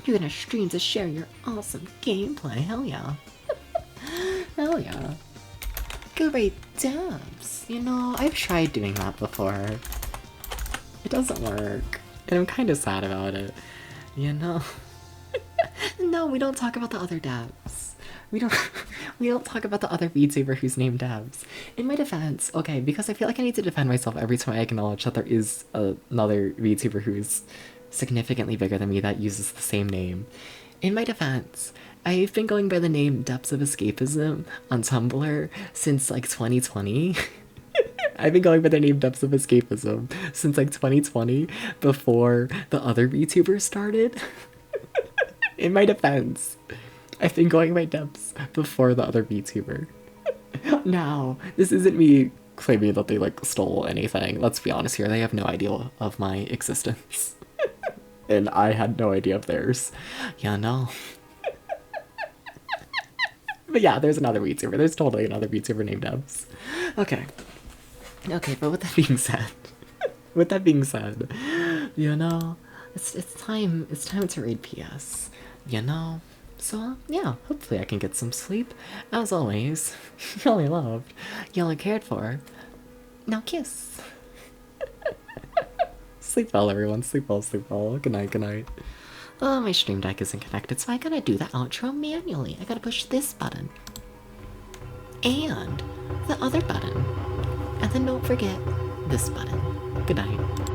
Speaker 1: You're gonna stream to share your awesome gameplay. Hell yeah. Hell yeah. Go rate dubs. You know, I've tried doing that before. It doesn't work. And I'm kind of sad about it. You know? No, we don't talk about the other devs. We don't talk about the other VTuber who's named devs. In my defense, okay, because I feel like I need to defend myself every time I acknowledge that there is another VTuber who's significantly bigger than me that uses the same name. In my defense, I've been going by the name Depths of Escapism on Tumblr since like 2020. I've been going by the name Depths of Escapism since like 2020, before the other VTubers started. In my defense, I've been going by Depths before the other VTuber. Now, this isn't me claiming that they like stole anything. Let's be honest here, they have no idea of my existence. And I had no idea of theirs. Yeah, no. But yeah, there's another VTuber. There's totally another VTuber named Debs. Okay. Okay, but with that being said, you know, it's time to read PS. You know? So, yeah, hopefully I can get some sleep. As always, y'all are loved, y'all are cared for. Now kiss. Sleep well, everyone. Sleep well, sleep well. Good night, good night. Oh, my stream deck isn't connected, so I gotta do the outro manually. I gotta push this button. And the other button. And then don't forget this button. Good night.